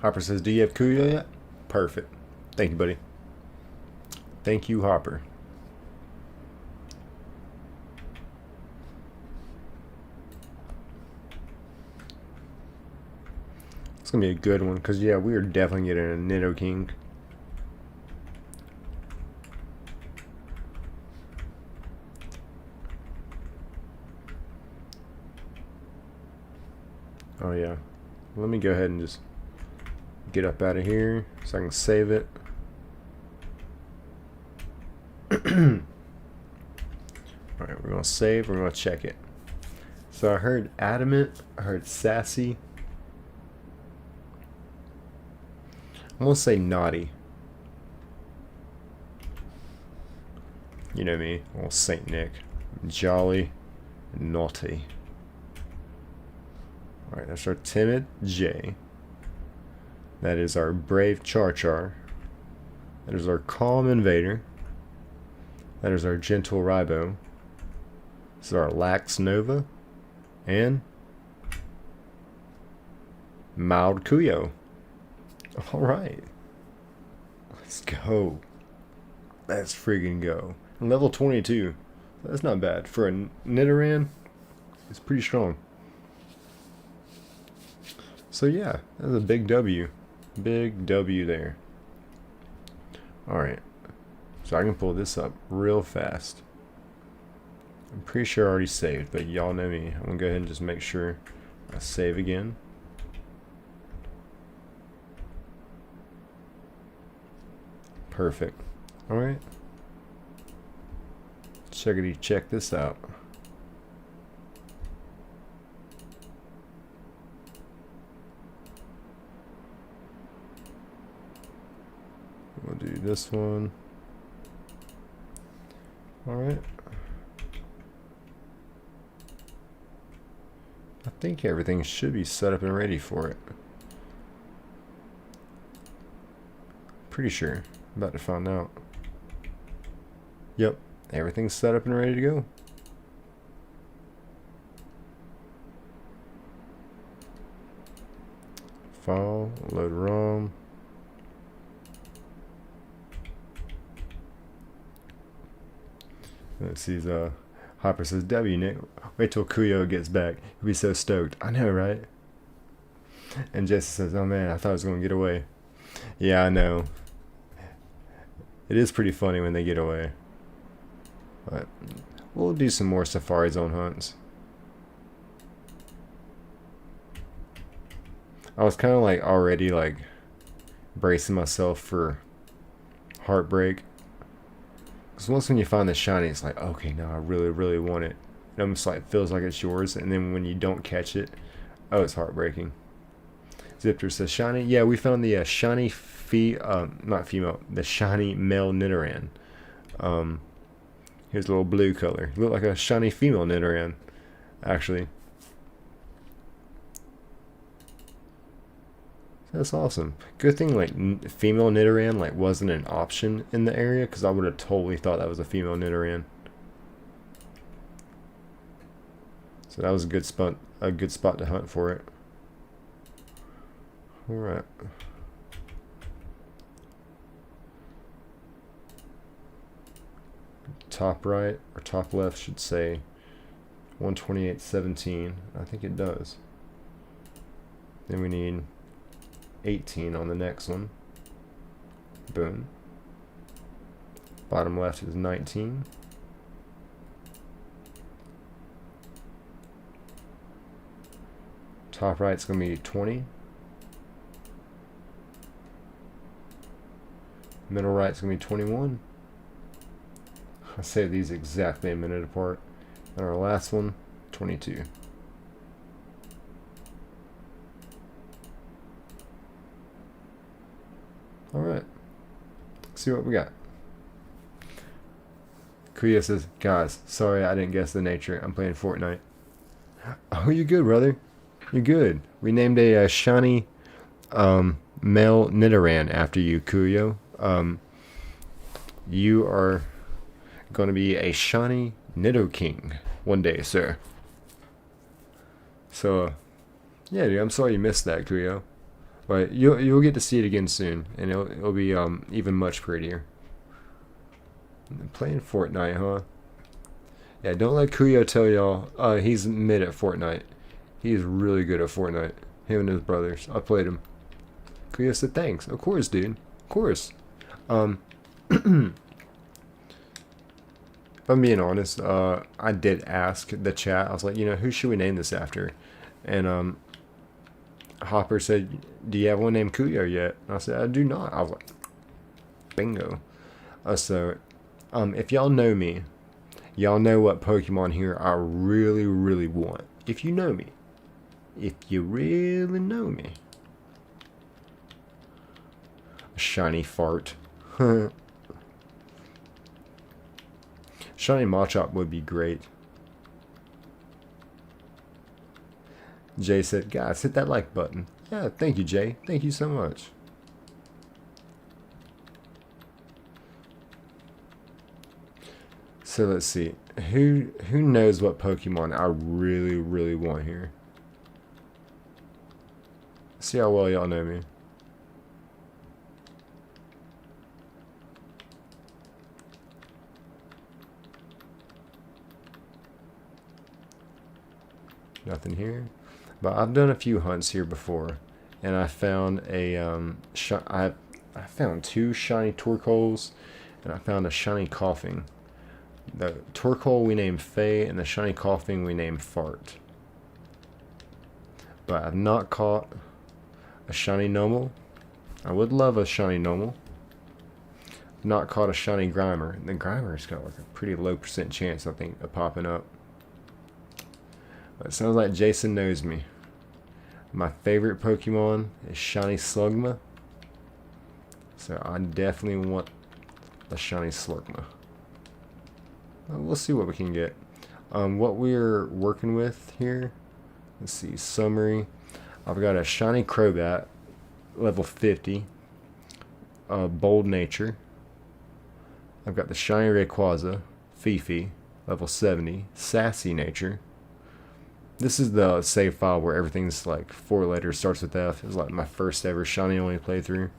Speaker 1: Hopper says, do you have Kuya yet? Perfect. Thank you, buddy. Thank you, Hopper. It's going to be a good one, because, yeah, we are definitely getting a Nidoking. Oh, yeah. Let me go ahead and just get up out of here so I can save it. Alright, we're going to save, we're going to check it. So I heard adamant, I heard sassy. I'm going to say naughty. You know me, old Saint Nick. Jolly, naughty. Alright, that's our timid J. That is our brave Char Char. That is our calm Invader. That is our gentle Raibo. This is our Lax Nova. And mild Kuyo. Alright. Let's go. Let's friggin' go. Level 22. That's not bad. For a Nidoran, it's pretty strong. So yeah, that's a big W. Big W there. Alright. So I can pull this up real fast. I'm pretty sure I already saved, but y'all know me. I'm gonna go ahead and just make sure I save again. Perfect. Alright. Check this out. We'll do this one. Alright. I think everything should be set up and ready for it. Pretty sure. I'm about to find out. Yep. Everything's set up and ready to go. File, load ROM. Let's see, Hopper says, W, Nick. Wait till Kuyo gets back. He'll be so stoked. I know, right? And Jesse says, oh man, I thought I was going to get away. Yeah, I know. It is pretty funny when they get away. But we'll do some more Safari Zone hunts. I was kind of like already like bracing myself for heartbreak. Because once when you find the shiny, it's like, okay, no, I really, really want it. It almost like feels like it's yours. And then when you don't catch it, oh, it's heartbreaking. Zipter says, shiny? Yeah, we found the shiny not female, the shiny male Nidoran. Here's a little blue color. Look like a shiny female Nidoran, actually. That's awesome. Good thing like female Nidoran like wasn't an option in the area, because I would have totally thought that was a female Nidoran. So that was a good spot to hunt for it. All right. Top right or top left should say 128.17. I think it does. Then we need 18 on the next one. Boom. Bottom left is 19. Top right's going to be 20. Middle right's going to be 21. I saved these exactly a minute apart. And our last one, 22. Alright. Let's see what we got. Kuya says, guys, sorry I didn't guess the nature. I'm playing Fortnite. Oh, you're good, brother. You're good. We named a shiny male Nidoran after you, Kuyo. You are going to be a shiny Nidoking one day, sir. So, yeah, dude, I'm sorry you missed that, Kuyo. But you'll get to see it again soon, and it'll be even much prettier. Playing Fortnite, huh? Yeah, don't let Kuyo tell y'all he's mid at Fortnite. He's really good at Fortnite. Him and his brothers. I played him. Kuyo said thanks. Of course, dude. Of course. If I'm being honest, I did ask the chat. I was like, who should we name this after? And Hopper said, do you have one named Kuyo yet? And I said, I do not. I was like, bingo. So, if y'all know me, y'all know what Pokemon here I really, really want. If you know me. If you really know me. A shiny fart. Shiny Machop would be great. Jay said, guys, hit that like button. Yeah, thank you, Jay. Thank you so much. So let's see. Who knows what Pokemon I really want here? See how well y'all know me. Nothing here. But I've done a few hunts here before, and I found a I found 2 shiny Torkoals, and I found a shiny Coughing. The Torkoal we named Faye, and the shiny Coughing we named Fart. But I've not caught a shiny Numel. I would love a shiny Numel. Not caught a shiny Grimer. The Grimer's got like a pretty low % chance, I think, of popping up. But it sounds like Jason knows me. My favorite Pokemon is shiny Slugma. So I definitely want the shiny Slugma. We'll see what we can get. What we're working with here, let's see, summary. I've got a shiny Crobat, level 50, Bold Nature. I've got the shiny Rayquaza, Fifi, level 70, Sassy Nature. This is the save file where everything's like 4 letters, starts with F. It was like my first ever shiny only playthrough.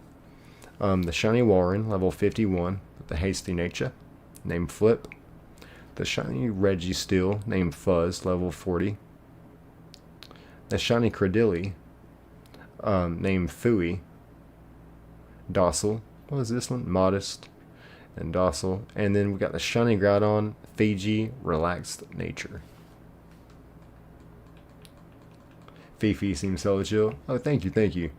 Speaker 1: The shiny Warren, level 51, with the Hasty Nature, named Flip. The shiny Registeel, named Fuzz, level 40. The shiny Cradily, named Fooey. Docile. What was this one? Modest and Docile. And then we got the shiny Groudon, Fiji, Relaxed Nature. Fifi seems hella chill. Oh, thank you, thank you.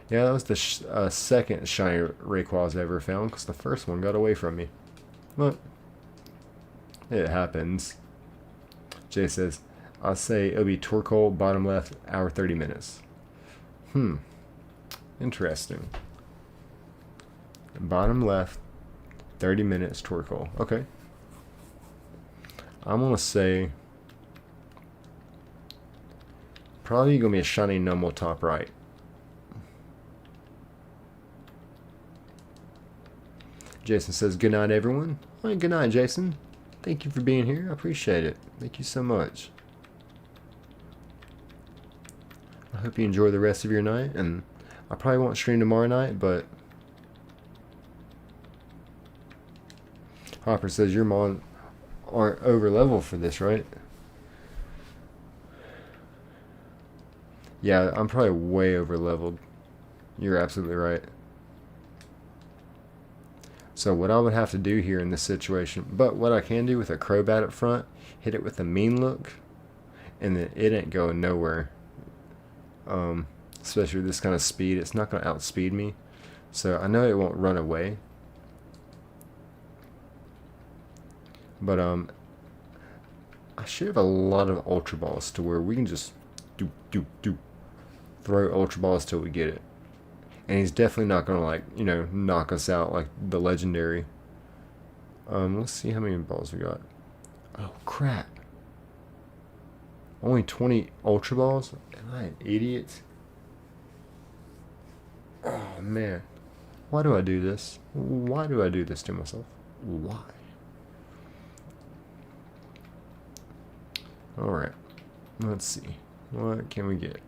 Speaker 1: Yeah, that was the second shiny Rayquaza I ever found, because the first one got away from me. But it happens. Jay says, I'll say it'll be Torkoal, bottom left, hour 30 minutes. Interesting. Bottom left, 30 minutes Torkoal. Okay. I'm going to say probably going to be a shiny Numel top right. Jason says, good night, everyone. All right, good night, Jason. Thank you for being here. I appreciate it. Thank you so much. I hope you enjoy the rest of your night, and I probably won't stream tomorrow night, but Hopper says your Mon aren't over level for this, right? Yeah, I'm probably way over leveled. You're absolutely right. So what I would have to do here in this situation, but what I can do with a Crobat up front, hit it with a mean look, and then it ain't going nowhere. Especially with this kind of speed, it's not going to outspeed me. So I know it won't run away. But I should have a lot of Ultra Balls to where we can just throw Ultra Balls till we get it. And he's definitely not going to, like, you know, knock us out like the legendary. Let's see how many balls we got. Oh, crap. Only 20 Ultra Balls? Am I an idiot? Oh, man. Why do I do this? Why do I do this to myself? Why? Alright. Let's see. What can we get?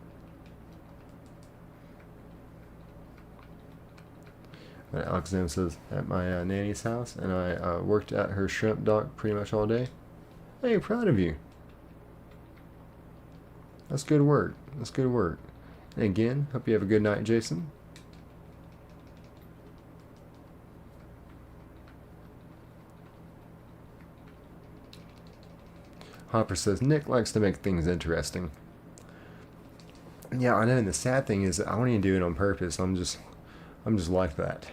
Speaker 1: Alexander says, at my nanny's house, and I worked at her shrimp dock pretty much all day. Hey, proud of you. That's good work. That's good work. And again, hope you have a good night, Jason. Hopper says, Nick likes to make things interesting. Yeah, I know, and the sad thing is that I don't even do it on purpose. I'm just like that.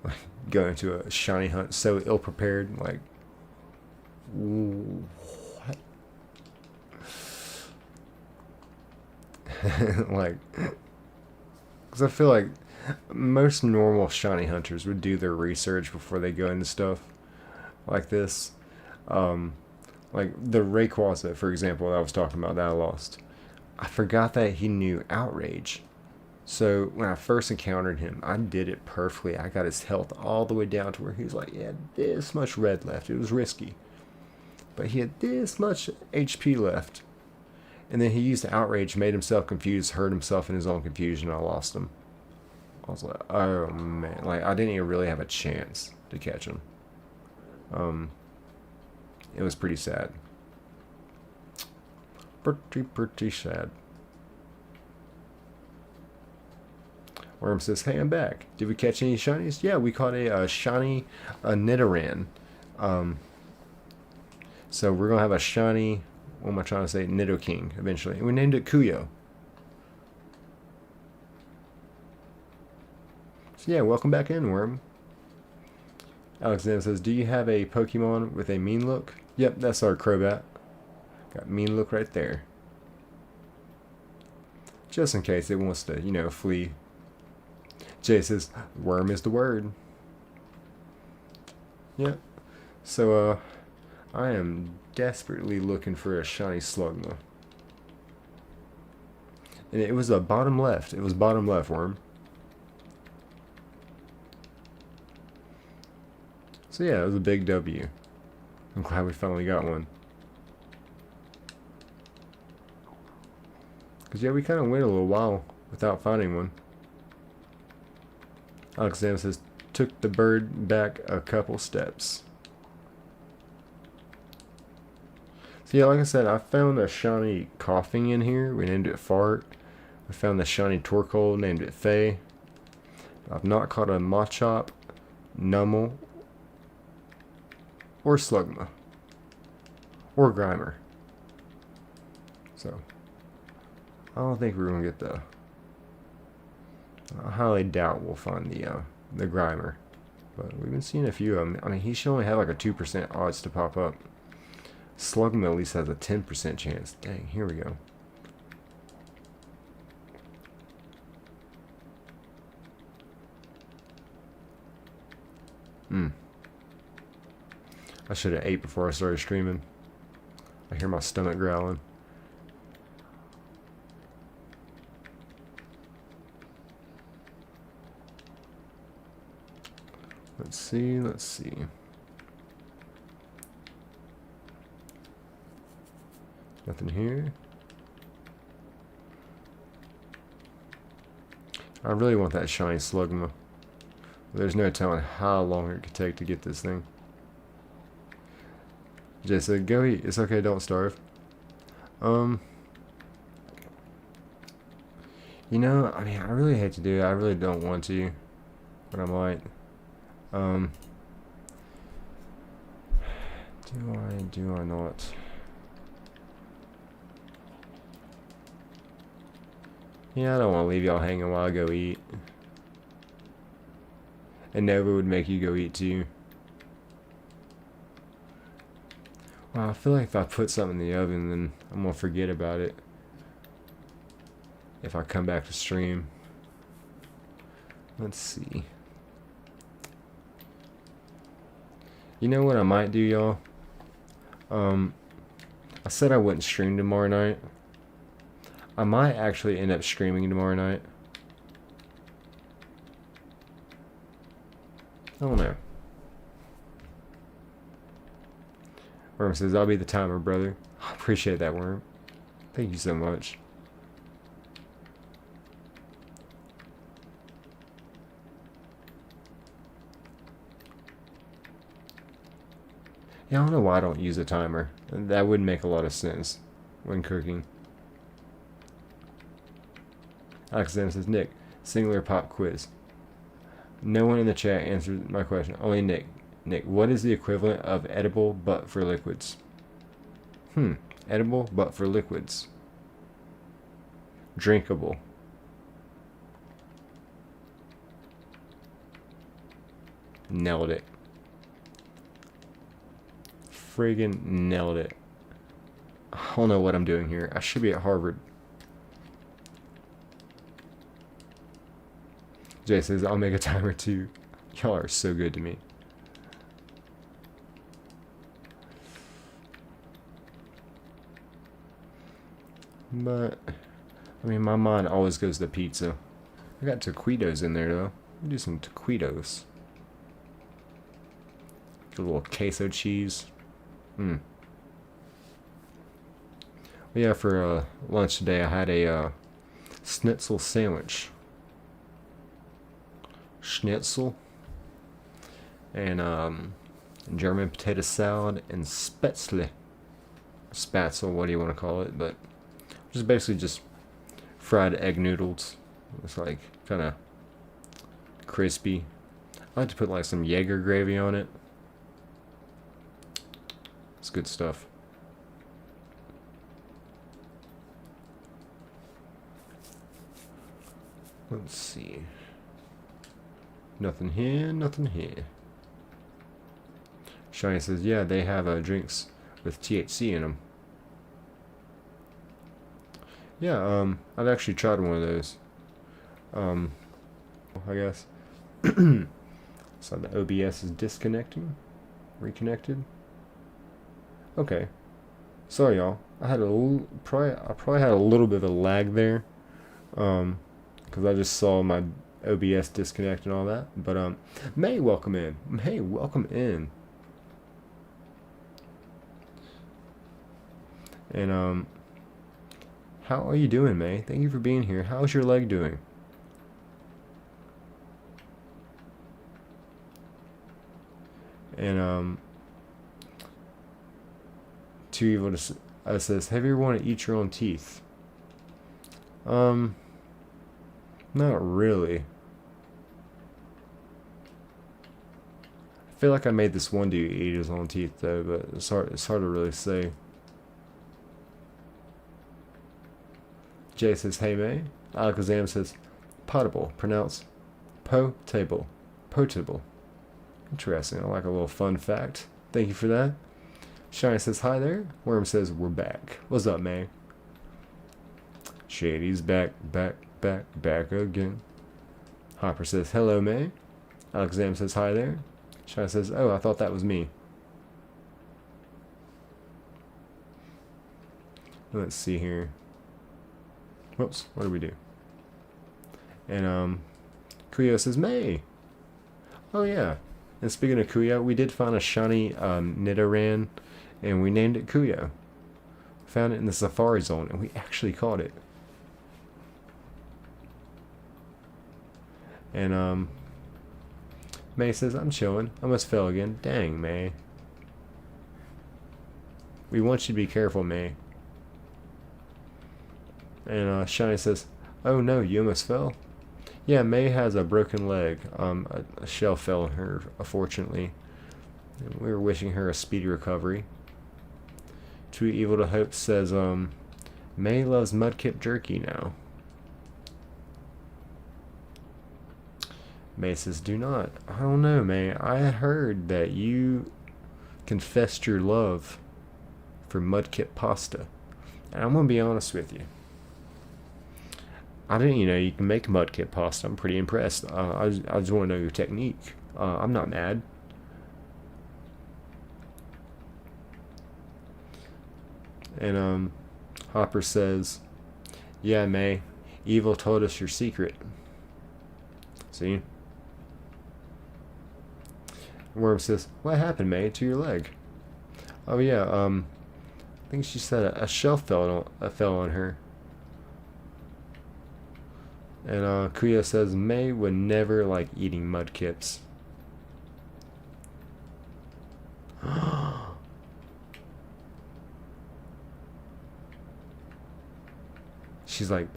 Speaker 1: Like going to a shiny hunt so ill prepared, like what? Like, because I feel like most normal shiny hunters would do their research before they go into stuff. like this. Like the Rayquaza, for example, that I was talking about that I lost. I forgot that he knew Outrage. So when I first encountered him, I did it perfectly. I got his health all the way down to where he was like, he had this much red left. It was risky. But he had this much HP left. And then he used Outrage, made himself confused, hurt himself in his own confusion, and I lost him. I was like, oh man. Like, I didn't even really have a chance to catch him. It was pretty sad. Pretty sad. Worm says, hey, I'm back. Did we catch any shinies? Yeah, we caught a shiny Nidoran. So we're going to have a shiny, what am I trying to say, Nidoking eventually. And we named it Kuyo. So yeah, welcome back in, Worm. Alexander says, do you have a Pokemon with a mean look? Yep, that's our Crobat. Got mean look right there. Just in case it wants to, you know, flee. Jay says, worm is the word. Yep. So, I am desperately looking for a shiny Slugma. And it was a bottom left. It was bottom left, Worm. So yeah, it was a big W. I'm glad we finally got one. Because yeah, we kind of went a little while without finding one. Alexander says, took the bird back a couple steps. So yeah, like I said, I found a shiny Coughing in here. We named it Fart. We found the shiny Torkoal, named it Faye. I've not caught a Machop, Numel, or Slugma, or Grimer. So, I don't think we're going to get the... I highly doubt we'll find the Grimer. But we've been seeing a few of them. I mean, he should only have like a 2% odds to pop up. Slugma at least has a 10% chance. Dang, here we go. I should have ate before I started streaming. I hear my stomach growling. Let's see, let's see. Nothing here. I really want that shiny Slugma. There's no telling how long it could take to get this thing. Jay said, go eat. It's okay, don't starve. You know, I mean, I really hate to do it. I really don't want to. But I'm like, do I not? Yeah, I don't want to leave y'all hanging while I go eat. And Nova would make you go eat too. Well, I feel like if I put something in the oven, then I'm going to forget about it. If I come back to stream. Let's see. You know what I might do, y'all? I said I wouldn't stream tomorrow night. I might actually end up streaming tomorrow night. I don't know. Worm says, I'll be the timer, brother. I appreciate that, Worm. Thank you so much. Yeah, I don't know why I don't use a timer. That would make a lot of sense when cooking. Alexander says, Nick, singular pop quiz. No one in the chat answered my question. Only Nick. Nick, what is the equivalent of edible but for liquids? Edible but for liquids. Drinkable. Nailed it. Friggin' nailed it. I don't know what I'm doing here. I should be at Harvard. Jay says, I'll make a timer too. Y'all are so good to me. But, I mean, my mind always goes to pizza. I got taquitos in there, though. Do some taquitos. Get a little queso cheese. Well, yeah, for lunch today, I had a schnitzel sandwich. Schnitzel. And German potato salad and spätzle. Spatzel, what do you want to call it? But just basically just fried egg noodles. It's like kind of crispy. I like to put like some Jaeger gravy on it. It's good stuff. Let's see. Nothing here, nothing here. Shiny says, yeah, they have drinks with THC in them. Yeah, I've actually tried one of those. I guess. So the OBS is disconnecting. Reconnected. Okay. Sorry, y'all. I probably had a little bit of a lag there. Because I just saw my OBS disconnect and all that. But May, welcome in. May, welcome in. And how are you doing, May? Thank you for being here. How's your leg doing? And Too Evil to says, have you ever wanted to eat your own teeth? Not really. I feel like I made this one dude eat his own teeth though, but it's hard to really say. Jay says, hey May. Alakazam says, potable, pronounced potable. Potable. Interesting. I like a little fun fact. Thank you for that. Shiny says, hi there. Worm says, we're back. What's up, May? Shady's back again. Hopper says, hello, May. Alakazam says, hi there. Shiny says, oh, I thought that was me. Let's see here. Whoops, what did we do? And Kuya says, May. Oh yeah. And speaking of Kuya, we did find a shiny Nidoran, and we named it Kuya. Found it in the Safari Zone, and we actually caught it. And May says, I'm chilling. I almost fell again. Dang, May. We want you to be careful, May. And Shiny says, oh no, you almost fell? Yeah, May has a broken leg. A shell fell on her, unfortunately. And we were wishing her a speedy recovery. Too Evil to Hope says, May loves Mudkip jerky now. May says, do not. I don't know, May. I heard that you confessed your love for Mudkip pasta. And I'm going to be honest with you. I didn't, you can make Mudkip pasta. I'm pretty impressed. I just want to know your technique. I'm not mad. And Hopper says, yeah, May, Evil told us your secret. See? Worm says, what happened, May, to your leg? Oh yeah, I think she said a shell fell on her. And Kuya says, May would never like eating Mudkips. She's like,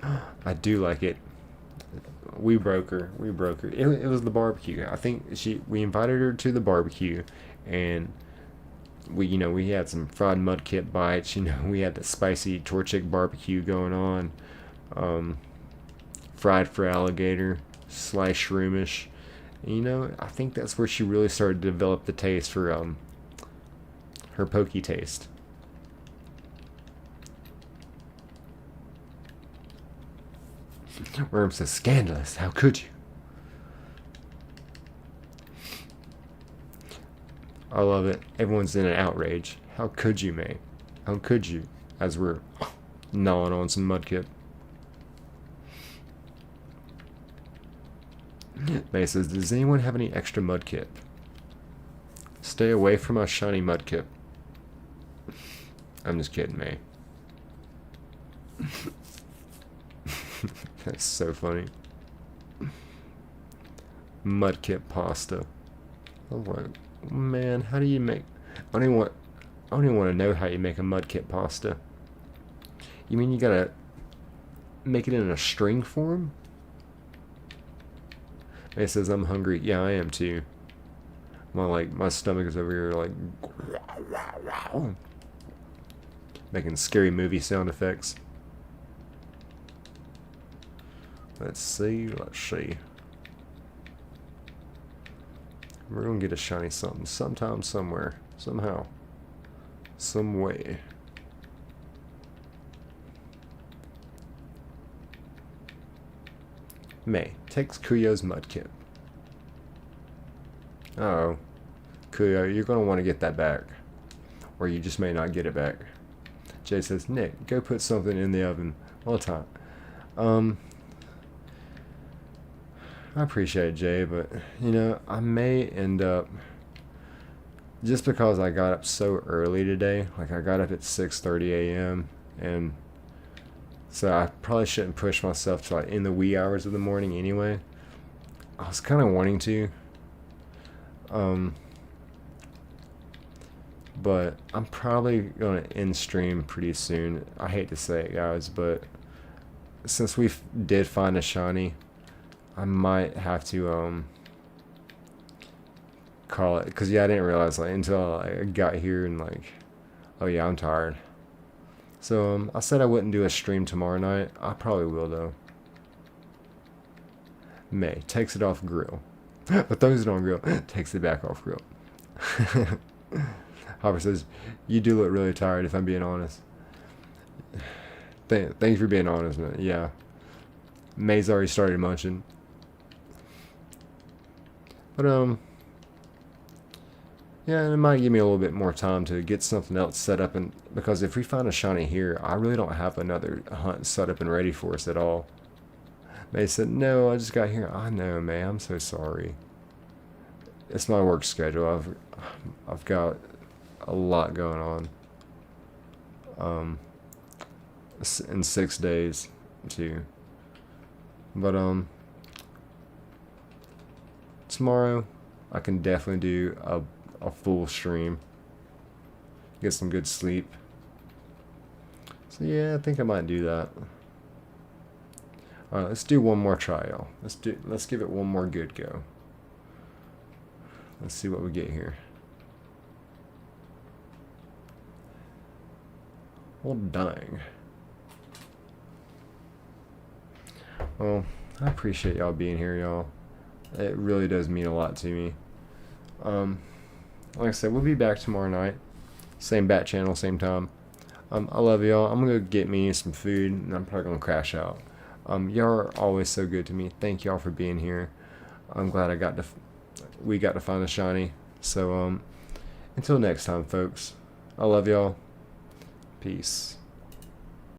Speaker 1: I do like it. We broke her. It was the barbecue. I think we invited her to the barbecue, and we had some fried Mudkip bites. We had the spicy Torchic barbecue going on. Fried for alligator, sliced shroomish. I think that's where she really started to develop the taste for her pokey taste. Worm says, scandalous, how could you? I love it. Everyone's in an outrage. How could you, May? How could you? As we're gnawing on some Mudkip. May says, does anyone have any extra Mudkip? Stay away from my shiny Mudkip. I'm just kidding, May. That's so funny. Mudkip pasta. I'm like, man, how do you make... I don't even want to know how you make a Mudkip pasta. You mean you gotta make it in a string form? It says I'm hungry. Yeah, I am too. My stomach is over here like making scary movie sound effects. Let's see. We're gonna get a shiny something sometime, somewhere, somehow, some way. May takes Kuyo's Mudkip. Uh-oh. Kuyo, you're gonna want to get that back. Or you just may not get it back. Jay says, Nick, go put something in the oven. All the time. I appreciate it, Jay, but, you know, I may end up, just because I got up so early today, like I got up at 6:30 a.m., and so I probably shouldn't push myself to like in the wee hours of the morning anyway. I was kind of wanting to, but I'm probably going to end stream pretty soon. I hate to say it, guys, but since we did find a shiny, I might have to call it, because yeah, I didn't realize like until I got here and like, oh yeah, I'm tired. So I said I wouldn't do a stream tomorrow night. I probably will though. May takes it off grill, but throws it on grill, takes it back off grill. Hopper says, you do look really tired, if I'm being honest. Thank you for being honest, man. Yeah, May's already started munching. But yeah, and it might give me a little bit more time to get something else set up, and because if we find a shiny here, I really don't have another hunt set up and ready for us at all. May said, no, I just got here. I know, May, I'm so sorry. It's my work schedule. I've got a lot going on. In 6 days too. But tomorrow I can definitely do a full stream, get some good sleep. So yeah, I think I might do that. Alright, let's do one more try, y'all. Let's give it one more good go. Let's see what we get here. Well, dang. Well, I appreciate y'all being here, y'all. It really does mean a lot to me. Like I said, we'll be back tomorrow night. Same bat channel, same time. I love y'all. I'm gonna go get me some food, and I'm probably gonna crash out. Y'all are always so good to me. Thank y'all for being here. I'm glad we got to find a shiny. So until next time, folks. I love y'all. Peace.